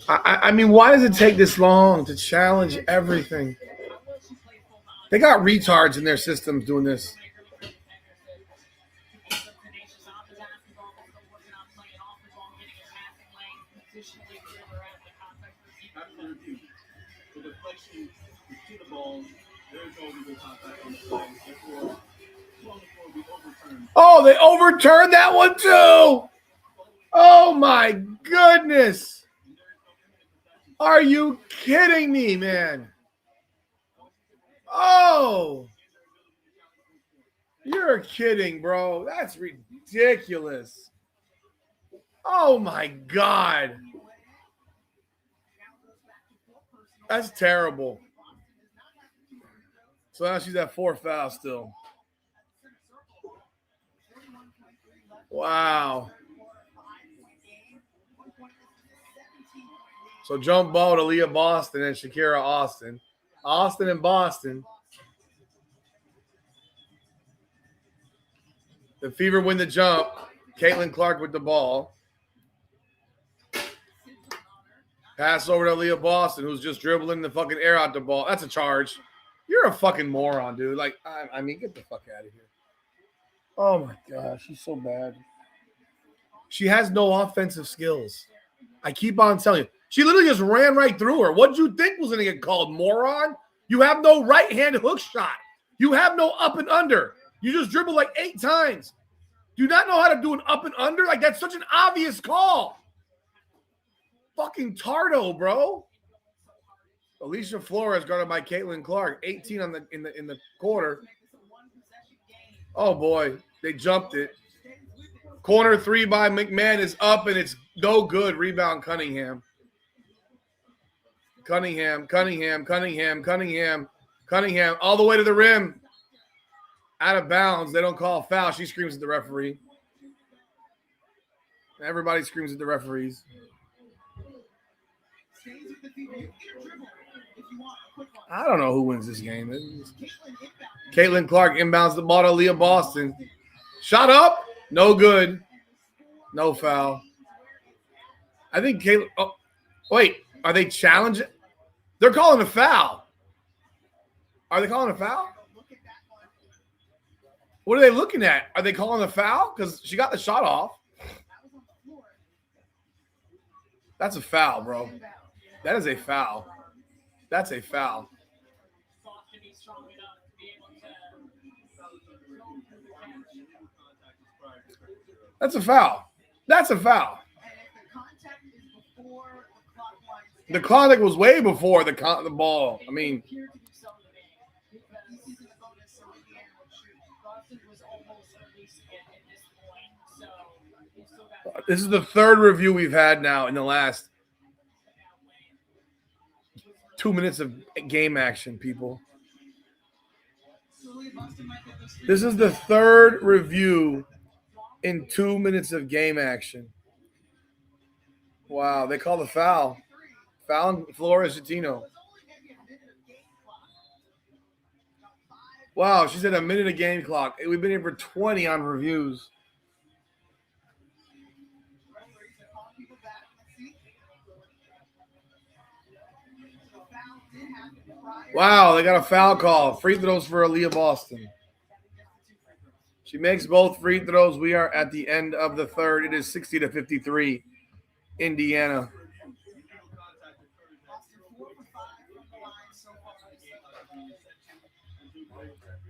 I mean, why does it take this long to challenge everything? They got retards in their systems doing this.
The deflection to the ball, there's no legal contact on the play. Therefore, 12-4 will be overturned.
Oh, they overturned that one too. Oh my goodness. Are you kidding me, man? Oh. You're kidding, bro. That's ridiculous. Oh my God. That's terrible. So now she's at 4 fouls still. Wow. So jump ball to Leah Boston and Shakira Austin. Austin and Boston. The Fever win the jump. Caitlin Clark with the ball. Pass over to Leah Boston, who's just dribbling the fucking air out the ball. That's a charge. You're a fucking moron, dude. Like, I mean, get the fuck out of here. Oh my gosh, she's so bad. She has no offensive skills. I keep on telling you. She literally just ran right through her. What did you think was going to get called, moron? You have no right-hand hook shot. You have no up and under. You just dribble like 8 times. Do you not know how to do an up and under? Like, that's such an obvious call. Fucking Tardo, bro. Alicia Flores guarded by Caitlin Clark. 18 on in the quarter. Oh boy, they jumped it. Corner 3 by McMahon is up and it's no good. Rebound Cunningham. Cunningham, all the way to the rim. Out of bounds. They don't call a foul. She screams at the referee. Everybody screams at the referees. I don't know who wins this game. Caitlin Clark inbounds the ball to Leah Boston. Shot up. No good. No foul. I think Caitlin. Oh, wait. Are they challenging? They're calling a foul. Are they calling a foul? What are they looking at? Are they calling a foul? Because she got the shot off. That's a foul, bro. That is a foul. That's a foul. That's a foul. That's a foul. The contact was way before the ball. I mean, this is the 3rd review we've had now in the last 2 minutes of game action, people. This is the 3rd review in 2 minutes of game action. Wow, they call the foul. Foul on Flores Jatino. Wow, she said a minute of game clock. We've been here for 20 on reviews. Wow, they got a foul call. Free throws for Aaliyah Boston. She makes both free throws. We are at the end of the third. It is 60-53, Indiana.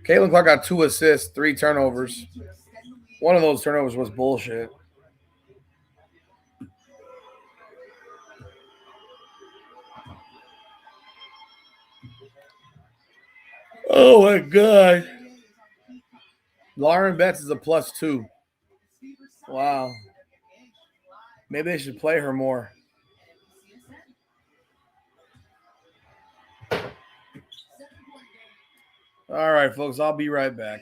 Caitlin Clark got 2 assists, 3 turnovers. One of those turnovers was bullshit. Oh my God. Lauren Betts is a +2. Wow. Maybe they should play her more. All right, folks, I'll be right back.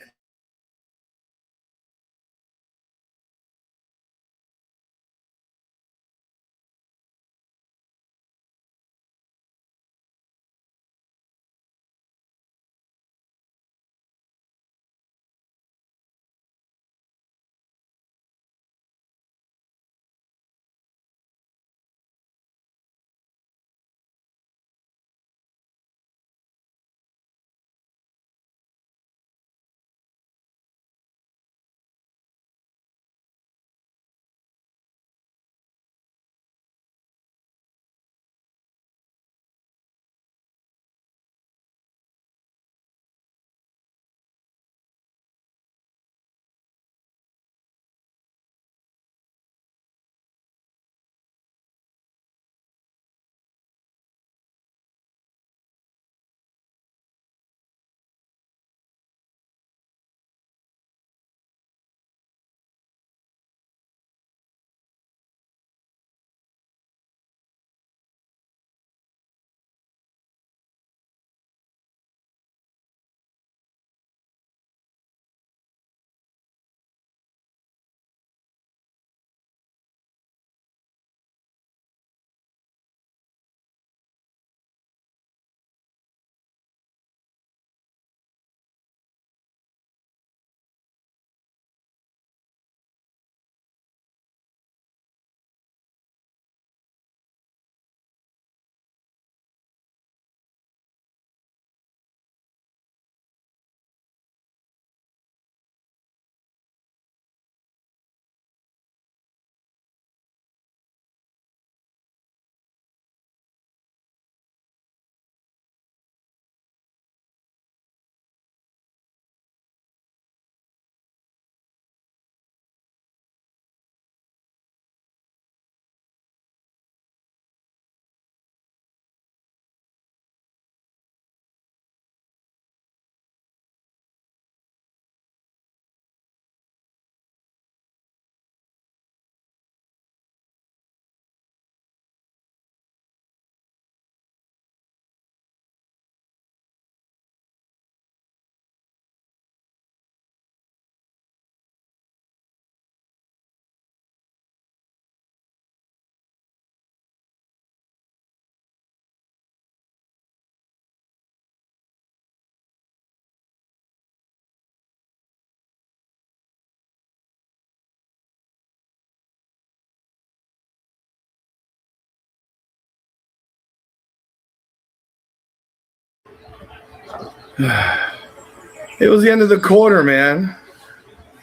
It was the end of the quarter, man.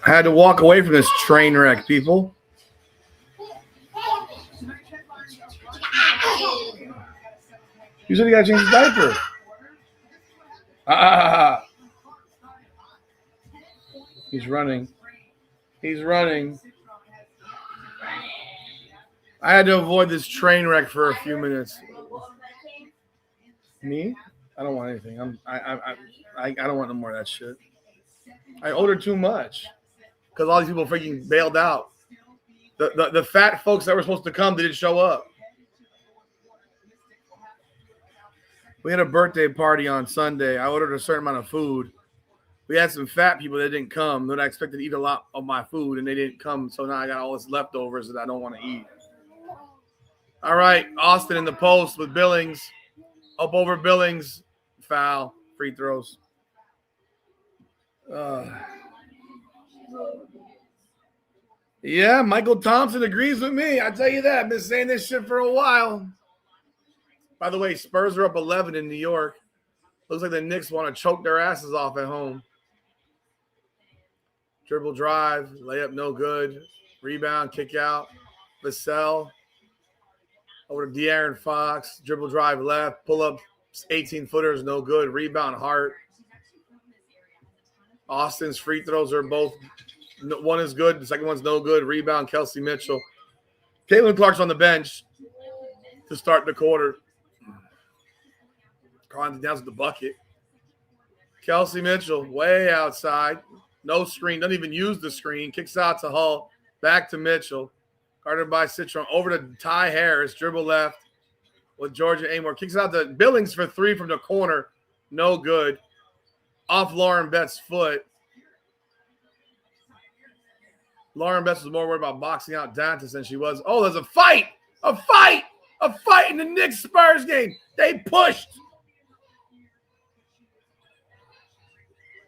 I had to walk away from this train wreck, people. You said you gotta change his diaper. He's running. He's running. I had to avoid this train wreck for a few minutes. Me? I don't want anything. I don't want no more of that shit. I ordered too much because all these people freaking bailed out. The fat folks that were supposed to come didn't show up. We had a birthday party on Sunday. I ordered a certain amount of food. We had some fat people that didn't come that I expected to eat a lot of my food, and they didn't come. So now I got all this leftovers that I don't want to eat. All right, Austin in the post with Billings. Up over Billings. Foul. Free throws. Yeah, Michael Thompson agrees with me. I tell you that. I've been saying this shit for a while. By the way, Spurs are up 11 in New York. Looks like the Knicks want to choke their asses off at home. Dribble drive, layup no good. Rebound, kick out. Vassell over to De'Aaron Fox. Dribble drive left, pull up 18-footers, no good. Rebound, Hart. Austin's free throws are both, one is good, the second one's no good. Rebound, Kelsey Mitchell. Caitlin Clark's on the bench to start the quarter. Carlton down to the bucket. Kelsey Mitchell way outside. No screen. Doesn't even use the screen. Kicks out to Hull. Back to Mitchell. Guarded by Citron. Over to Ty Harris. Dribble left with Georgia Amore. Kicks out to Billings for three from the corner. No good. Off Lauren Betts' foot. Lauren Betts was more worried about boxing out Dantas than she was. Oh, there's a fight. A fight. A fight in the Knicks Spurs game. They pushed.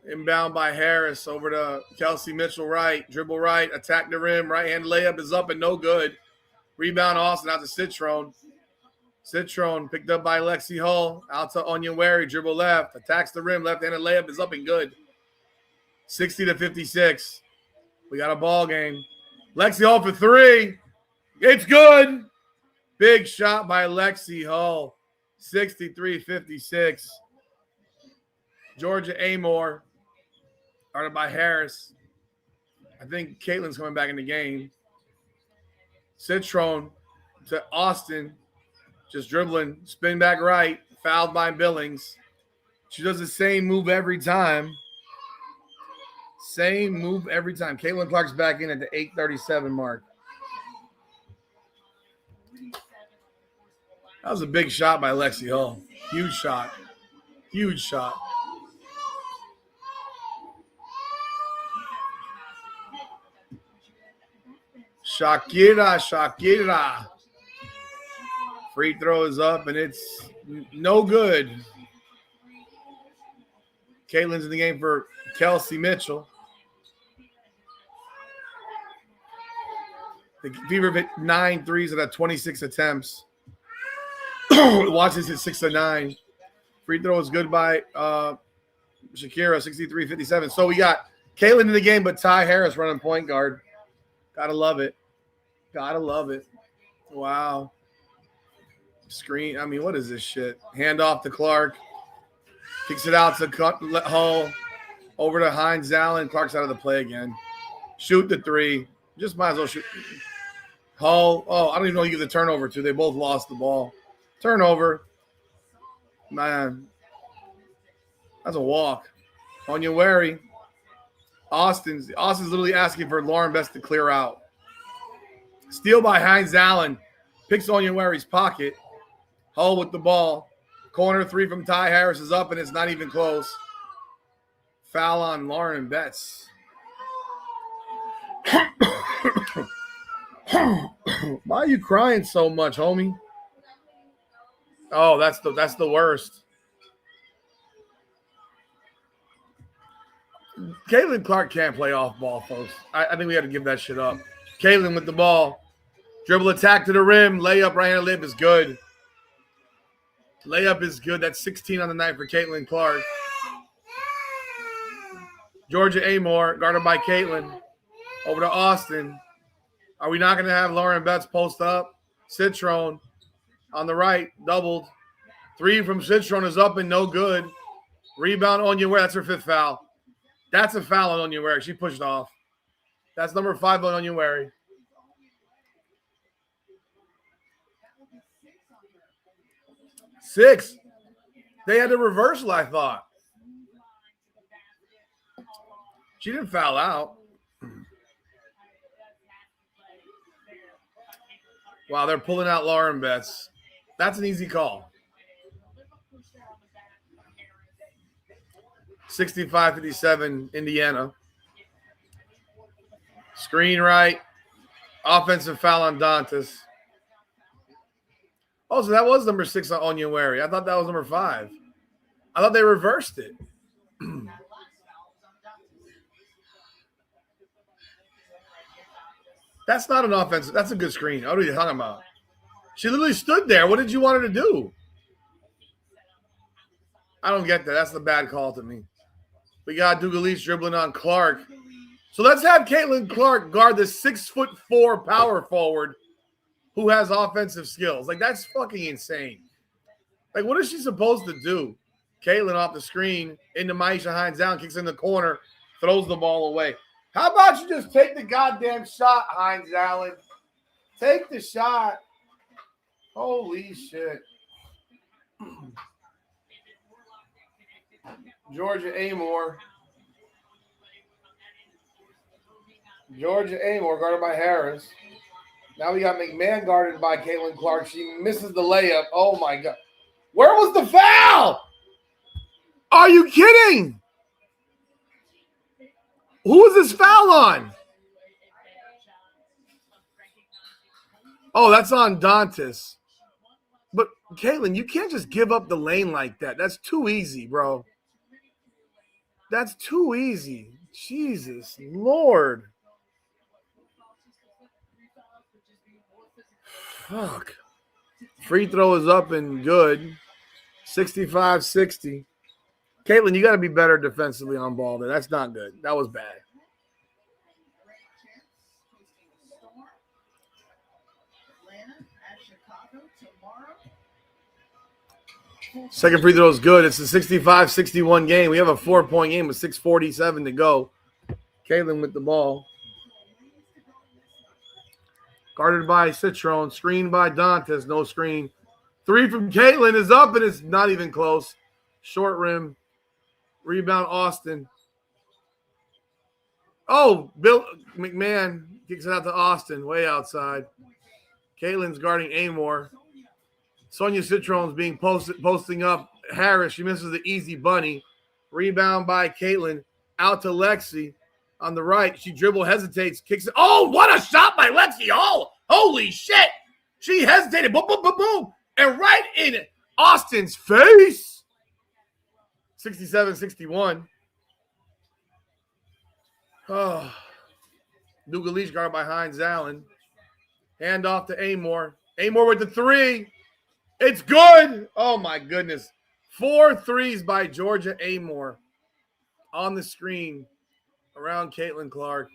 Inbound by Harris over to Kelsey Mitchell right. Dribble right. Attack the rim. Right-hand layup is up and no good. Rebound Austin out to Citron. Citron picked up by Lexi Hull. Out to Onyenwere. Dribble left. Attacks the rim. Left-handed layup is up and good. 60-56. We got a ball game. Lexi Hull for three. It's good. Big shot by Lexi Hull. 63-56. Georgia Amore. Started by Harris. I think Caitlin's coming back in the game. Citron to Austin. Just dribbling. Spin back right. Fouled by Billings. She does the same move every time. Same move every time. Caitlin Clark's back in at the 8:37 mark. That was a big shot by Lexi Hull. Huge shot. Huge shot. Shakira. Free throw is up, and it's no good. Caitlin's in the game for Kelsey Mitchell. The Fever hit 9 threes out of 26 attempts. Washington hit 6 of 9. Free throw is good by Shakira, 63-57. So we got Caitlin in the game, but Ty Harris running point guard. Gotta love it. Gotta love it. Wow. Screen. I mean, what is this shit? Hand off to Clark. Kicks it out to Hull. Over to Hines Allen. Clark's out of the play again. Shoot the three. Just might as well shoot. Hull. Oh, I don't even know who you give the turnover to. They both lost the ball. Turnover. Man. That's a walk. Onyenwere. Austin's literally asking for Lauren Best to clear out. Steal by Hines Allen. Picks Onyenwere's pocket. Hull with the ball. Corner three from Ty Harris is up, and it's not even close. Foul on Lauren Betts. Why are you crying so much, homie? Oh, that's the worst. Caitlin Clark can't play off ball, folks. I think we got to give that shit up. Caitlin with the ball. Dribble attack to the rim. Layup, right-hand layup is good. Layup is good. That's 16 on the night for Caitlin Clark. Georgia Amore, guarded by Caitlin. Over to Austin. Are we not going to have Lauren Betts post up? Citron on the right, doubled. Three from Citron is up and no good. Rebound Onyenwere. That's her fifth foul. That's a foul on Onyenwere. She pushed off. That's number 5 on Onyenwere. Six. They had a reversal, I thought. She didn't foul out. Wow, they're pulling out Lauren Betts. That's an easy call. 65-57, Indiana. Screen right. Offensive foul on Dantas. Oh, so that was number 6 on Onyenwere. I thought that was number 5. I thought they reversed it. That's not an offensive. That's a good screen. What are you talking about? She literally stood there. What did you want her to do? I don't get that. That's the bad call to me. We got Dugalich dribbling on Clark. So let's have Caitlin Clark guard the 6'4" power forward who has offensive skills. Like, that's fucking insane. Like, what is she supposed to do? Caitlin off the screen into Maisha Hines down, kicks in the corner, throws the ball away. How about you just take the goddamn shot, Hines Allen? Take the shot. Holy shit. Georgia Amore. Georgia Amore guarded by Harris. Now we got McMahon guarded by Caitlin Clark. She misses the layup. Oh, my God. Where was the foul? Are you kidding? Who is this foul on? Oh, that's on Dantas. But, Caitlin, you can't just give up the lane like that. That's too easy, bro. That's too easy. Jesus Lord. Fuck. Free throw is up and good. 65-60. Caitlin, you got to be better defensively on ball there. That's not good. That was bad. Second free throw is good. It's a 65-61 game. We have a 4-point game with 6:47 to go. Caitlin with the ball. Guarded by Citrone. Screened by Dantas. No screen. 3 from Caitlin is up, and it's not even close. Short rim. Rebound, Austin. Oh, Bill McMahon kicks it out to Austin, way outside. Caitlin's guarding Amore. Sonia Citrone's being posting up Harris. She misses the easy bunny. Rebound by Caitlin. Out to Lexi on the right. She dribble, hesitates, kicks it. Oh, what a shot by Lexi. Oh, holy shit. She hesitated. Boom, boom, boom, boom. And right in Austin's face. 67-61. Oh. Dugalich guarded by Hines Allen. Hand off to Amore. Amore with the 3. It's good. Oh, my goodness. 4 threes by Georgia Amore on the screen around Caitlin Clark.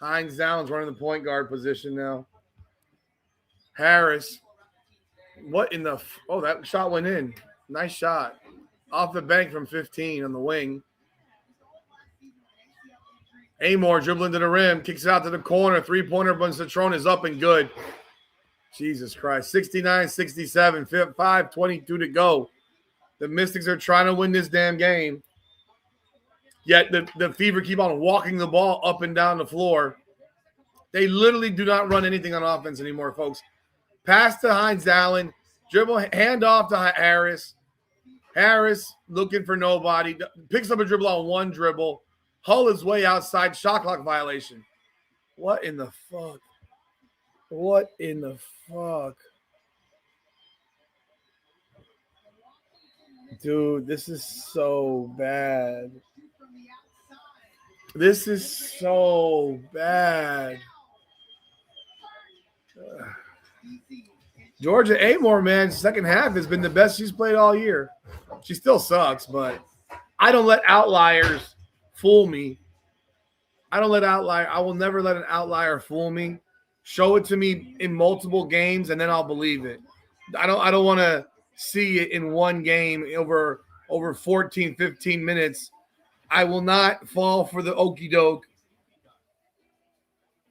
Hines Allen's running the point guard position now. Harris. What in the – oh, that shot went in. Nice shot. Off the bank from 15 on the wing. Amore dribbling to the rim. Kicks it out to the corner. Three-pointer by Citrone is up and good. Jesus Christ. 69-67. 5:22 to go. The Mystics are trying to win this damn game. Yet the Fever keep on walking the ball up and down the floor. They literally do not run anything on offense anymore, folks. Pass to Hines Allen. Dribble, hand off to Harris. Harris looking for nobody. Picks up a dribble on one dribble. Hull is way outside. Shot clock violation. What in the fuck? What in the fuck? Dude, this is so bad. This is so bad. Georgia Amore, man, second half has been the best she's played all year. She still sucks, but I don't let outliers fool me. I will never let an outlier fool me. Show it to me in multiple games, and then I'll believe it. I don't want to see it in one game over 14, 15 minutes. I will not fall for the okie doke.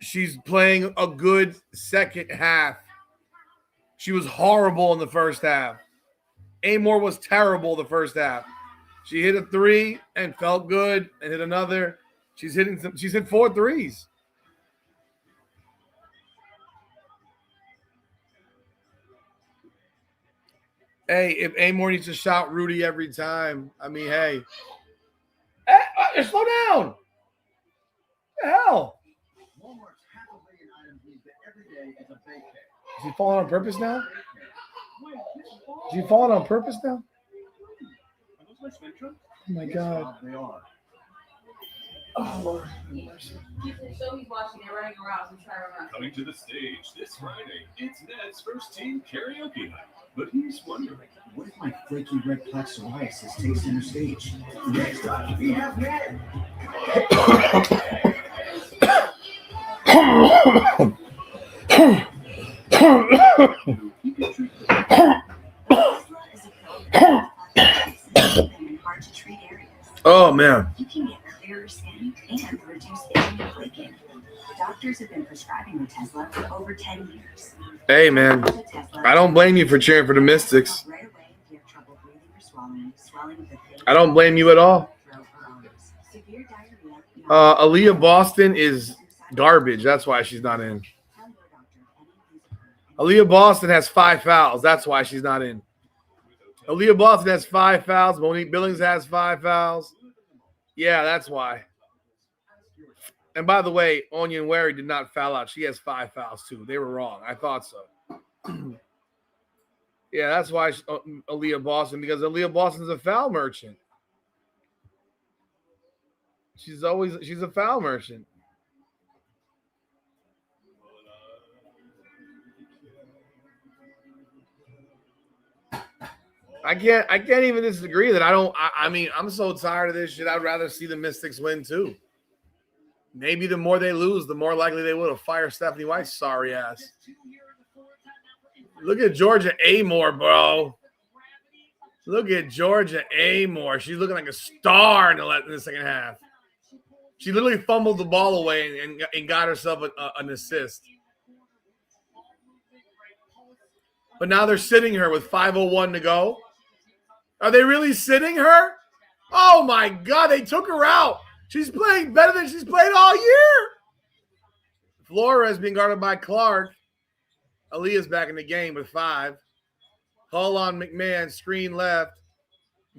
She's playing a good second half. She was horrible in the first half. Amore was terrible the first half. She hit a 3 and felt good and hit another. She's hit 4 threes. Hey, if Amore needs to shout Rudy every time, I mean, hey. Slow down. What the hell?
Walmart's $500 million items used every day as a bake kit.
Is he falling on purpose now? Did you fall on purpose now?
Are those my swim trunks?
Oh my God.
They are.
Oh Lord.
So he's watching it running around and trying to run.
Coming to the stage this Friday, it's Ned's first team karaoke night. But he's wondering,
What if my flaky red plaque psoriasis takes center stage? Next time, we have Ned.
Hard to treat areas.
Oh man.
You can get clearer skin and reduce aging and flaking. Doctors have been prescribing Otezla for over 10 years.
Hey man. I don't blame you for cheering for the Mystics.
Right away if you have trouble breathing or swallowing of the face,
I don't blame you at all.
throat, or arms. Severe diarrhea.
Aaliyah Boston is garbage. That's why she's not in.
Tell your doctor any
Aaliyah Boston has 5 fouls. That's why she's not in. Aaliyah Boston has 5 fouls. Monique Billings has 5 fouls. Yeah, that's why. And by the way, Onion Wary did not foul out. She has 5 fouls too. They were wrong. I thought so. Yeah, that's why Aaliyah Boston, because Aaliyah Boston's a foul merchant. She's a foul merchant. I can't even disagree that I mean, I'm so tired of this shit. I'd rather see the Mystics win too. Maybe the more they lose, the more likely they will to fire Stephanie White's sorry ass. Look at Georgia Amore, bro. Look at Georgia Amore. She's looking like a star in the second half. She literally fumbled the ball away and got herself an assist. But now they're sitting her with 5:01 to go. Are they really sitting her? Oh, my God. They took her out. She's playing better than she's played all year. Flores being guarded by Clark. Aaliyah's back in the game with 5. Hull on McMahon. Screen left.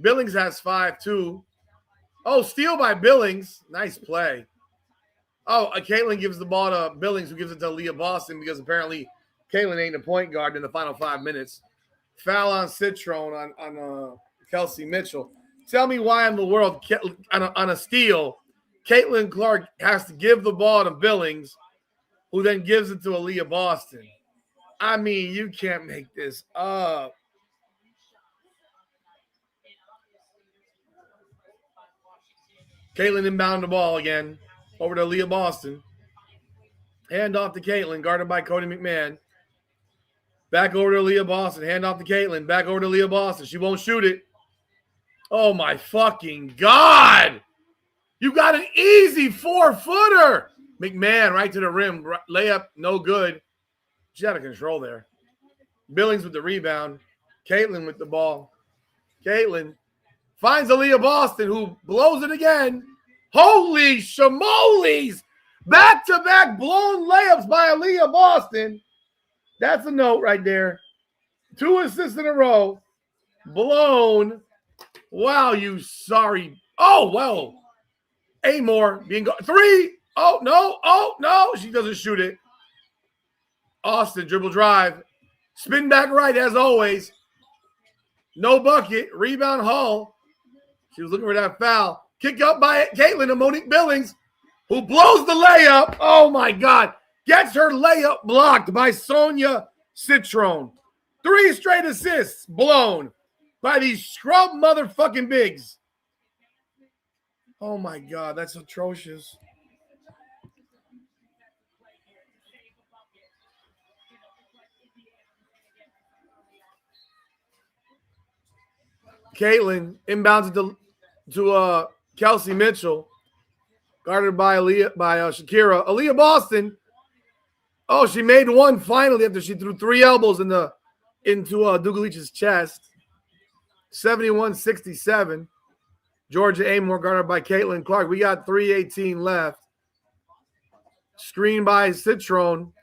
Billings has 5, too. Oh, steal by Billings. Nice play. Oh, Caitlin gives the ball to Billings, who gives it to Aaliyah Boston because apparently Caitlin ain't a point guard in the final 5 minutes. Foul on Citron on Kelsey Mitchell. Tell me why in the world on a steal, Caitlin Clark has to give the ball to Billings, who then gives it to Aaliyah Boston. I mean, you can't make this up. Caitlin inbound the ball again over to Aaliyah Boston. Hand off to Caitlin, guarded by Cody McMahon. Back over to Aaliyah Boston. Hand off to Caitlin. Back over to Aaliyah Boston. She won't shoot it. Oh, my fucking God. You got an easy 4-footer. McMahon right to the rim. Layup, no good. She's out of control there. Billings with the rebound. Caitlin with the ball. Caitlin finds Aaliyah Boston, who blows it again. Holy shamoles. Back-to-back blown layups by Aaliyah Boston. That's a note right there. 2 assists in a row. Blown. Wow, you sorry. Oh, well. Amore being 3. Oh, no. Oh, no. She doesn't shoot it. Austin, dribble drive. Spin back right, as always. No bucket. Rebound Hull. She was looking for that foul. Kick up by Caitlin to Monique Billings, who blows the layup. Oh, my God. Gets her layup blocked by Sonia Citron. 3 straight assists blown by these scrub motherfucking bigs. Oh, my God. That's atrocious. Caitlin inbounds to Kelsey Mitchell, guarded by Shakira. Aaliyah Boston. Oh, she made one finally after she threw 3 elbows into Dugalich's chest. 71-67. Georgia Amore guarded by Caitlin Clark. We got 3:18 left. Screen by Citron.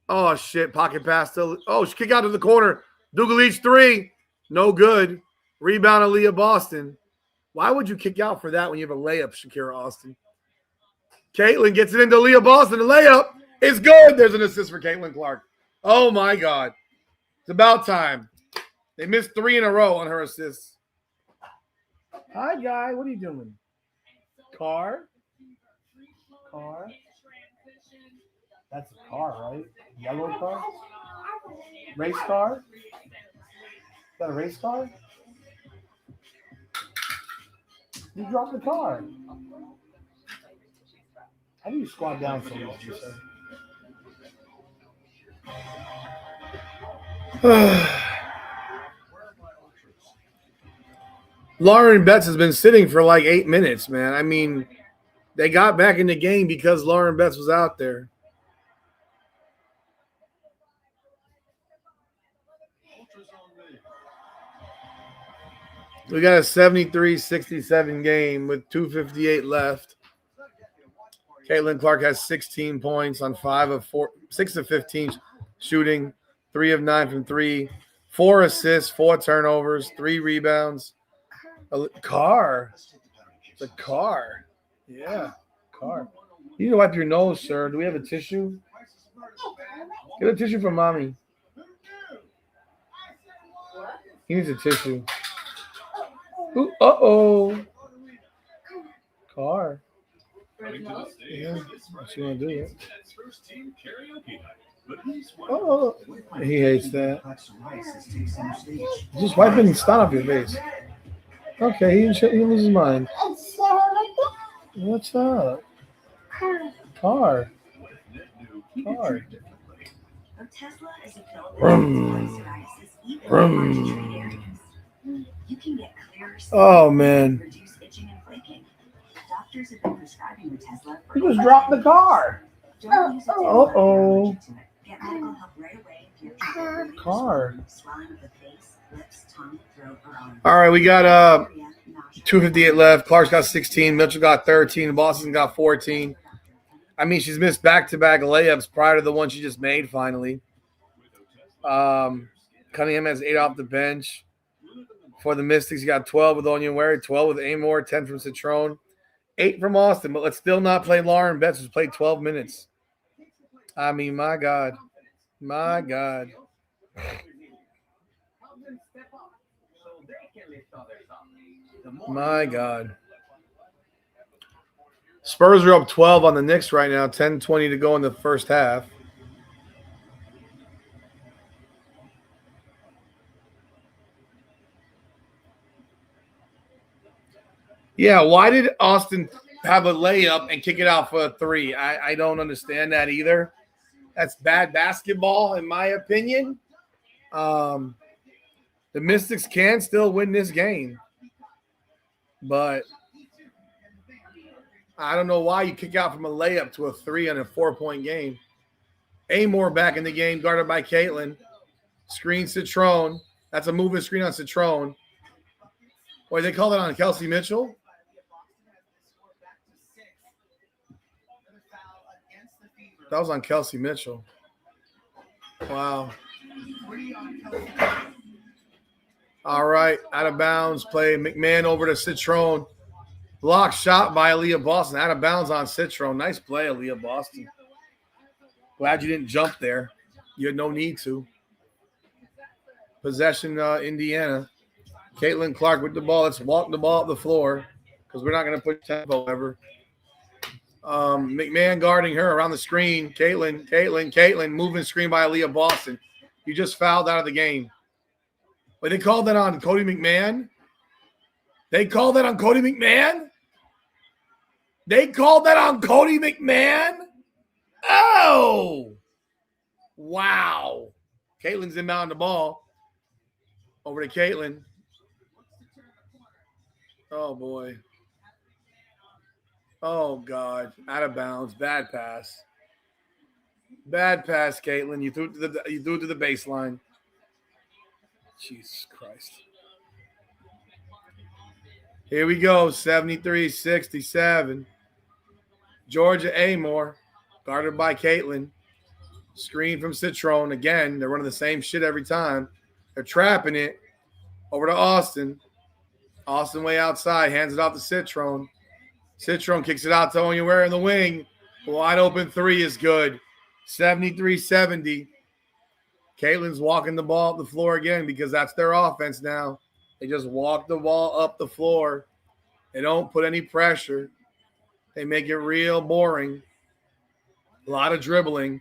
Oh, shit. Pocket pass to. Oh, she kick out to the corner. Dugalich 3. No good. Rebound Aaliyah Boston. Why would you kick out for that when you have a layup, Shakira Austin? Caitlin gets it into Aaliyah Boston. The layup is good. There's an assist for Caitlin Clark. Oh, my God. It's about time. They missed 3 in a row on her assists. Hi, guy. What are you doing? Car? That's a car, right? Yellow car? Race car? Is that a race car? You dropped the car. How do you squat down so easily, sir? Lauren Betts has been sitting for like 8 minutes, man. I mean, they got back in the game because Lauren Betts was out there. We got a 73-67 game with 2:58 left. Caitlin Clark has 16 points on 6 of 15 shooting, 3 of 9 from 3, 4 assists, 4 turnovers, 3 rebounds. A car. The car. Yeah, car. You need to wipe your nose, sir. Do we have a tissue? Get a tissue for mommy. He needs a tissue. Ooh, uh-oh. Car. Yeah, what you want to do? Oh, he hates that. Just wipe it and snot off your face. Okay, he loses his mind. What's up? Car. Car.
Tesla is a pill
Vroom.
Vroom. You can get clear
Oh, man.
reduce itching and flaking. Doctors have been prescribing Tesla for
You just dropped the car.
Don't use it to
Uh-oh.
get medical help right away if you're
Car.
swelling of the face, lips, tongue, throat, or arms.
All right, we got 2:58 left. Clark's got 16. Mitchell got 13. Boston got 14. I mean, she's missed back-to-back layups prior to the one she just made finally. Cunningham has 8 off the bench. For the Mystics, you got 12 with Onyenwere, 12 with Amor, 10 from Citrone, 8 from Austin. But let's still not play Lauren Betts, who's played 12 minutes. I mean, my God. My God. My God. Spurs are up 12 on the Knicks right now, 10-20 to go in the first half. Yeah, why did Austin have a layup and kick it out for a 3? I don't understand that either. That's bad basketball, in my opinion. The Mystics can still win this game. But I don't know why you kick out from a layup to a 3 on a 4-point game. Amor back in the game, guarded by Caitlin. Screen Citrone. That's a moving screen on Citrone. Wait, they called it on Kelsey Mitchell? That was on Kelsey Mitchell. Wow. All right, out of bounds play. McMahon over to Citrone. Block shot by Aaliyah Boston. Out of bounds on Citrone. Nice play, Aaliyah Boston. Glad you didn't jump there. You had no need to. Possession, Indiana. Caitlin Clark with the ball. Let's walk the ball up the floor because we're not going to put tempo ever. McMahon guarding her around the screen. Caitlin. Moving screen by Aaliyah Boston. You just fouled out of the game. But they called that on Cody McMahon? They called that on Cody McMahon? They called that on Cody McMahon? Oh! Wow. Caitlin's inbound the ball. Over to Caitlin. Oh, boy. Oh, God. Out of bounds. Bad pass. Bad pass, Caitlin. You threw it to the baseline. Jesus Christ. Here we go. 73-67. Georgia Amor. Guarded by Caitlin. Screen from Citrone. Again, they're running the same shit every time. They're trapping it. Over to Austin. Austin way outside. Hands it off to Citrone. Citrone kicks it out to Onyenwere in the wing. Wide open 3 is good. 73-70. Caitlin's walking the ball up the floor again because that's their offense now. They just walk the ball up the floor. They don't put any pressure. They make it real boring. A lot of dribbling.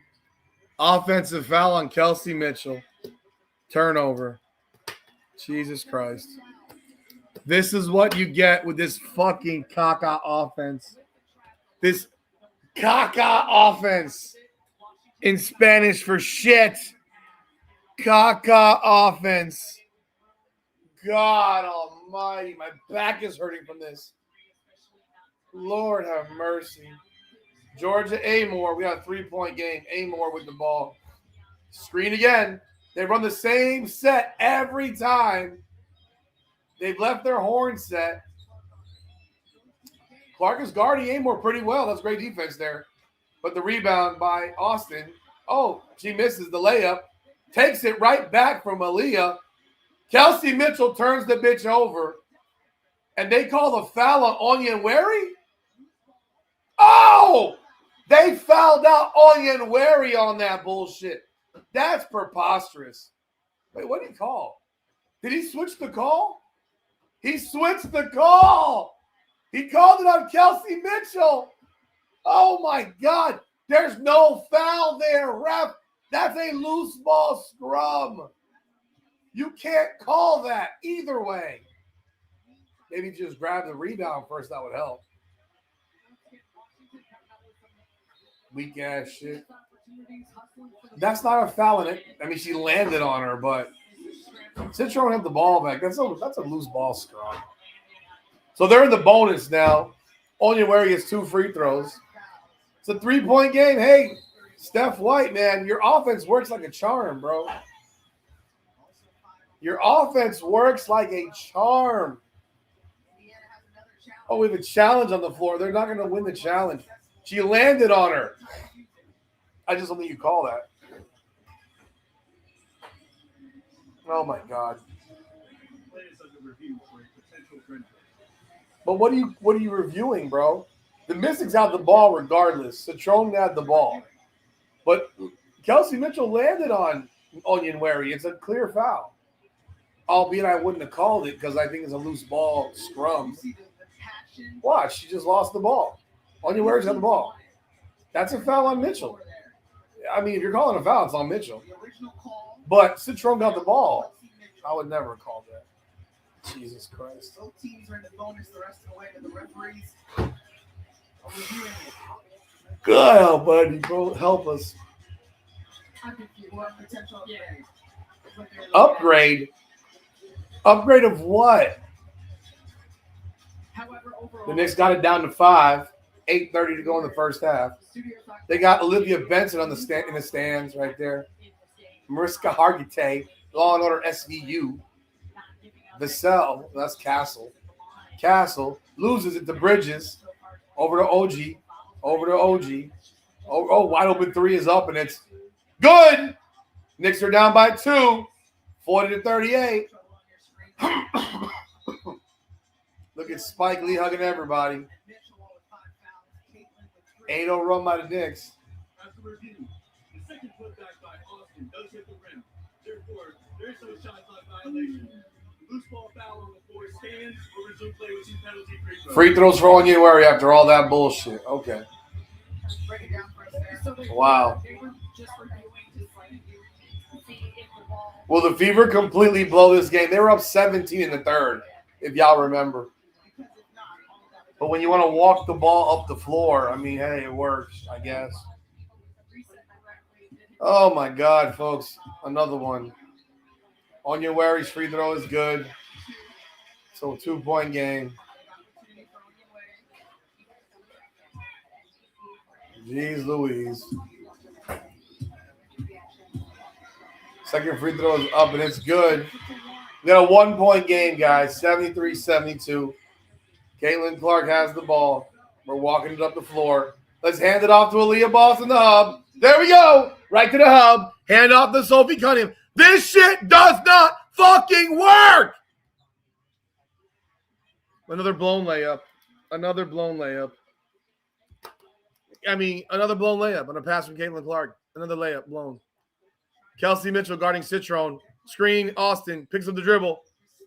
Offensive foul on Kelsey Mitchell. Turnover. Jesus Christ. This is what you get with this fucking caca offense. This caca offense. In Spanish for shit. Caca offense. God almighty. My back is hurting from this. Lord have mercy. Georgia Amore. We got a 3-point game. Amore with the ball. Screen again. They run the same set every time. They've left their horn set. Clark is guarding Amore pretty well. That's great defense there. But the rebound by Austin. Oh, she misses the layup. Takes it right back from Aaliyah. Kelsey Mitchell turns the bitch over. And they call the foul on Onyenwere? Oh! They fouled out Onyenwere on that bullshit. That's preposterous. Wait, what did he call? Did he switch the call? He switched the call. He called it on Kelsey Mitchell. Oh, my God. There's no foul there, ref. That's a loose ball scrum. You can't call that either way. Maybe just grab the rebound first. That would help. Weak ass shit. That's not a foul in it. I mean, she landed on her, but Citron have the ball back. That's a loose ball scrum. So they're in the bonus now. Onyenwere gets 2 free throws. It's a 3-point game. Hey, Steph White, man, your offense works like a charm, bro. Your offense works like a charm. Oh, we have a challenge on the floor. They're not going to win the challenge. She landed on her. I just don't think you call that. Oh, my God. But what are you reviewing, bro? The Mystics have the ball regardless. Citron had the ball. But Kelsey Mitchell landed on Onyenwere. It's a clear foul. Albeit I wouldn't have called it because I think it's a loose ball scrum. Watch, she just lost the ball. Onyenwere's got the ball. That's a foul on Mitchell. I mean, if you're calling a foul, it's on Mitchell. But Citron got the ball. I would never have called that. Jesus Christ.
Both teams are in the bonus the rest of the way to the referees. Are reviewing it.
God, buddy, bro, help us.
I think you want potential
Upgrade? Upgrade of what?
However, overall,
The Knicks got it down to 5. 8:30 to go in the first half. They got Olivia Benson on the in the stands right there. Mariska Hargitay, Law and Order SVU. Vassell, that's Castle. Castle loses it to Bridges. Over to OG. Over to OG. Oh, wide open 3 is up, and it's good. Knicks are down by 2. 40-38. Look at Spike Lee hugging everybody. 8-0 run by the Knicks.
After review, the second putback by Austin does hit the rim. Therefore, there is no shot clock violation. Loose ball foul on the floor stands or resume play with 2 penalty free throws.
Free throws for Onyenwere after all that bullshit. Okay. Wow. Will the Fever completely blow this game? They were up 17 in the third, if y'all remember. But when you want to walk the ball up the floor, I mean, hey, it works, I guess. Oh, my God, folks. Another one. Onyenwere's free throw is good. So, 2-point game. Jeez Louise. Second free throw is up, and it's good. We got a 1-point game, guys. 73-72. Caitlin Clark has the ball. We're walking it up the floor. Let's hand it off to Aaliyah Boss in the hub. There we go. Right to the hub. Hand off to Sophie Cunningham. This shit does not fucking work. Another blown layup. Another blown layup. I mean, another blown layup on a pass from Caitlin Clark. Another layup blown. Kelsey Mitchell guarding Citrone. Screen, Austin. Picks up the dribble.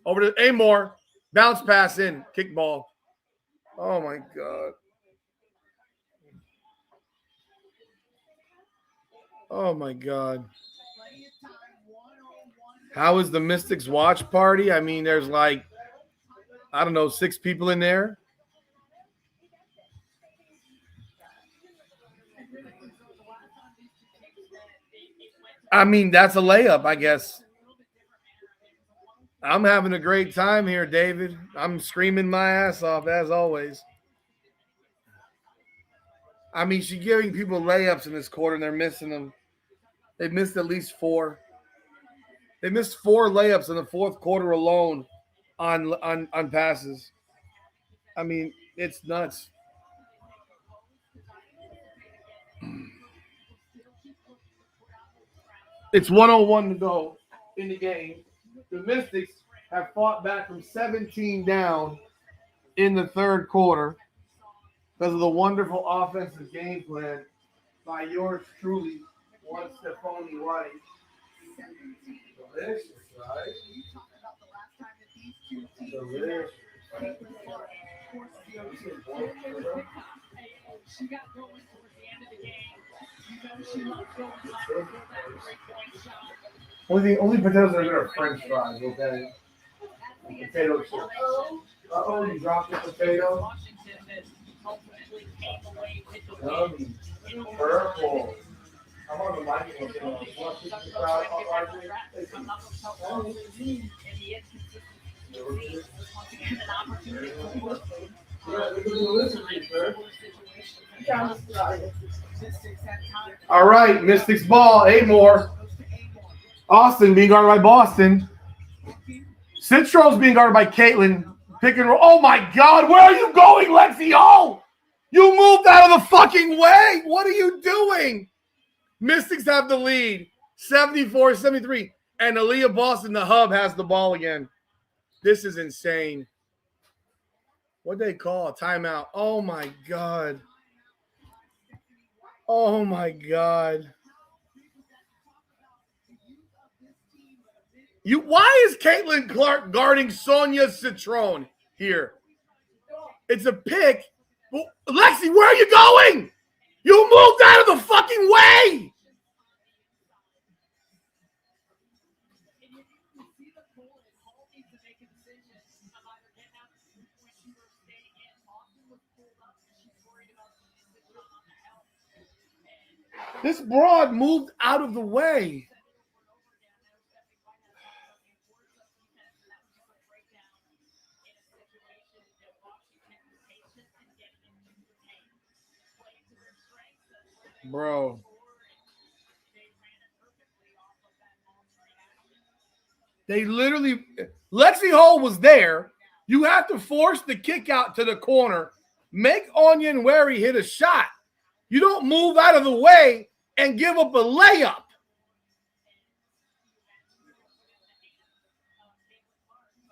Over to Amor. Bounce pass in. Kick ball. Oh, my God. Oh, my God. How is the Mystics watch party? I mean, there's like, I don't know, 6 people in there. I mean, that's a layup, I guess. I'm having a great time here, David. I'm screaming my ass off, as always. I mean, she's giving people layups in this quarter, and they're missing them. They missed at least 4. They missed 4 layups in the fourth quarter alone on passes. I mean, it's nuts. It's 1:01 to go in the game. The Mystics have fought back from 17 down in the third quarter because of the wonderful offensive game plan by yours truly, one Stephanie White. Delicious, right? Delicious.
She got going towards the end of the game. You know she loves going up for that 3-point shot.
Only potatoes that are good are French fries, okay? Potato chips. Uh-oh, you dropped the potato.
Washington that ultimately came away with the
Yummy.
win.
Purple. I'm on the microphone. Want to see the crowd on our
And the inconsistency was once again an opportunity to look.
All right, Mystics ball. Amor. Austin being guarded by Boston. Citro's being guarded by Caitlin. Pick and roll. Oh my God, where are you going, Lexi Hall? You moved out of the fucking way. What are you doing? Mystics have the lead, 74-73. And Aaliyah Boston, the hub, has the ball again. This is insane. What'd they call? A timeout. Oh my God. Oh my God. Why is Caitlin Clark guarding Sonia Citrone here? It's a pick. Well, Lexi, where are you going? You moved out of the fucking way. This broad moved out of the way. Bro. They literally, Lexi Hall was there. You have to force the kick out to the corner. Make Anya Nweri hit a shot. You don't move out of the way and give up a layup.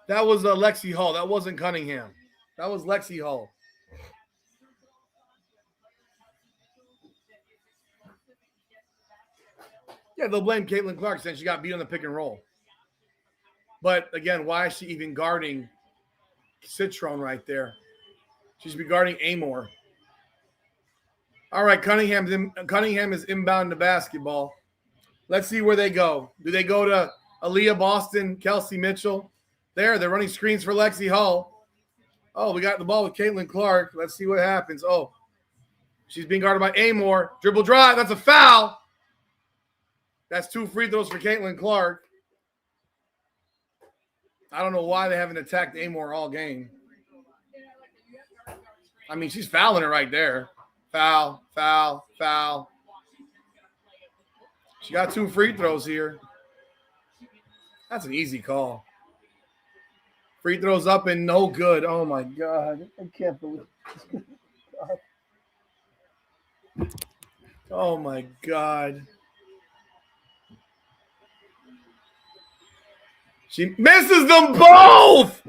That was Lexi Hall. That wasn't Cunningham. That was Lexi Hall. Yeah, they'll blame Caitlin Clark since she got beat on the pick and roll. But again, why is she even guarding Citrone right there? She should be guarding Amor. All right, Cunningham is inbound to basketball. Let's see where they go. Do they go to Aaliyah Boston, Kelsey Mitchell? They're running screens for Lexi Hall. Oh, we got the ball with Caitlin Clark. Let's see what happens. Oh, she's being guarded by Amor. Dribble drive. That's a foul. That's 2 free throws for Caitlin Clark. I don't know why they haven't attacked Amor all game. I mean, she's fouling it right there. Foul, foul, foul. She got 2 free throws here. That's an easy call. Free throws up and no good. Oh, my God. I can't believe it. Oh, my God. She misses them both.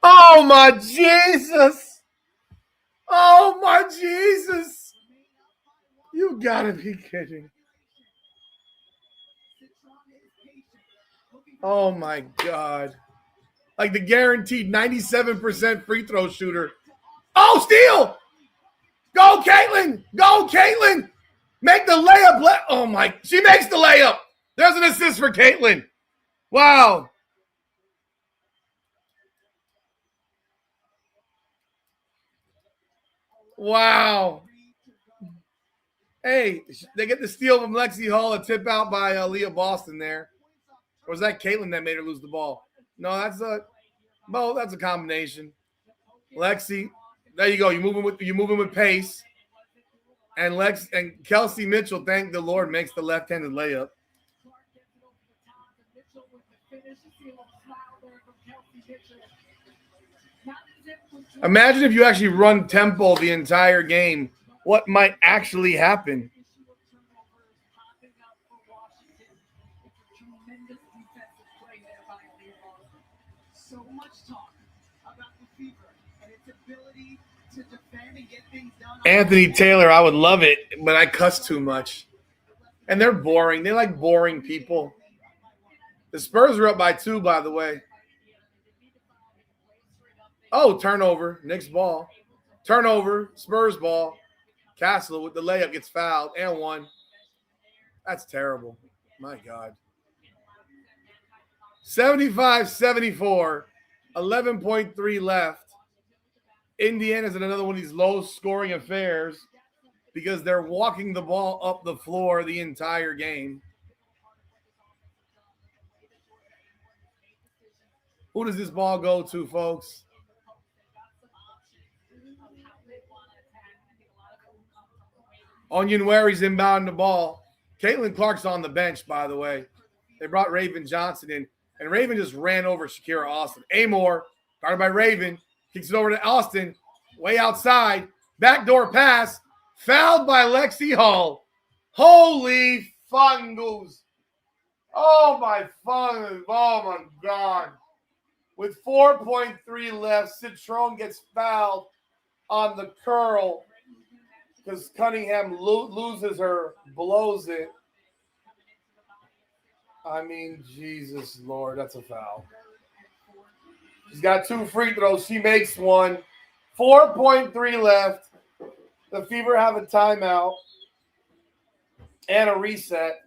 Oh, my Jesus. Oh, my Jesus. You got to be kidding. Oh my God. Like the guaranteed 97% free throw shooter. Oh, steal! Go, Caitlin! Go, Caitlin! Make the layup. Oh my, she makes the layup. There's an assist for Caitlin. Wow. Wow. Hey, they get the steal from Lexi Hall, a tip out by Leah Boston there. Or was that Caitlin that made her lose the ball? No, that's a combination. Lexi, there you go. You're moving with pace. And Kelsey Mitchell, thank the Lord, makes the left-handed layup. Imagine if you actually run tempo the entire game. What might actually happen?
So much talk about the Fever and its ability to defend and get things done.
Anthony Taylor, I would love it, but I cuss too much. And they're boring. They like boring people. The Spurs are up by 2, by the way. Oh, turnover. Knicks ball. Turnover. Spurs ball. Castle with the layup gets fouled and 1. That's terrible. My God. 75-74. 11.3 left. Indiana's in another one of these low-scoring affairs because they're walking the ball up the floor the entire game. Who does this ball go to, folks? Onyenweri's inbound the ball. Caitlin Clark's on the bench, by the way. They brought Raven Johnson in, and Raven just ran over Shakira Austin. Amore, guarded by Raven, kicks it over to Austin, way outside. Backdoor pass, fouled by Lexi Hall. Holy fungus. Oh, my God. With 4.3 left, Citron gets fouled on the curl because Cunningham loses her, blows it. I mean, Jesus Lord, that's a foul. She's got 2 free throws. She makes 1. 4.3 left. The Fever have a timeout and a reset.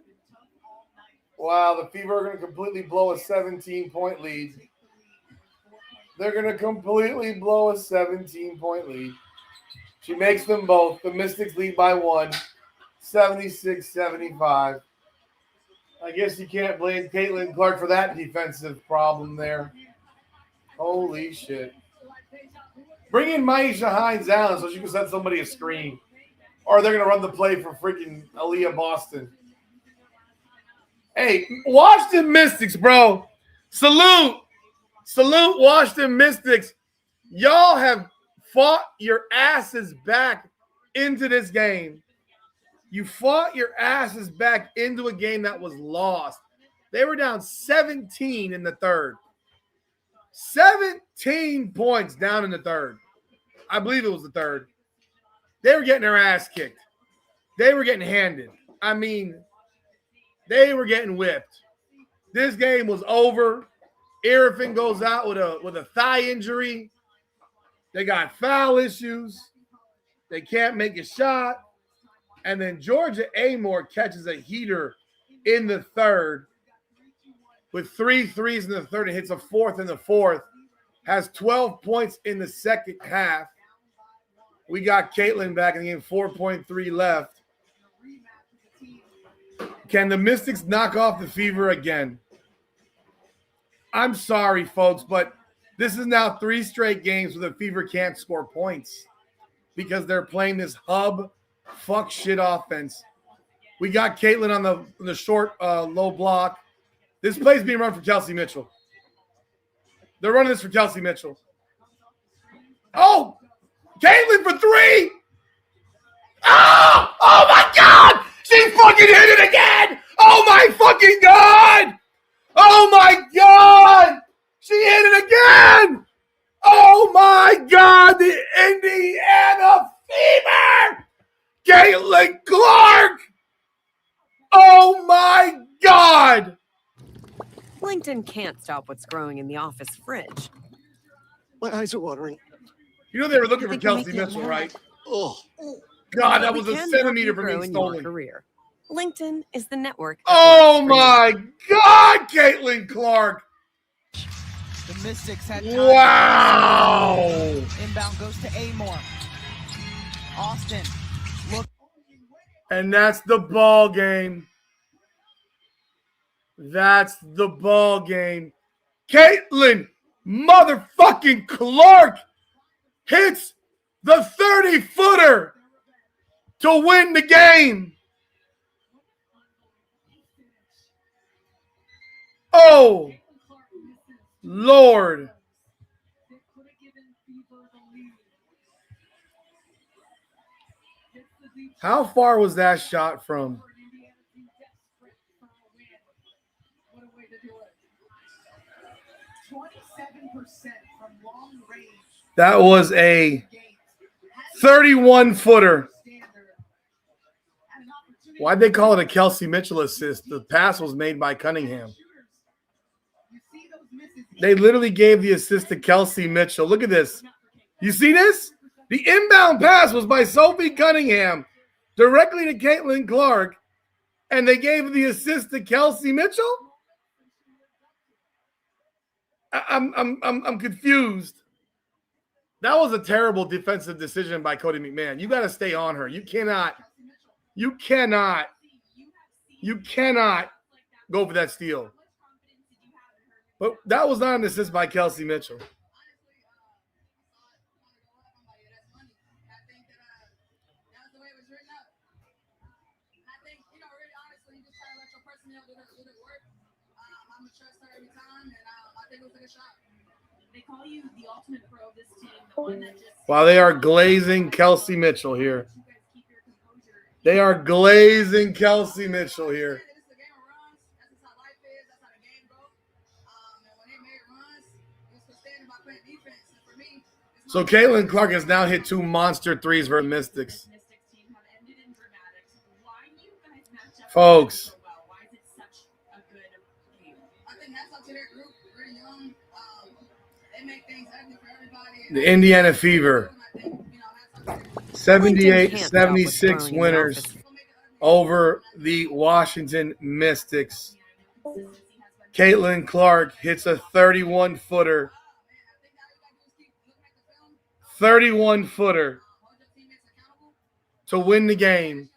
Wow, the Fever are going to completely blow a 17-point lead. They're going to completely blow a 17-point lead. She makes them both. The Mystics lead by 1, 76-75. I guess you can't blame Caitlin Clark for that defensive problem there. Holy shit. Bring in Maisha Hines-Allen so she can send somebody a screen. Or they're going to run the play for freaking Aaliyah Boston. Hey, Washington Mystics, bro. Salute. Salute, Washington Mystics. Y'all have fought your asses back into this game. You fought your asses back into a game that was lost. They were down 17 in the third. 17 points down in the third. I believe it was the third. They were getting their ass kicked. They were getting handed. I mean, they were getting whipped. This game was over. Irfin goes out with a thigh injury. They got foul issues. They can't make a shot. And then Georgia Amore catches a heater in the third with 3 threes in the third and hits a 4th in the 4th. Has 12 points in the second half. We got Caitlin back in the game, 4.3 left. Can the Mystics knock off the Fever again? I'm sorry, folks, but this is now 3 straight games where the Fever can't score points because they're playing this hub fuck shit offense. We got Caitlin on the short low block. This play's being run for Kelsey Mitchell. They're running this for Kelsey Mitchell. Oh, Caitlin for 3. Oh my God. She fucking hit it again. Oh my fucking God. Oh my God. She hit it again. Oh my God. The Indiana Fever. Caitlin Clark. Oh my God.
LinkedIn can't stop what's growing in the office fridge.
My eyes are watering.
You know they were looking for
They can make
Kelsey
you
Mitchell,
mad.
right?
Oh,
God, that
We
was a
can help
centimeter
you
from
grow
being
in your
stolen.
career. LinkedIn is the network. that
Oh
works for you.
my God, Caitlin Clark.
The Mystics had time.
Wow.
Inbound goes to Amore. Austin. Look.
And that's the ball game. That's the ball game. Caitlin motherfucking Clark hits the 30-footer to win the game. Oh, Lord. How far was that shot from? That was a 31-footer. Why'd they call it a Kelsey Mitchell assist? The pass was made by Cunningham. They literally gave the assist to Kelsey Mitchell. Look at this. You see this? The inbound pass was by Sophie Cunningham directly to Caitlin Clark, and they gave the assist to Kelsey Mitchell? I'm confused. That was a terrible defensive decision by Cody McMahon. You got to stay on her. You cannot go for that steal. But that was not an assist by Kelsey Mitchell. While they are glazing Kelsey Mitchell here. They are glazing Kelsey Mitchell here. So Caitlin Clark has now hit 2 monster threes for Mystics. Folks. The Indiana Fever. 78-76 winners over the Washington Mystics. Caitlin Clark hits a 31-footer. 31-footer to win the game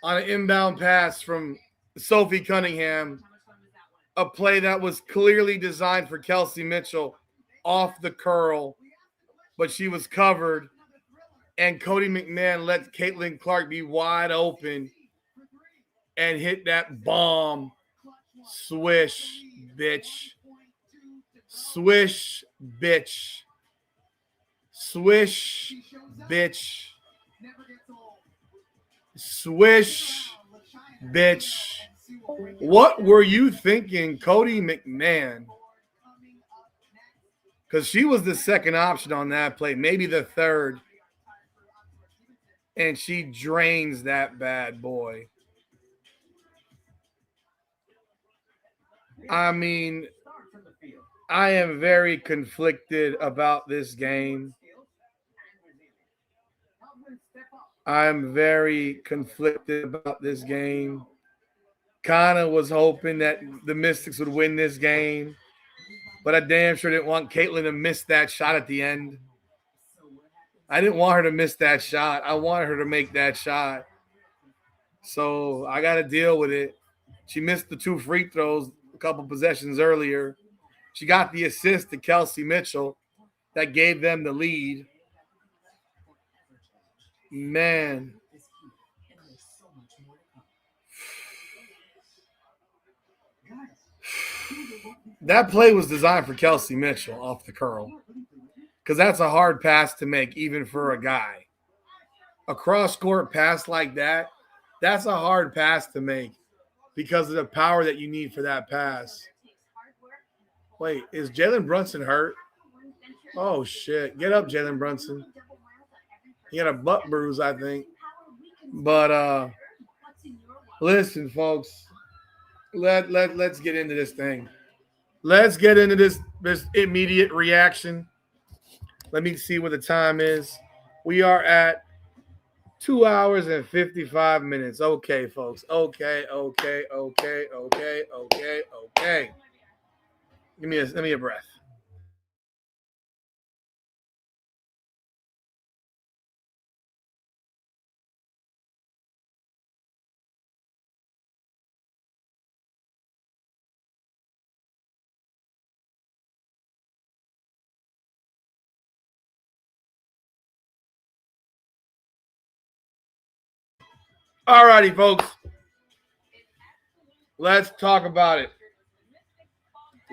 on an inbound pass from Sophie Cunningham. A play that was clearly designed for Kelsey Mitchell off the curl, but she was covered. And Cody McMahon let Caitlin Clark be wide open and hit that bomb. Swish, bitch. Swish, bitch. Swish, bitch. Swish, bitch. What were you thinking, Cody McMahon? Because she was the second option on that play, maybe the third. And she drains that bad boy. I mean, I am very conflicted about this game. I'm very conflicted about this game. Kind of was hoping that the Mystics would win this game, but I damn sure didn't want Caitlin to miss that shot at the end. I didn't want her to miss that shot. I wanted her to make that shot. So I got to deal with it. She missed the 2 free throws a couple possessions earlier. She got the assist to Kelsey Mitchell that gave them the lead. Man. That play was designed for Kelsey Mitchell off the curl. Because that's a hard pass to make, even for a guy. A cross-court pass like that, that's a hard pass to make because of the power that you need for that pass. Wait, is Jalen Brunson hurt? Oh, shit. Get up, Jalen Brunson. He got a butt bruise, I think. But, listen, folks. Let's get into this thing. Let's get into this immediate reaction. Let me see what the time is. We are at 2 hours and 55 minutes. Okay, folks. Okay. Give me a breath. All righty, folks. Let's talk about it.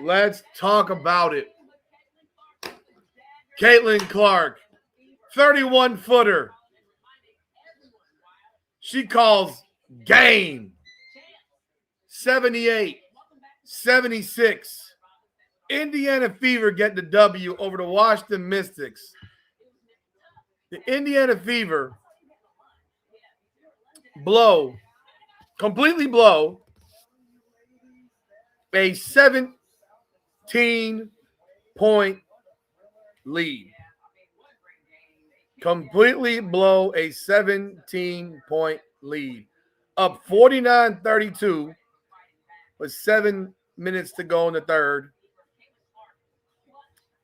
Let's talk about it. Caitlin Clark, 31-footer. She calls game. 78-76. Indiana Fever get the W over the Washington Mystics. The Indiana Fever completely blow a 17-point lead. Completely blow a 17-point lead. Up 49-32 with 7 minutes to go in the third.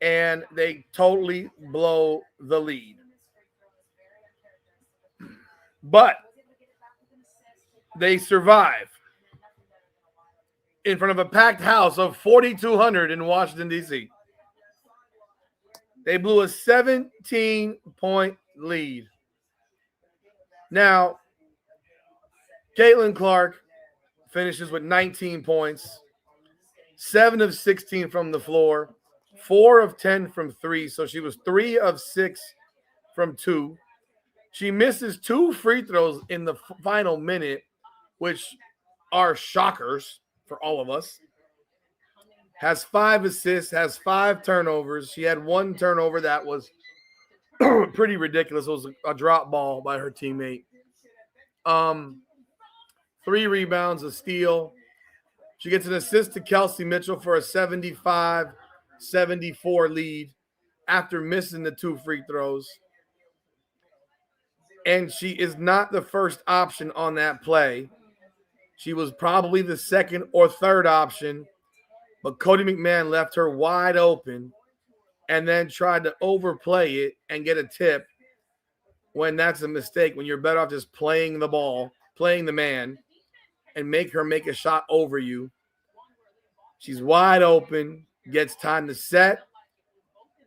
And they totally blow the lead. But they survive in front of a packed house of 4,200 in Washington, D.C. They blew a 17-point lead. Now, Caitlin Clark finishes with 19 points, 7 of 16 from the floor, 4 of 10 from 3. So she was 3 of 6 from 2. She misses 2 free throws in the final minute, which are shockers for all of us. Has 5 assists, has 5 turnovers. She had 1 turnover that was pretty ridiculous. It was a drop ball by her teammate. 3 rebounds, a steal. She gets an assist to Kelsey Mitchell for a 75-74 lead after missing the 2 free throws. And she is not the first option on that play. She was probably the second or third option, but Cody McMahon left her wide open and then tried to overplay it and get a tip when that's a mistake, when you're better off just playing the ball, playing the man, and make her make a shot over you. She's wide open, gets time to set,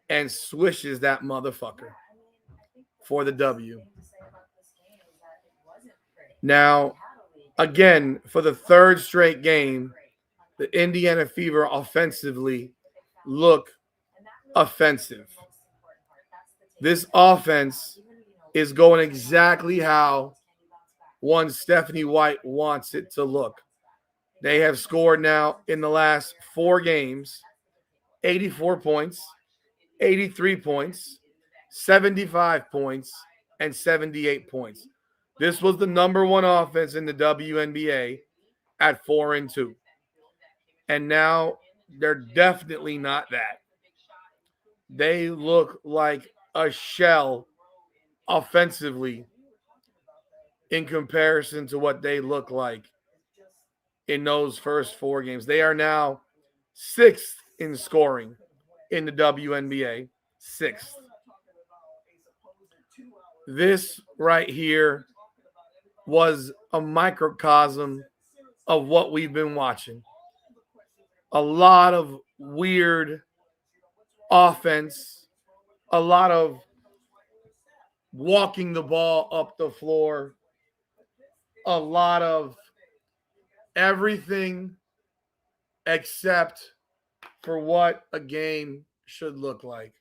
and swishes that motherfucker for the W. Now, again, for the third straight game, the Indiana Fever offensively look offensive. This offense is going exactly how one Stephanie White wants it to look. They have scored now in the last 4 games 84 points, 83 points, 75 points, and 78 points. This was the number 1 offense in the WNBA at 4-2. And now they're definitely not that. They look like a shell offensively in comparison to what they look like in those first 4 games. They are now 6th in scoring in the WNBA. 6th. This right here was a microcosm of what we've been watching. A lot of weird offense, a lot of walking the ball up the floor, a lot of everything except for what a game should look like.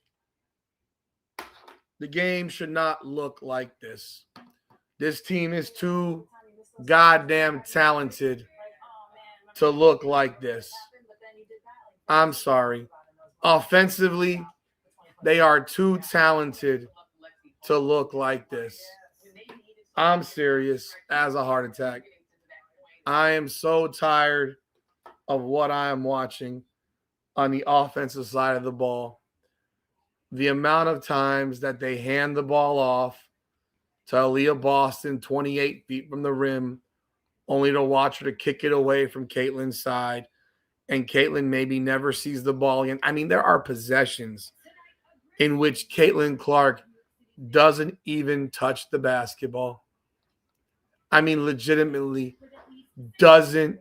The game should not look like this. This team is too goddamn talented to look like this. I'm sorry. Offensively, they are too talented to look like this. I'm serious as a heart attack. I am so tired of what I am watching on the offensive side of the ball. The amount of times that they hand the ball off to Aaliyah Boston 28 feet from the rim, only to watch her to kick it away from Caitlin's side, and Caitlin maybe never sees the ball again. I mean, there are possessions in which Caitlin Clark doesn't even touch the basketball. I mean, legitimately doesn't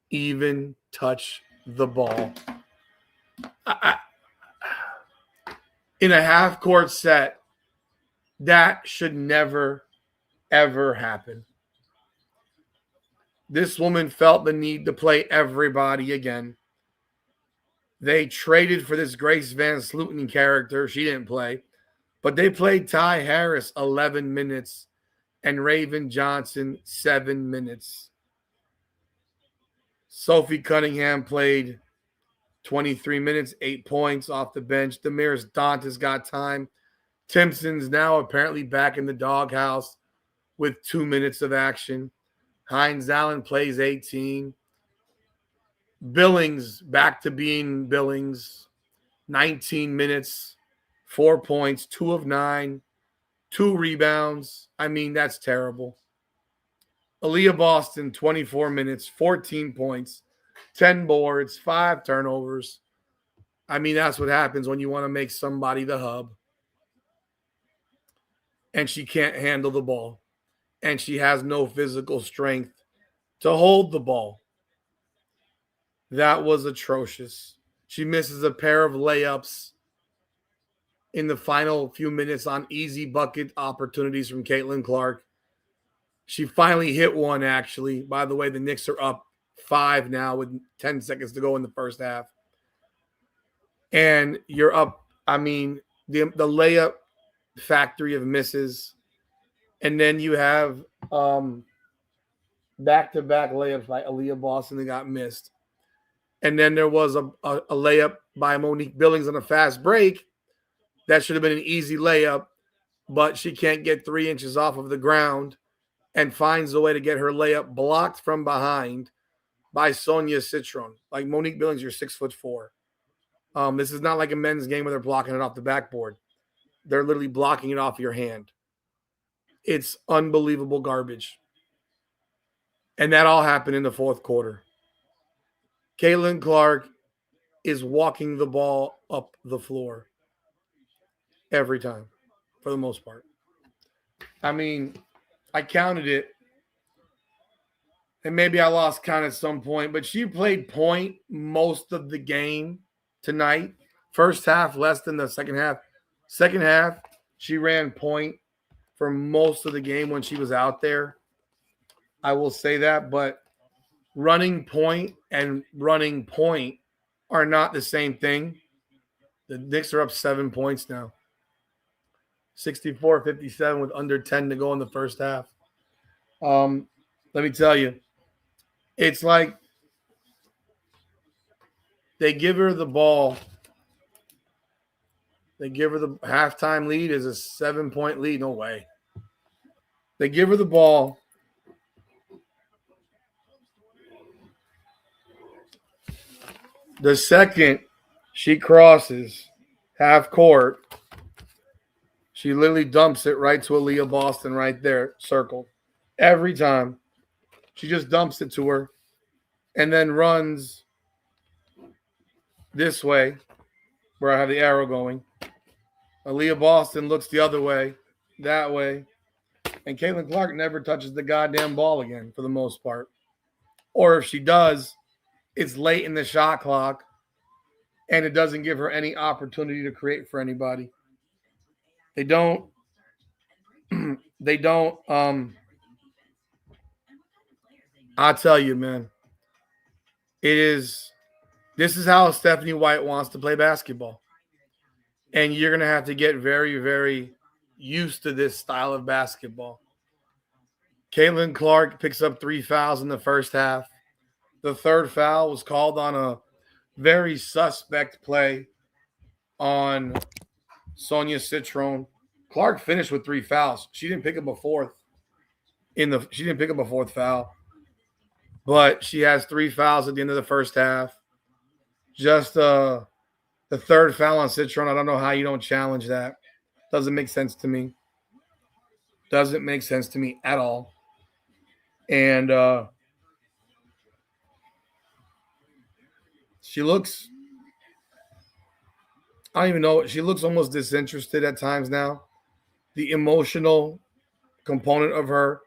even touch the ball. In a half-court set, that should never, ever happen. This woman felt the need to play everybody again. They traded for this Grace Van Slooten character. She didn't play. But they played Ty Harris 11 minutes and Raven Johnson 7 minutes. Sophie Cunningham played 23 minutes, 8 points off the bench. Damiris Dantas got time. Timpson's now apparently back in the doghouse with 2 minutes of action. Hines Allen plays 18. Billings back to being Billings. 19 minutes, 4 points, 2 of 9, 2 rebounds. I mean, that's terrible. Aaliyah Boston, 24 minutes, 14 points, 10 boards, 5 turnovers. I mean, that's what happens when you want to make somebody the hub. And she can't handle the ball. And she has no physical strength to hold the ball. That was atrocious. She misses a pair of layups in the final few minutes on easy bucket opportunities from Caitlin Clark. She finally hit one, actually. By the way, the Knicks are up 5 now with 10 seconds to go in the first half. And you're up, I mean, the layup factory of misses. And then you have back-to-back layups by Aaliyah Boston that got missed. And then there was a layup by Monique Billings on a fast break. That should have been an easy layup, but she can't get 3 inches off of the ground and finds a way to get her layup blocked from behind by Sonia Citron. Like, Monique Billings, you're 6'4". This is not like a men's game where they're blocking it off the backboard. They're literally blocking it off your hand. It's unbelievable garbage. And that all happened in the fourth quarter. Caitlin Clark is walking the ball up the floor every time, for the most part. I mean, I counted it, and maybe I lost count at some point, but she played point most of the game tonight. First half, less than the second half. Second half, she ran point for most of the game when she was out there. I will say that, but running point and running point are not the same thing. The Knicks are up 7 points now. 64-57 with under 10 to go in the first half. Let me tell you, it's like they give her the ball. They give her the halftime lead is a 7-point lead. No way. They give her the ball. The second she crosses half court, she literally dumps it right to Aaliyah Boston right there, circled. Every time. She just dumps it to her and then runs this way where I have the arrow going. Aaliyah Boston looks the other way, that way. And Caitlin Clark never touches the goddamn ball again for the most part. Or if she does, it's late in the shot clock and it doesn't give her any opportunity to create for anybody. They don't I'll tell you, man. This is how Stephanie White wants to play basketball. And you're going to have to get very, very used to this style of basketball. Caitlin Clark picks up 3 fouls in the first half. The third foul was called on a very suspect play on Sonia Citron. Clark finished with 3 fouls. She didn't pick up a fourth. She didn't pick up a fourth foul. But she has 3 fouls at the end of the first half. Just the third foul on Citron. I don't know how you don't challenge that. Doesn't make sense to me. Doesn't make sense to me at all. And she looks, I don't even know, she looks almost disinterested at times now. The emotional component of her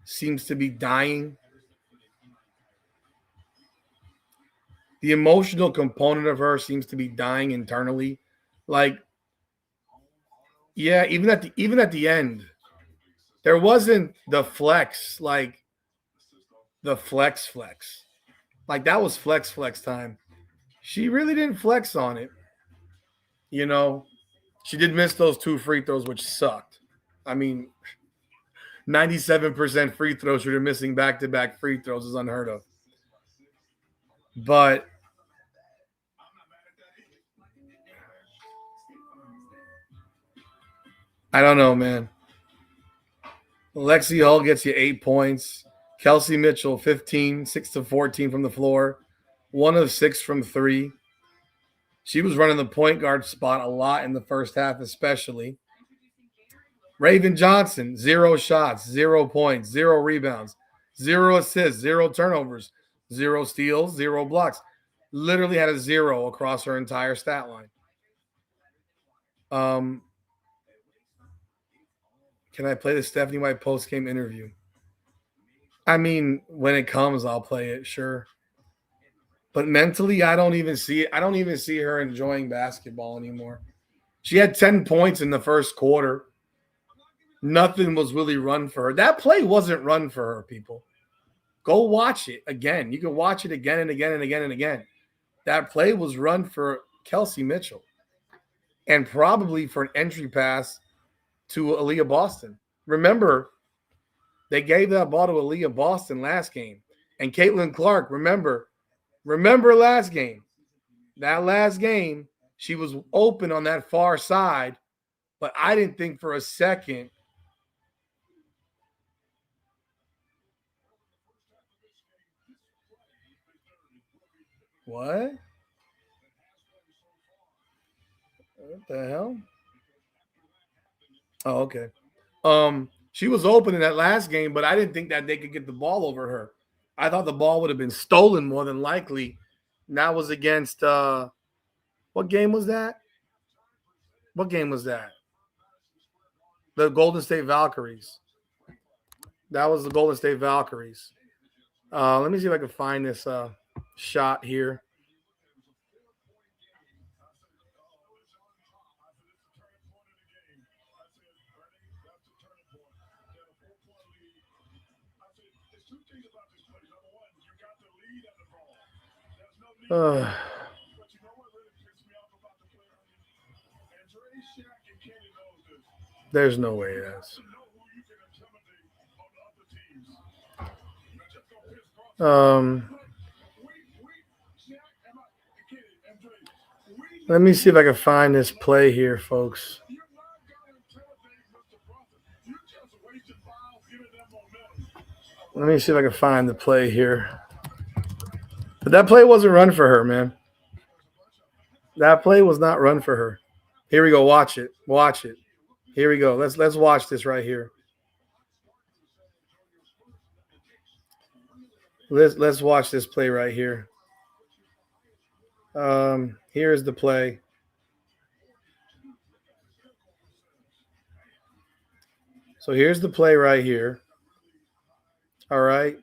seems to be dying. The emotional component of her seems to be dying internally. Like, yeah, even at the end, there wasn't the flex, like the flex. Like that was flex time. She really didn't flex on it. You know, she did miss those 2 free throws, which sucked. I mean, 97% free throws shooter missing back-to-back free throws is unheard of. But I don't know, man. Lexi Hull gets you 8 points. Kelsey Mitchell, 15, 6 of 14 from the floor, 1 of 6 from 3. She was running the point guard spot a lot in the first half, especially. Raven Johnson, 0 shots, 0 points, 0 rebounds, 0 assists, 0 turnovers, 0 steals, 0 blocks. Literally had a 0 across her entire stat line. Can I play the Stephanie White post-game interview? I mean, when it comes, I'll play it, sure. But mentally, I don't even see it. I don't even see her enjoying basketball anymore. She had 10 points in the first quarter. Nothing was really run for her. That play wasn't run for her, people. Go watch it again. You can watch it again and again and again and again. That play was run for Kelsey Mitchell and probably for an entry pass to Aaliyah Boston. Remember, they gave that ball to Aaliyah Boston last game. And Caitlin Clark, remember last game. That last game, she was open on that far side, but I didn't think for a second What? What the hell? Oh, okay. She was open in that last game, but I didn't think that they could get the ball over her. I thought the ball would have been stolen more than likely. And that was against what game was that? What game was that? The Golden State Valkyries. That was the Golden State Valkyries. Let me see if I can find this shot here. There's no way that's. Let me see if I can find this play here, folks. Let me see if I can find the play here. But that play wasn't run for her, man. That play was not run for her. Here we go. Watch it. Watch it. Here we go. Let's watch this right here. Let's watch this play right here. Here's the play. So here's the play right here. All right.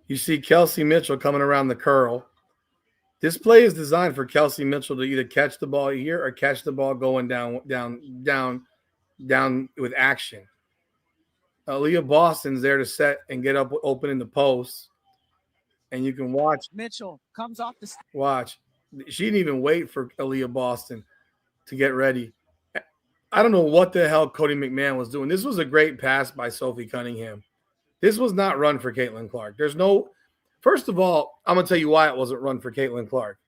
You see Kelsey Mitchell coming around the curl. This play is designed for Kelsey Mitchell to either catch the ball here or catch the ball going down with action. Aaliyah Boston's there to set and get up open in the post. And you can watch.
Mitchell comes off the.
Watch. She didn't even wait for Aaliyah Boston to get ready. I don't know what the hell Cody McMahon was doing. This was a great pass by Sophie Cunningham. This was not run for Caitlin Clark. First of all, I'm going to tell you why it wasn't run for Caitlin Clark.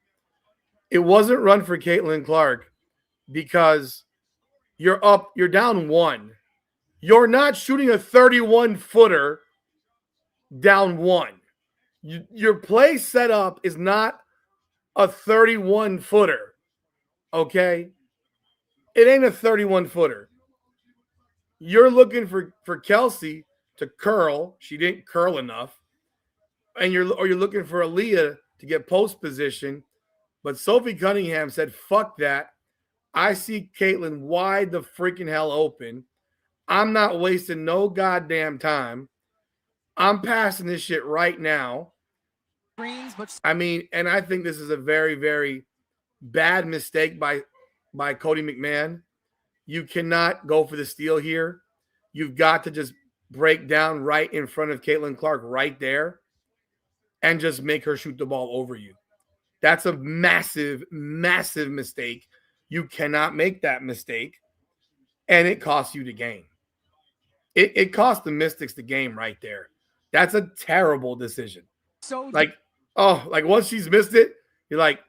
It wasn't run for Caitlin Clark because you're down 1. You're not shooting a 31-footer down 1. Your play setup is not a 31-footer, okay? It ain't a 31-footer. You're looking for Kelsey to curl. She didn't curl enough. And you're looking for Aaliyah to get post position. But Sophie Cunningham said, fuck that. I see Caitlin wide the freaking hell open. I'm not wasting no goddamn time. I'm passing this shit right now. I mean, and I think this is a very, very bad mistake by Cody McMahon. You cannot go for the steal here. You've got to just break down right in front of Caitlin Clark right there and just make her shoot the ball over you. That's a massive, massive mistake. You cannot make that mistake, and it costs you the game. It cost the Mystics the game right there. That's a terrible decision.
So
like once she's missed it, you're like,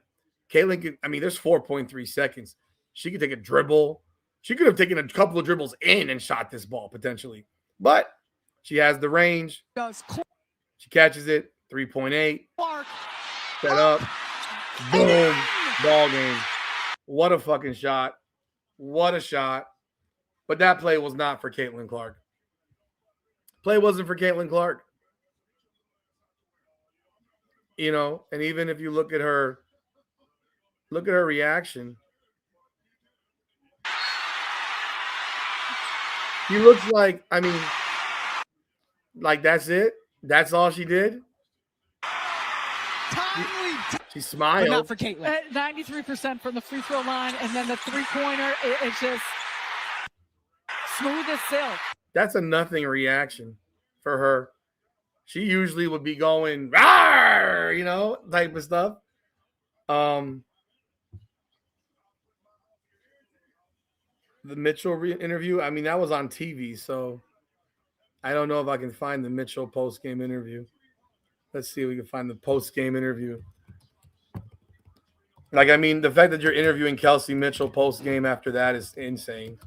Caitlin can, I mean, there's 4.3 seconds. She could take a dribble. She could have taken a couple of dribbles in and shot this ball potentially. But she has the range. She catches it. 3.8. Set up. Boom. Ball game. What a fucking shot. What a shot. But that play was not for Caitlin Clark. Play wasn't for Caitlin Clark. You know, and even if you look at her reaction. He looks like, I mean, like that's it. That's all she did. She smiled.
But not for Caitlin.
93% from the free throw line, and then the three-pointer, it's just smooth as silk.
That's a nothing reaction for her. She usually would be going, "Rawr!" You know, type of stuff. The Mitchell interview, I mean, that was on TV, so I don't know if I can find the Mitchell post-game interview. Let's see if we can find the post-game interview. Like, I mean, the fact that you're interviewing Kelsey Mitchell post-game after that is insane.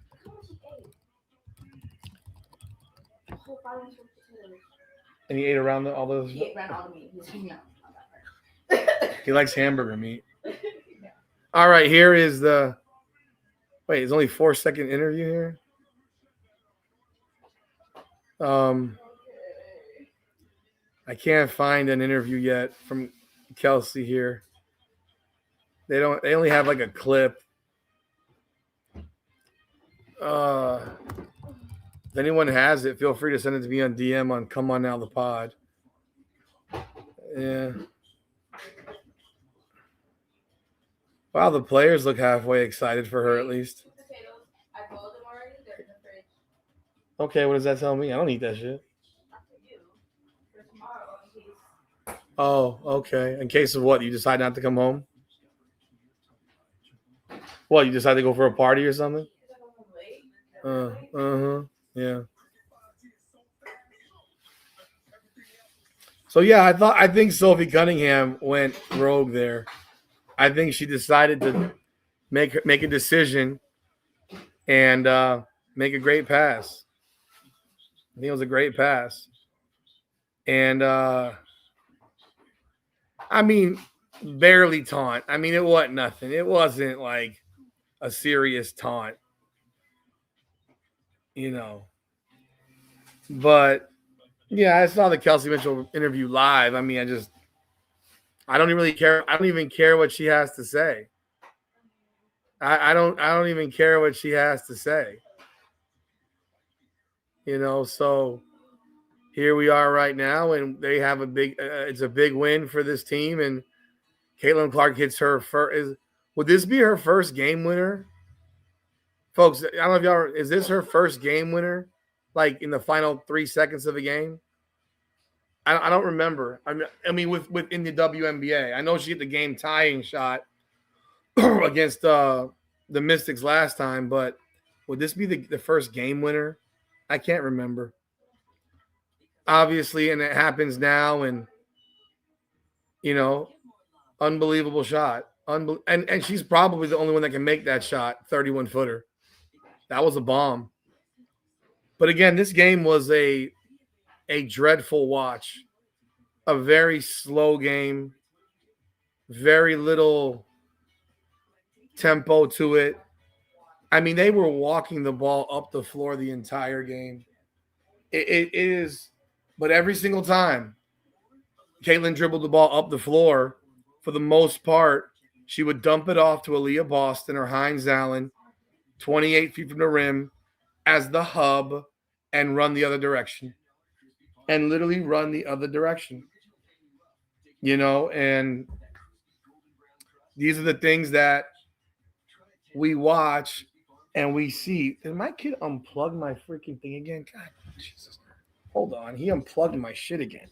And he ate around all those.
He ate around all the meat.
He likes hamburger meat. All right, here is the. Wait, it's only 4-second interview here. I can't find an interview yet from Kelsey here. They only have like a clip. If anyone has it, feel free to send it to me on DM on Come On Now the Pod. Yeah. Wow, the players look halfway excited for her at least. Okay, what does that tell me? I don't eat that shit. Oh, okay. In case of what? You decide not to come home? What, you decide to go for a party or something? Yeah. So yeah, I think Sophie Cunningham went rogue there. I think she decided to make a decision and make a great pass. I think it was a great pass. And I mean, barely taunt. I mean, it wasn't nothing. It wasn't like a serious taunt. You know. But yeah, I saw the Kelsey Mitchell interview live. I mean, I don't really care. I don't even care what she has to say. I don't even care what she has to say. You know, so here we are right now, and they have it's a big win for this team, and Caitlin Clark hits her first. Would this be her first game winner? Folks, I don't know if y'all, is this her first game winner? Like in the final 3 seconds of a game? I don't remember. I mean, within the WNBA, I know she hit the game tying shot against the Mystics last time, but would this be the first game winner? I can't remember. Obviously, and it happens now, and you know, unbelievable shot. And she's probably the only one that can make that shot, 31-footer. That was a bomb. But again, this game was a dreadful watch. a very slow game, very little tempo to it. I mean, they were walking the ball up the floor the entire game. It is, but every single time Caitlin dribbled the ball up the floor, for the most part, she would dump it off to Aaliyah Boston or Hines Allen, 28 feet from the rim, as the hub, and run the other direction. And literally run the other direction. And these are the things that we watch and we see. Did my kid unplug my freaking thing again? God, Jesus. Hold on. He unplugged my shit again.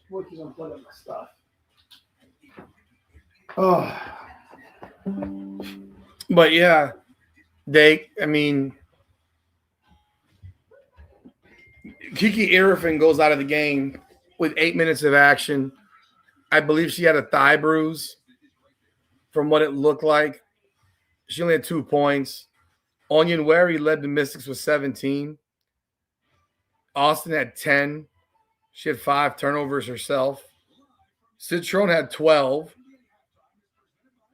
What is unplugging my stuff? Oh. But yeah, Kiki Irifin goes out of the game with 8 minutes of action. I believe she had a thigh bruise from what it looked like. She only had 2 points. Onion Wary led the Mystics with 17. Austin had 10. She had 5 turnovers herself. Citrone had 12.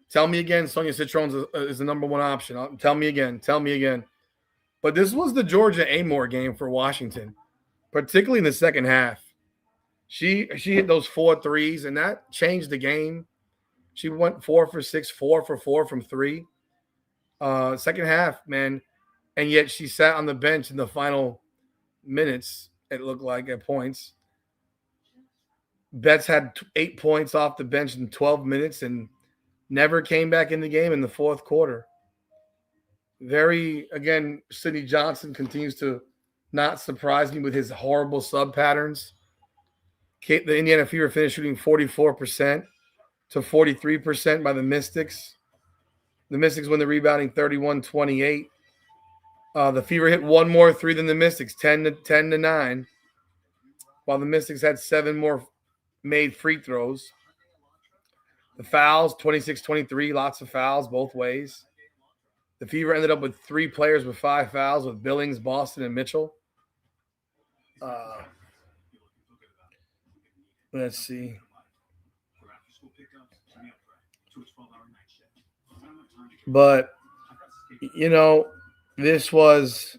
Tell me again, Sonia Citrone is the number one option. Tell me again. But this was the Georgia Amore game for Washington, particularly in the second half. She hit those 4 threes, and that changed the game. She went 4 for 6, 4 for 4 from 3. Second half, man. And yet she sat on the bench in the final minutes, it looked like, at points. Betts had 8 points off the bench in 12 minutes and never came back in the game in the fourth quarter. Sydney Johnson continues to not surprise me with his horrible sub patterns. The Indiana Fever finished shooting 44% to 43% by the Mystics. The Mystics win the rebounding 31-28. The Fever hit 1 more 3 than the Mystics, 10-9, while the Mystics had 7 more made free throws. The fouls, 26-23, lots of fouls both ways. The Fever ended up with 3 players with 5 fouls with Billings, Boston, and Mitchell. Let's see. But, this was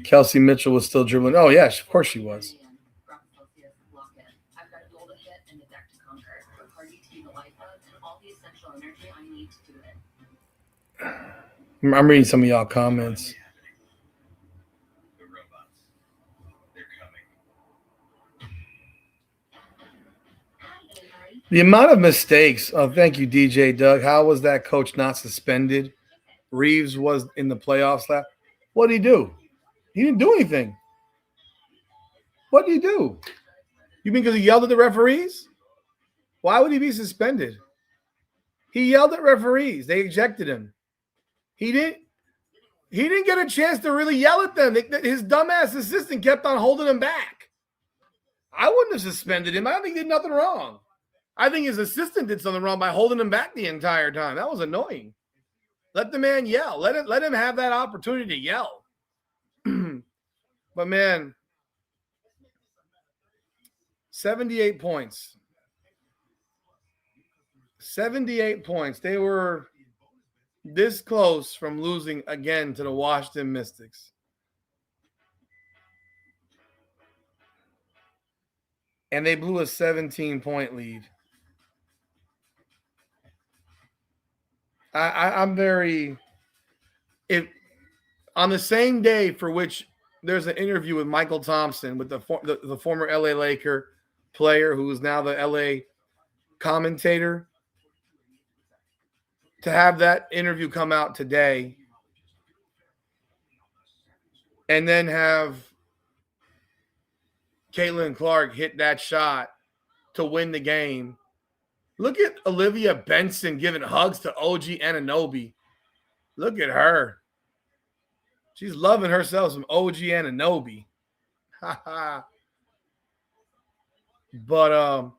Kelsey Mitchell was still dribbling. Oh, yeah, of course she was. I'm reading some of y'all comments. The amount of mistakes. Oh, thank you, DJ Doug. How was that coach not suspended? Reeves was in the playoffs last. What did he do? He didn't do anything. What did he do? You mean because he yelled at the referees? Why would he be suspended? He yelled at referees. They ejected him. He didn't get a chance to really yell at them. His dumbass assistant kept on holding him back. I wouldn't have suspended him. I don't think he did nothing wrong. I think his assistant did something wrong by holding him back the entire time. That was annoying. Let the man yell. Let him have that opportunity to yell. But, man, 78 points. 78 points. They were this close from losing again to the Washington Mystics. And they blew a 17-point lead. I'm very – on the same day for which there's an interview with Michael Thompson, with the former LA Laker player who is now the LA commentator, to have that interview come out today and then have Caitlin Clark hit that shot to win the game. Look at Olivia Benson giving hugs to OG Anunoby. Look at her. She's loving herself some OG Anunoby. But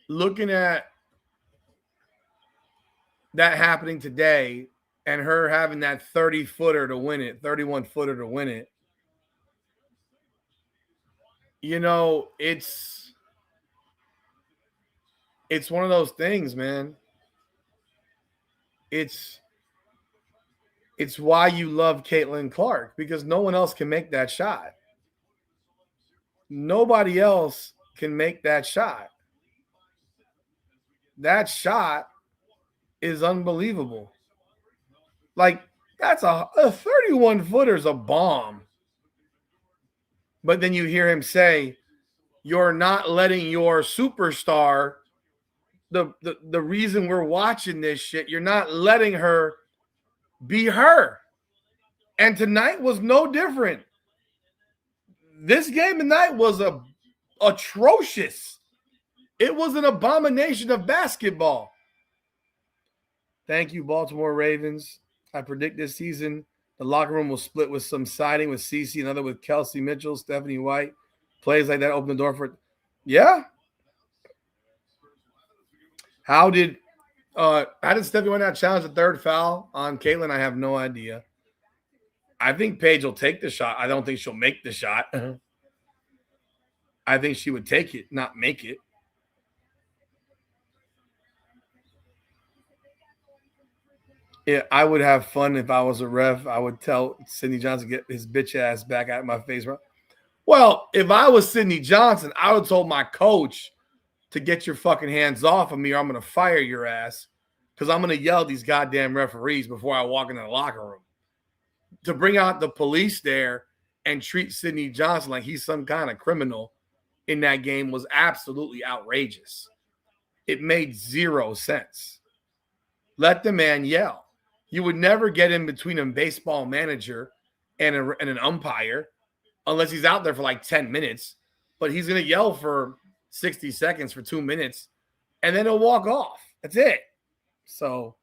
looking at that happening today and her having that 30-footer to win it, 31-footer to win it. You know, it's one of those things, man. It's why you love Caitlin Clark, because no one else can make that shot. Nobody else can make that shot. That shot is unbelievable. Like, that's a 31-footer is a bomb. But then you hear him say, you're not letting your superstar, the reason we're watching this shit, you're not letting her be her. And tonight was no different. This game tonight was atrocious. It was an abomination of basketball. Thank you, Baltimore Ravens. I predict this season the locker room will split with some siding with Cece, another with Kelsey Mitchell, Stephanie White. Plays like that open the door for it. Yeah. How did Stephanie White not challenge the third foul on Caitlin? I have no idea. I think Paige will take the shot. I don't think she'll make the shot. I think she would take it, not make it. Yeah, I would have fun if I was a ref. I would tell Sidney Johnson to get his bitch ass back out of my face. Well, if I was Sidney Johnson, I would have told my coach to get your fucking hands off of me or I'm going to fire your ass, because I'm going to yell at these goddamn referees before I walk into the locker room. To bring out the police there and treat Sidney Johnson like he's some kind of criminal in that game was absolutely outrageous. It made zero sense. Let the man yell. You would never get in between a baseball manager and an umpire unless he's out there for like 10 minutes. But he's going to yell for 60 seconds for 2 minutes, and then he'll walk off. That's it. So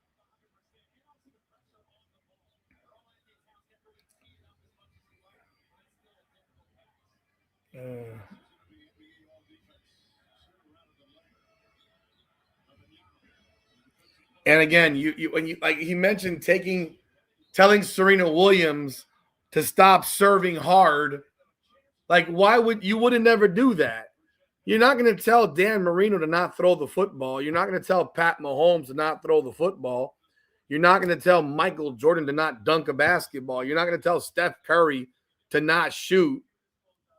and again, you when you like he mentioned telling Serena Williams to stop serving hard. Like, why would you wouldn't never do that? You're not going to tell Dan Marino to not throw the football. You're not going to tell Pat Mahomes to not throw the football. You're not going to tell Michael Jordan to not dunk a basketball. You're not going to tell Steph Curry to not shoot.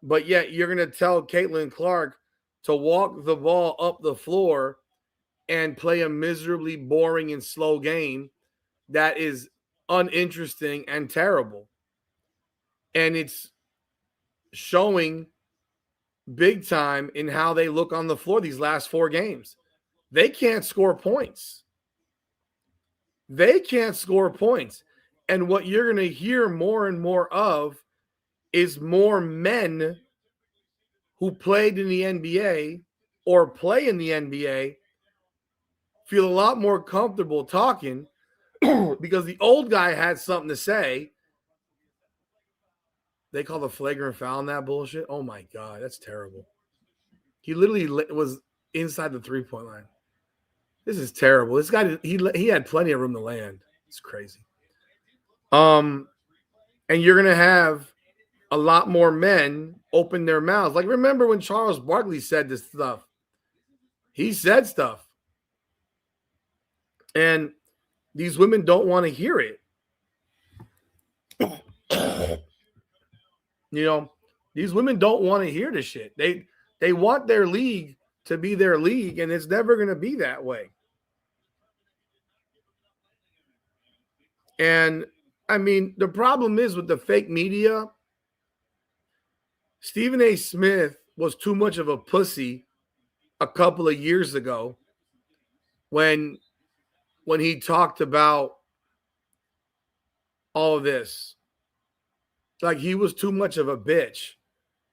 But yet you're going to tell Caitlin Clark to walk the ball up the floor and play a miserably boring and slow game that is uninteresting and terrible. And it's showing big time in how they look on the floor these last 4 games. They can't score points. They can't score points. And what you're going to hear more and more of is more men who played in the NBA or play in the NBA feel a lot more comfortable talking because the old guy had something to say. They call the flagrant foul on that bullshit. Oh my God, that's terrible. He literally was inside the 3-point line. This is terrible. This guy, he had plenty of room to land. It's crazy. And you're gonna have a lot more men open their mouths. Like, remember when Charles Barkley said this stuff? He said stuff, and these women don't want to hear it. You know, these women don't want to hear this shit. They want their league to be their league, and it's never going to be that way. And, I mean, the problem is with the fake media, Stephen A. Smith was too much of a pussy a couple of years ago when he talked about all of this. Like, he was too much of a bitch.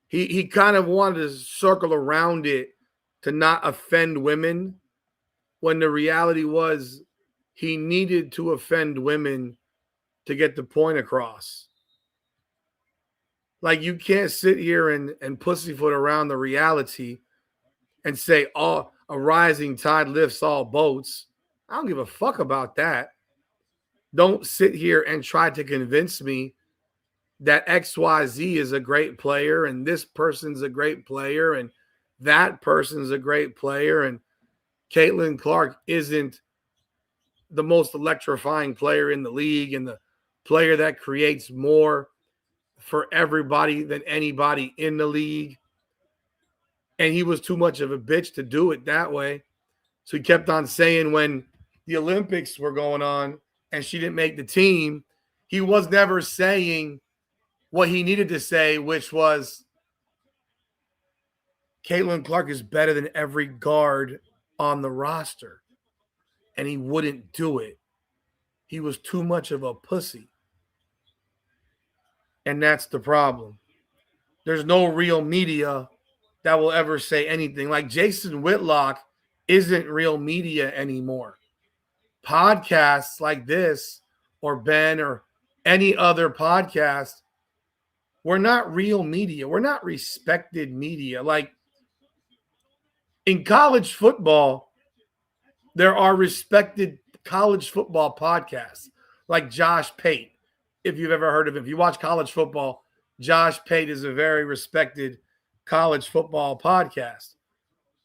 He kind of wanted to circle around it to not offend women, when the reality was he needed to offend women to get the point across. Like, you can't sit here and pussyfoot around the reality and say, oh, a rising tide lifts all boats. I don't give a fuck about that. don't sit here and try to convince me that XYZ is a great player and this person's a great player and that person's a great player and Caitlin Clark isn't the most electrifying player in the league and the player that creates more for everybody than anybody in the league. And he was too much of a bitch to do it that way. So he kept on saying when the Olympics were going on and she didn't make the team, he was never saying what he needed to say, which was Caitlin Clark is better than every guard on the roster. And he wouldn't do it. He was too much of a pussy. And that's the problem. There's no real media that will ever say anything. Like Jason Whitlock isn't real media anymore. Podcasts like this or Ben or any other podcast, we're not real media. We're not respected media. Like in college football, there are respected college football podcasts like Josh Pate, if you've ever heard of him. If you watch college football, Josh Pate is a very respected college football podcast.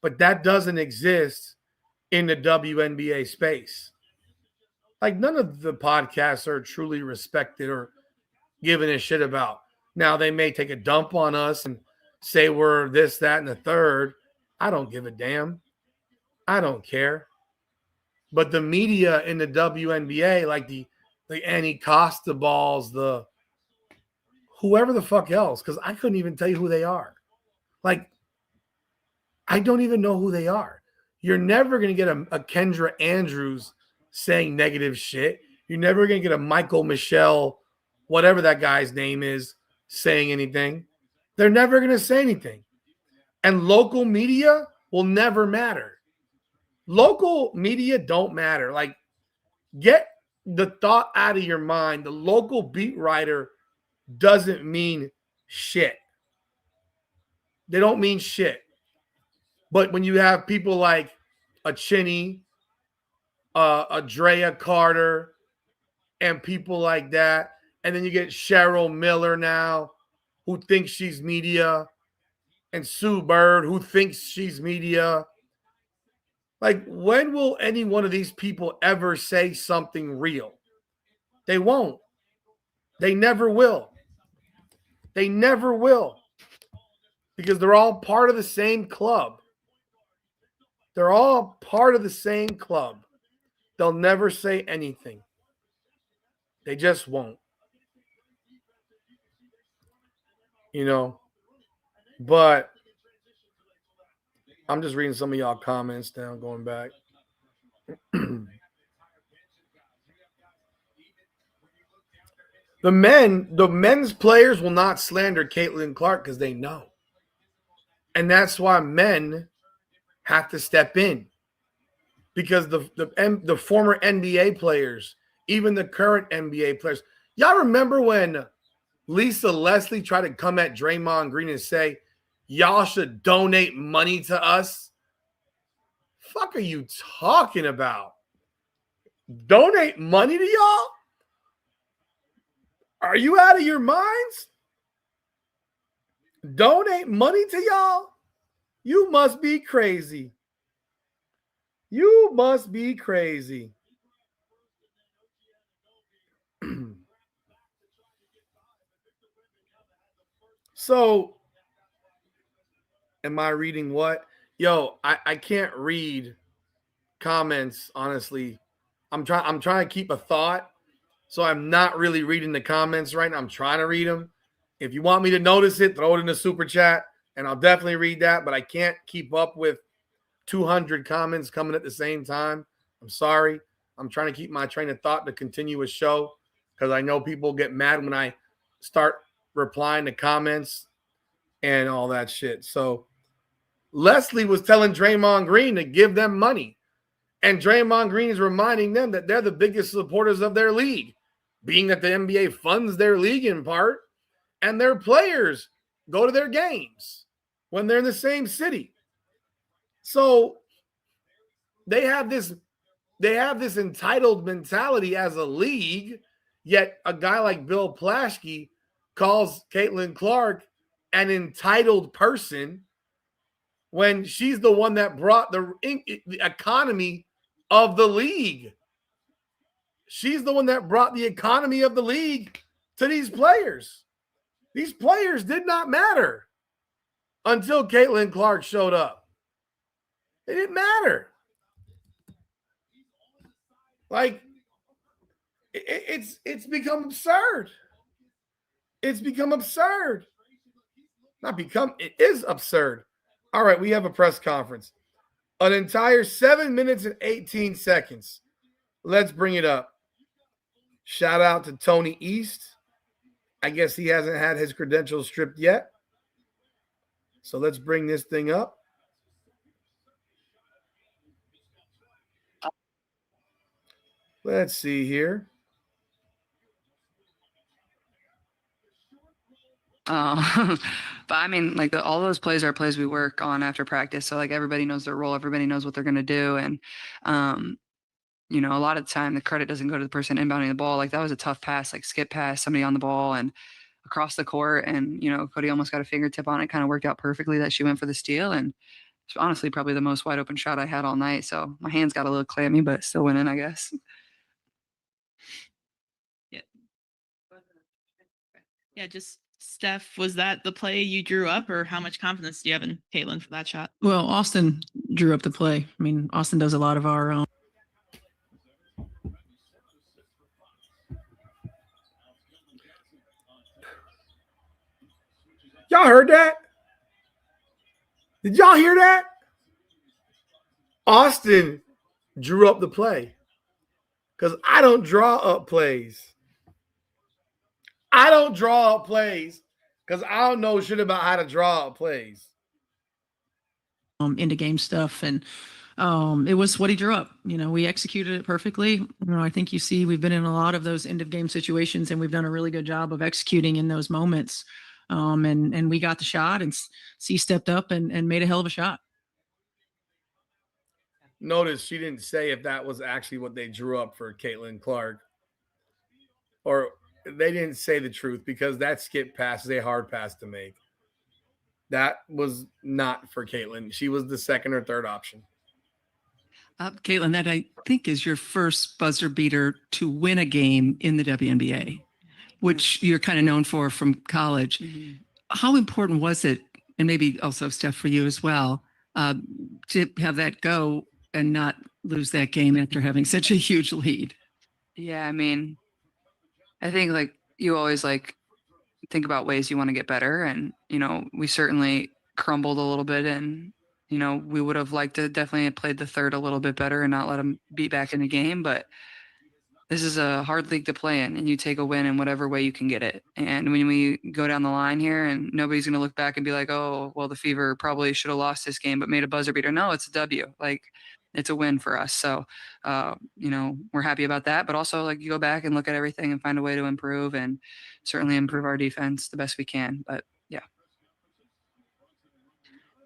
But that doesn't exist in the WNBA space. Like none of the podcasts are truly respected or given a shit about. Now they may take a dump on us and say we're this, that, and the third. I don't give a damn. I don't care. But the media in the WNBA, like the Annie Costa balls, the whoever the fuck else, because I couldn't even tell you who they are. Like, I don't even know who they are. You're never going to get a Kendra Andrews saying negative shit. You're never going to get a Michael Michelle, whatever that guy's name is, saying anything. They're never going to say anything. And local media will never matter. Local media don't matter. Like, get the thought out of your mind. The local beat writer doesn't mean shit. They don't mean shit. But when you have people like a Chinny, a Drea Carter, and people like that, and then you get Cheryl Miller now, who thinks she's media, and Sue Bird, who thinks she's media. Like, when will any one of these people ever say something real? They won't. They never will. They never will. Because they're all part of the same club. They're all part of the same club. They'll never say anything. They just won't. You know? But I'm just reading some of y'all comments now, going back. The men's players will not slander Caitlin Clark because they know. And that's why men have to step in. Because the former NBA players, even the current NBA players, y'all remember when Lisa Leslie tried to come at Draymond Green and say, y'all should donate money to us? Fuck are you talking about? Donate money to y'all? Are you out of your minds? Donate money to y'all? You must be crazy. You must be crazy. So, am I reading what? Yo, I can't read comments, honestly. I'm trying to keep a thought, so I'm not really reading the comments right now. I'm trying to read them. If you want me to notice it, throw it in the super chat, and I'll definitely read that, but I can't keep up with 200 comments coming at the same time. I'm sorry. I'm trying to keep my train of thought to continue a show because I know people get mad when I start replying to comments and all that shit. So Leslie was telling Draymond Green to give them money. And Draymond Green is reminding them that they're the biggest supporters of their league, being that the NBA funds their league in part, and their players go to their games when they're in the same city. So they have this they have this entitled mentality as a league, yet a guy like Bill Plaschke calls Caitlin Clark an entitled person when she's the one that brought the economy of the league. She's the one that brought the economy of the league to these players. These players did not matter until Caitlin Clark showed up. They didn't matter. Like, it's become absurd. It's become absurd. It is absurd. All right, we have a press conference. An entire 7 minutes and 18 seconds. Let's bring it up. Shout out to Tony East. I guess he hasn't had his credentials stripped yet. So let's bring this thing up. Let's see here.
But I mean, like all those plays are plays we work on after practice. So like everybody knows their role, everybody knows what they're going to do. And, you know, a lot of the time the credit doesn't go to the person inbounding the ball. Like that was a tough pass, like skip pass, somebody on the ball and across the court. And, you know, Cody almost got a fingertip on it. Kind of worked out perfectly that she went for the steal. And it's honestly probably the most wide open shot I had all night. So my hands got a little clammy, but still went in, I guess.
Yeah, just Steph, was that the play you drew up, or how much confidence do you have in Caitlin for that shot?
Well, Austin drew up the play. I mean, Austin does a lot of our
Y'all heard that? Did y'all hear that? Austin drew up the play. Because I don't draw up plays. I don't draw up plays because I don't know shit about how to draw up plays.
into game stuff, and it was what he drew up. You know, we executed it perfectly. You know, I think you see we've been in a lot of those end of game situations, and we've done a really good job of executing in those moments. And we got the shot, and C stepped up and made a hell of a shot.
Notice she didn't say if that was actually what they drew up for Caitlin Clark, or they didn't say the truth, because that skip pass is a hard pass to make. That was not for Caitlin. She was the second or third option.
Caitlin, that I think is your first buzzer beater to win a game in the WNBA, which you're kind of known for from college. Mm-hmm. How important was it, and maybe also Steph for you as well, to have that go and not lose that game after having such a huge lead?
Yeah, I mean, I think like you always like think about ways you want to get better. And, you know, we certainly crumbled a little bit, and, you know, we would have liked to definitely have played the third a little bit better and not let them beat back in the game. But this is a hard league to play in, and you take a win in whatever way you can get it. And when we go down the line here, and nobody's going to look back and be like, oh, well, the Fever probably should have lost this game but made a buzzer beater. No, it's a W. Like, it's a win for us. So, you know, we're happy about that. But also, like, you go back and look at everything and find a way to improve, and certainly improve our defense the best we can. But, yeah.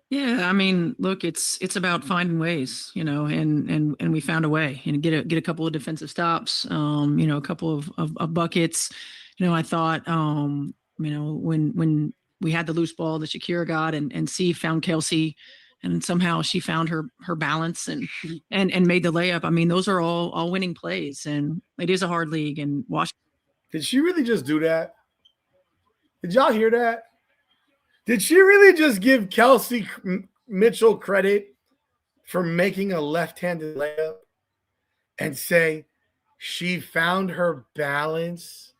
Yeah, I mean, look, it's about finding ways, you know, and we found a way, and get a couple of defensive stops, you know, a couple of buckets. You know, I thought, you know, when we had the loose ball that Shakira got, and C found Kelsey, and somehow she found her balance and made the layup. I mean, those are all winning plays, and it is a hard league. And Washington.
Did she really just do that? Did y'all hear that? Did she really just give Kelsey Mitchell credit for making a left-handed layup and say she found her balance?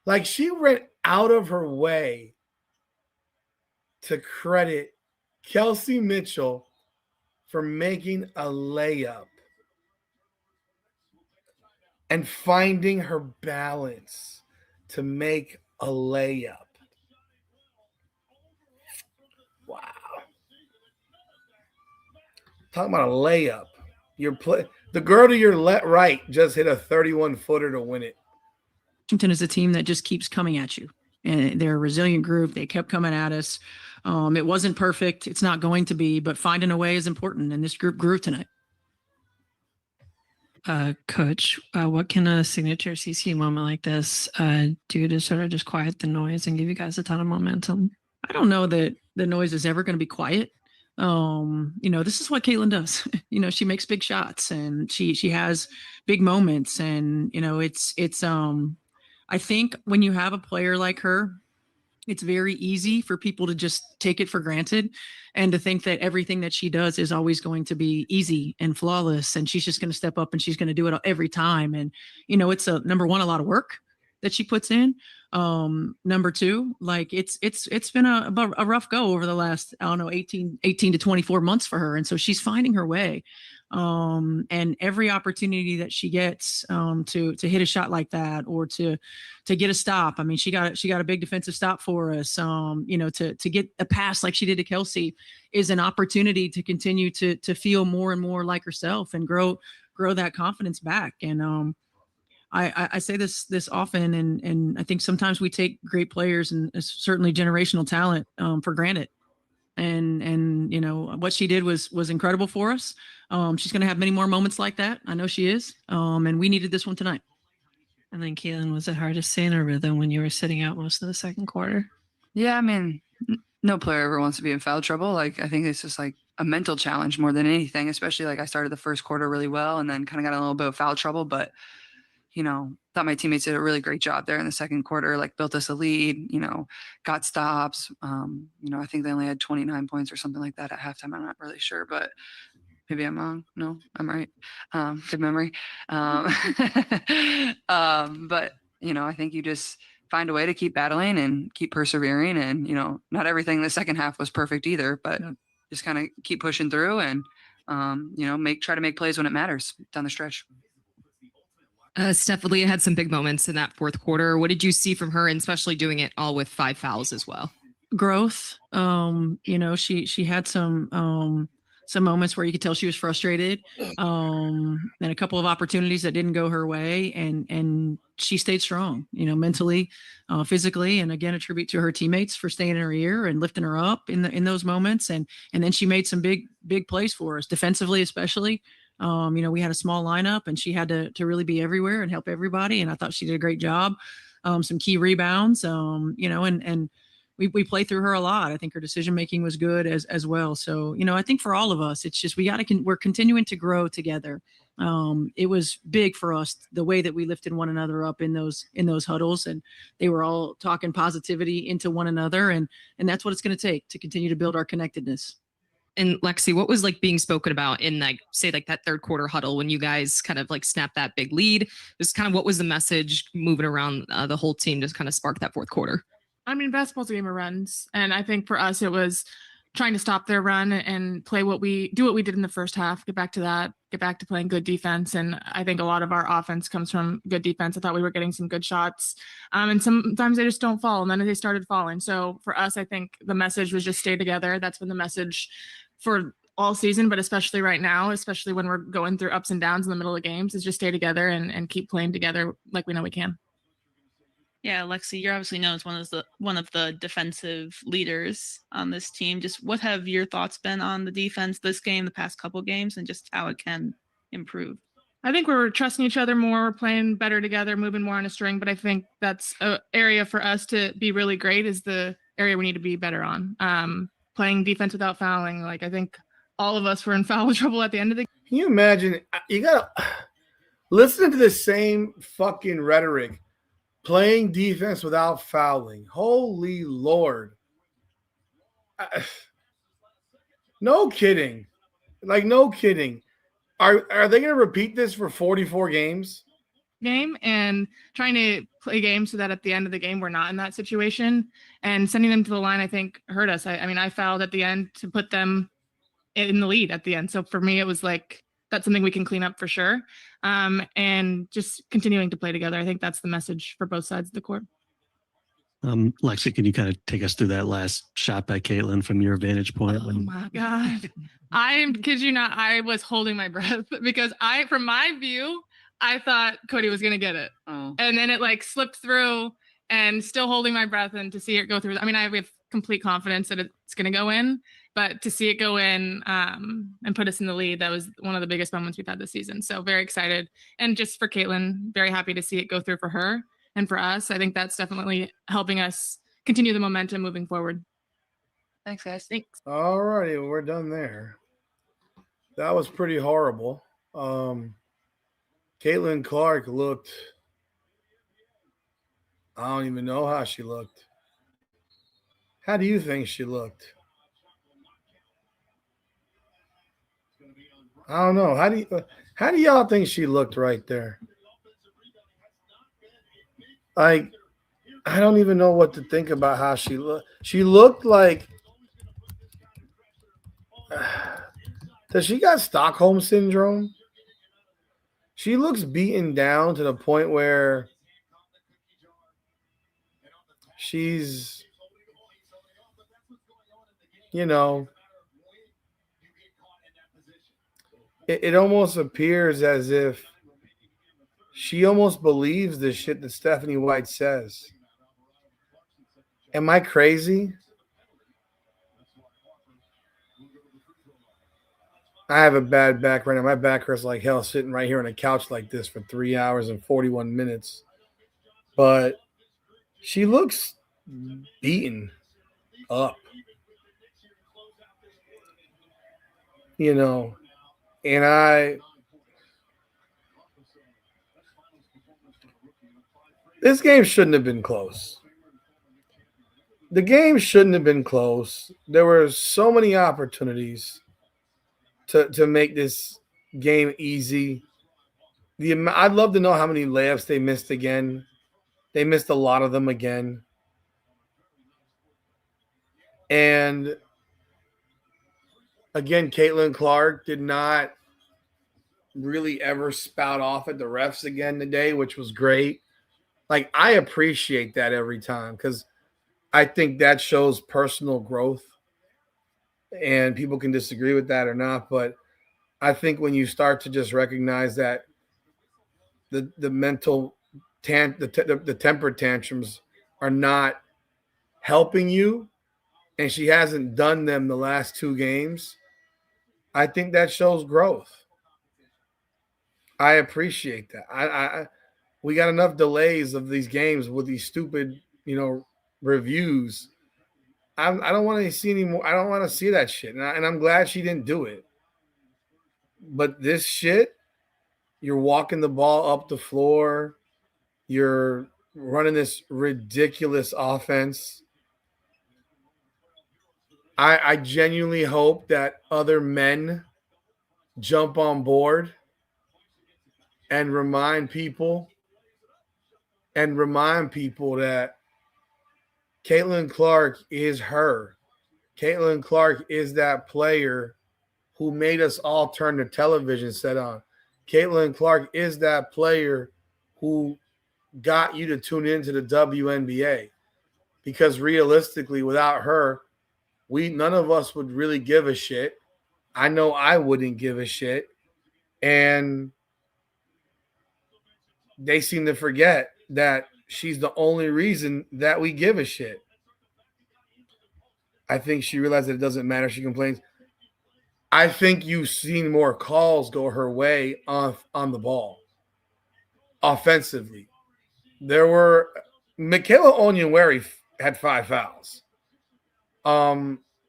Like, she went out of her way to credit Kelsey Mitchell for making a layup and finding her balance to make a layup. Wow. Talking about a layup. The girl to your right just hit a 31-footer to win it.
Washington is a team that just keeps coming at you. And they're a resilient group. They kept coming at us. It wasn't perfect. It's not going to be, but finding a way is important. And this group grew tonight. Coach, what can a signature CC moment like this do to sort of just quiet the noise and give you guys a ton of momentum? I don't know that the noise is ever going to be quiet. This is what Caitlin does. She makes big shots and she has big moments, and I think when you have a player like her, it's very easy for people to just take it for granted and to think that everything that she does is always going to be easy and flawless, and she's just going to step up and she's going to do it every time. And it's number one, a lot of work that she puts in. Number two, like it's been a rough go over the last, I don't know, 18 to 24 months for her, and so she's finding her way. And every opportunity that she gets to hit a shot like that, or to get a stop. I mean, she got a big defensive stop for us. To get a pass like she did to Kelsey is an opportunity to continue to feel more and more like herself and grow that confidence back. And I say this often, and I think sometimes we take great players and certainly generational talent for granted. And what she did was incredible for us. She's going to have many more moments like that. I know she is. And we needed this one tonight.
And then Caitlin, was it hard to stay in a rhythm when you were sitting out most of the second quarter?
Yeah, I mean, no player ever wants to be in foul trouble. Like, I think it's just like a mental challenge more than anything, especially like I started the first quarter really well and then kind of got in a little bit of foul trouble. But, thought my teammates did a really great job there in the second quarter, like built us a lead, got stops. I think they only had 29 points or something like that at halftime. I'm not really sure, but maybe I'm wrong. No, I'm right. Good memory. But, I think you just find a way to keep battling and keep persevering. And, not everything in the second half was perfect either, but just kind of keep pushing through and, try to make plays when it matters down the stretch.
Steph Leah had some big moments in that fourth quarter. What did you see from her, and especially doing it all with 5 fouls as well?
Growth. She had some moments where you could tell she was frustrated, and a couple of opportunities that didn't go her way, and she stayed strong, mentally, physically, and again, a tribute to her teammates for staying in her ear and lifting her up in those moments. And then she made some big plays for us defensively, especially. We had a small lineup and she had to really be everywhere and help everybody. And I thought she did a great job. Some key rebounds, and we play through her a lot. I think her decision-making was good as well. So, I think for all of us, it's just, we're continuing to grow together. It was big for us, the way that we lifted one another up in those huddles, and they were all talking positivity into one another. And that's what it's going to take to continue to build our connectedness.
And Lexi, what was like being spoken about in that third quarter huddle when you guys kind of like snapped that big lead? Just kind of what was the message moving around the whole team to kind of spark that fourth quarter?
I mean, basketball's a game of runs. And I think for us, it was trying to stop their run and do what we did in the first half, get back to playing good defense. And I think a lot of our offense comes from good defense. I thought we were getting some good shots. And sometimes they just don't fall, and then they started falling. So for us, I think the message was just stay together. That's been the message for all season, but especially right now, especially when we're going through ups and downs in the middle of games, is just stay together and keep playing together like we know we can.
Yeah, Lexi, you're obviously known as one of the defensive leaders on this team. Just what have your thoughts been on the defense this game, the past couple games, and just how it can improve?
I think we're trusting each other more, playing better together, moving more on a string. But I think that's an area for us to be really great, is the area we need to be better on. Playing defense without fouling. Like, I think all of us were in foul trouble at the end of the game.
Can you imagine? You got to listen to the same fucking rhetoric. Playing defense without fouling. Holy Lord. No kidding. Like, no kidding. Are they going to repeat this for 44 games?
Game and trying to play games so that at the end of the game we're not in that situation, and sending them to the line I think hurt us. I mean, I fouled at the end to put them in the lead at the end. So for me, it was like, that's something we can clean up for sure. And just continuing to play together. I think that's the message for both sides of the court.
Lexi, can you kind of take us through that last shot by Caitlin from your vantage point?
Oh my God. I kid you not, I was holding my breath because from my view, I thought Cody was going to get it.
Oh.
And then it like slipped through, and still holding my breath, and to see it go through. I mean, I have complete confidence that it's going to go in. but to see it go in and put us in the lead, that was one of the biggest moments we've had this season. So very excited. And just for Caitlin, very happy to see it go through for her and for us. I think that's definitely helping us continue the momentum moving forward.
Thanks, guys.
Thanks.
All righty, we're done there. That was pretty horrible. Caitlin Clark looked, I don't even know how she looked. How do you think she looked? I don't know. How do y'all think she looked right there? Like, I don't even know what to think about how she looked. She looked like, does she got Stockholm syndrome? She looks beaten down to the point where she's, you know, it almost appears as if she almost believes the shit that Stephanie White says. Am I crazy? I have a bad back right now. My back hurts like hell sitting right here on a couch like this for 3 hours and 41 minutes. But she looks beaten up. You know, and this game shouldn't have been close. The game shouldn't have been close. There were so many opportunities to make this game easy. I'd love to know how many layups they missed again. They missed a lot of them again. And again, Caitlin Clark did not really ever spout off at the refs again today, which was great. Like, I appreciate that every time because I think that shows personal growth. And people can disagree with that or not, but I think when you start to just recognize that the mental the temper tantrums are not helping you, and she hasn't done them the last 2 games, I think that shows growth. I appreciate that. We got enough delays of these games with these stupid, reviews. I don't want to see any more. I don't want to see that shit, and I'm glad she didn't do it. But this shit, you're walking the ball up the floor, you're running this ridiculous offense. I genuinely hope that other men jump on board and remind people that Caitlin Clark is her. Caitlin Clark is that player who made us all turn the television set on. Caitlin Clark is that player who got you to tune into the WNBA. Because realistically, without her, none of us would really give a shit. I know I wouldn't give a shit. And they seem to forget that she's the only reason that we give a shit. I think she realized that it doesn't matter. She complains. I think you've seen more calls go her way on the ball offensively. There were Michaela Onyenwere had 5 fouls.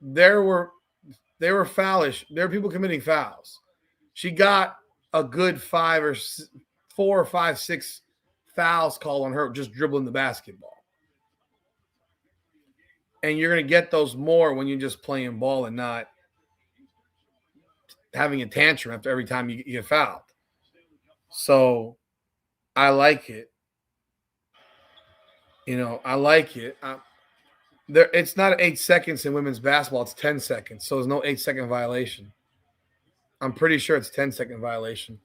They were foulish. There were people committing fouls. She got a good 4 or 5, 6 fouls called on her just dribbling the basketball. And you're going to get those more when you're just playing ball and not having a tantrum after every time you get fouled. So I like it. I like it. It's not 8 seconds in women's basketball. It's 10 seconds. So there's no 8-second violation. I'm pretty sure it's 10-second violation.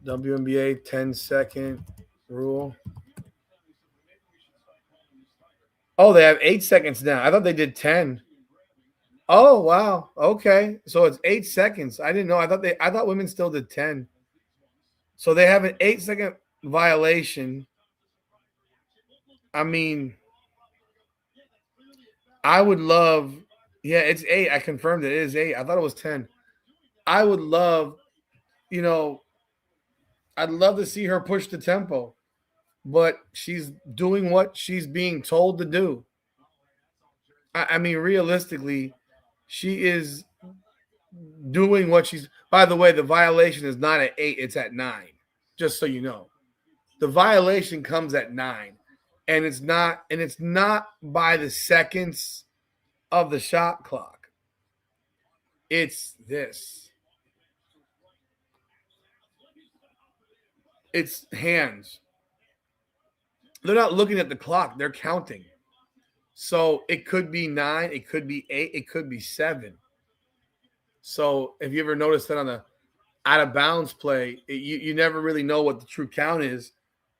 WNBA 10-second rule. Oh, they have 8 seconds now. I thought they did 10. Oh, wow. Okay. So it's 8 seconds. I didn't know. I thought women still did 10. So they have an 8-second violation. I mean, I would love Yeah, it's 8. I confirmed it. It is 8. I thought it was 10. I would love, I'd love to see her push the tempo, but she's doing what she's being told to do. I mean, realistically, she is doing what she's. By the way, the violation is not at 8; it's at 9. Just so you know, the violation comes at 9, and it's not by the seconds of the shot clock. It's this. It's hands. They're not looking at the clock; they're counting. So it could be 9, it could be 8, it could be 7. So if you ever noticed that on the out of bounds play, you never really know what the true count is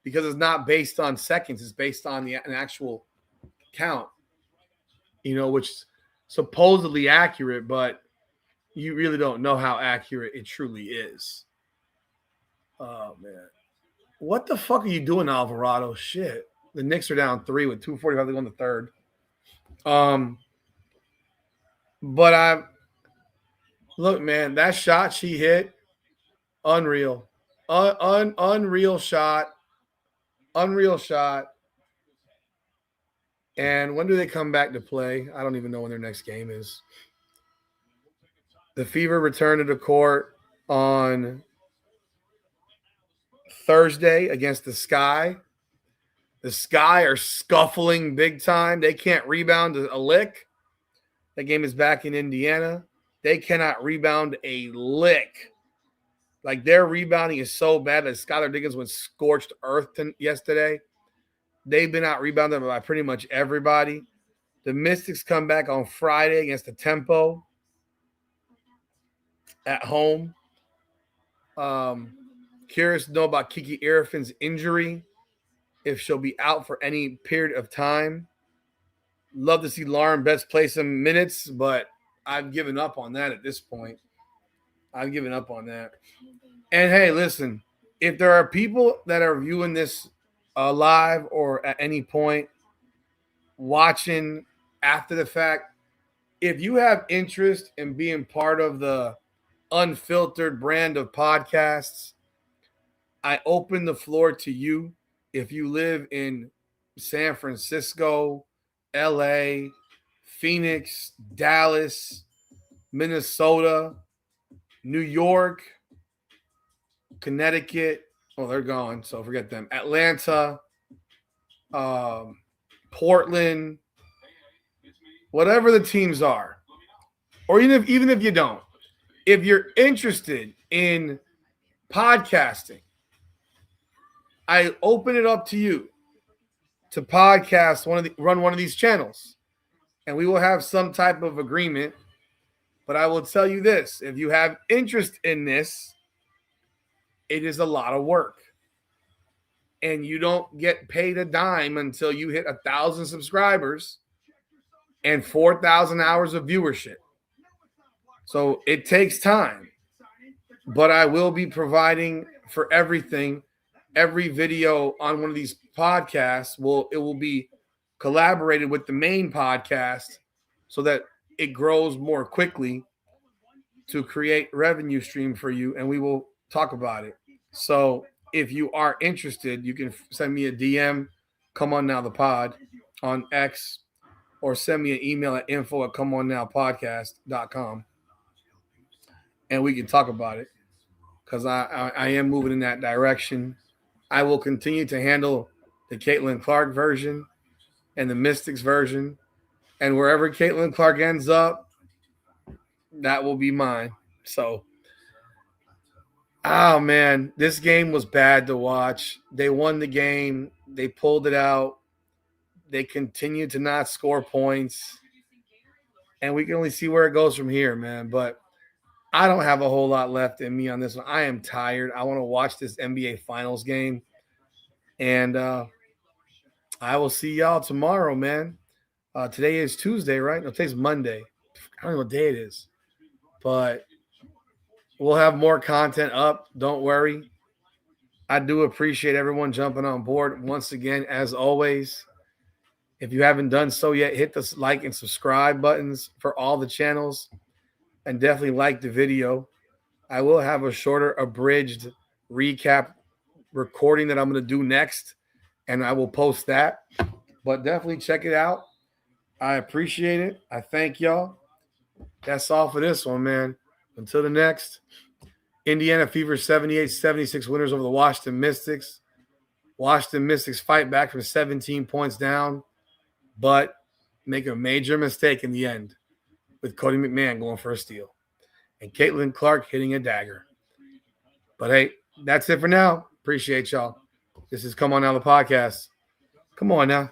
because it's not based on seconds. It's based on an actual count, which is supposedly accurate, but you really don't know how accurate it truly is. Oh, man. What the fuck are you doing, Alvarado? Shit. The Knicks are down 3 with 2:45 to go in the third. But look, man, that shot she hit, unreal. Unreal shot. Unreal shot. And when do they come back to play? I don't even know when their next game is. The Fever return to the court on Thursday against the Sky. The Sky are scuffling big time. They can't rebound a lick. That game is back in Indiana. They cannot rebound a lick. Like, their rebounding is so bad that Skylar Diggins went scorched earth yesterday. They've been out rebounded by pretty much everybody. The Mystics come back on Friday against the Tempo at home. Curious to know about Kiki Irifin's injury, if she'll be out for any period of time. Love to see Lauren Betts play some minutes, but I've given up on that at this point. I've given up on that. And hey, listen, if there are people that are viewing this live or at any point watching after the fact, if you have interest in being part of the unfiltered brand of podcasts, I open the floor to you. If you live in San Francisco, LA, Phoenix, Dallas, Minnesota, New York, Connecticut. Oh, they're gone, so forget them. Atlanta, Portland, whatever the teams are, or even if you don't, if you're interested in podcasting, I open it up to you to podcast run one of these channels, and we will have some type of agreement. But I will tell you this: if you have interest in this, it is a lot of work, and you don't get paid a dime until you hit 1,000 subscribers and 4,000 hours of viewership. So it takes time, but I will be providing for everything. Every video on one of these podcasts will be collaborated with the main podcast so that it grows more quickly to create revenue stream for you, and we will talk about it. So if you are interested, you can send me a DM, Come On Now the Pod on X, or send me an email at info@comeonnowpodcast.com, and we can talk about it, because I am moving in that direction. I will continue to handle the Caitlin Clark version and the Mystics version, and wherever Caitlin Clark ends up, that will be mine. So, oh man, this game was bad to watch. They won the game. They pulled it out. They continue to not score points, and we can only see where it goes from here, man. But I don't have a whole lot left in me on this one. I am tired. I want to watch this NBA Finals game, and I will see y'all tomorrow, man. Today is Tuesday, right? No, today's Monday. I don't know what day it is, but we'll have more content up. Don't worry. I do appreciate everyone jumping on board once again, as always. If you haven't done so yet, hit the like and subscribe buttons for all the channels, and definitely like the video. I will have a shorter abridged recap recording that I'm going to do next, and I will post that. But definitely check it out. I appreciate it. I thank y'all. That's all for this one, man. Until the next. Indiana Fever 78-76 winners over the Washington Mystics. Washington Mystics fight back from 17 points down, but make a major mistake in the end with Cody McMahon going for a steal and Caitlin Clark hitting a dagger. But hey, that's it for now. Appreciate y'all. This is Come On Now, the podcast. Come on now.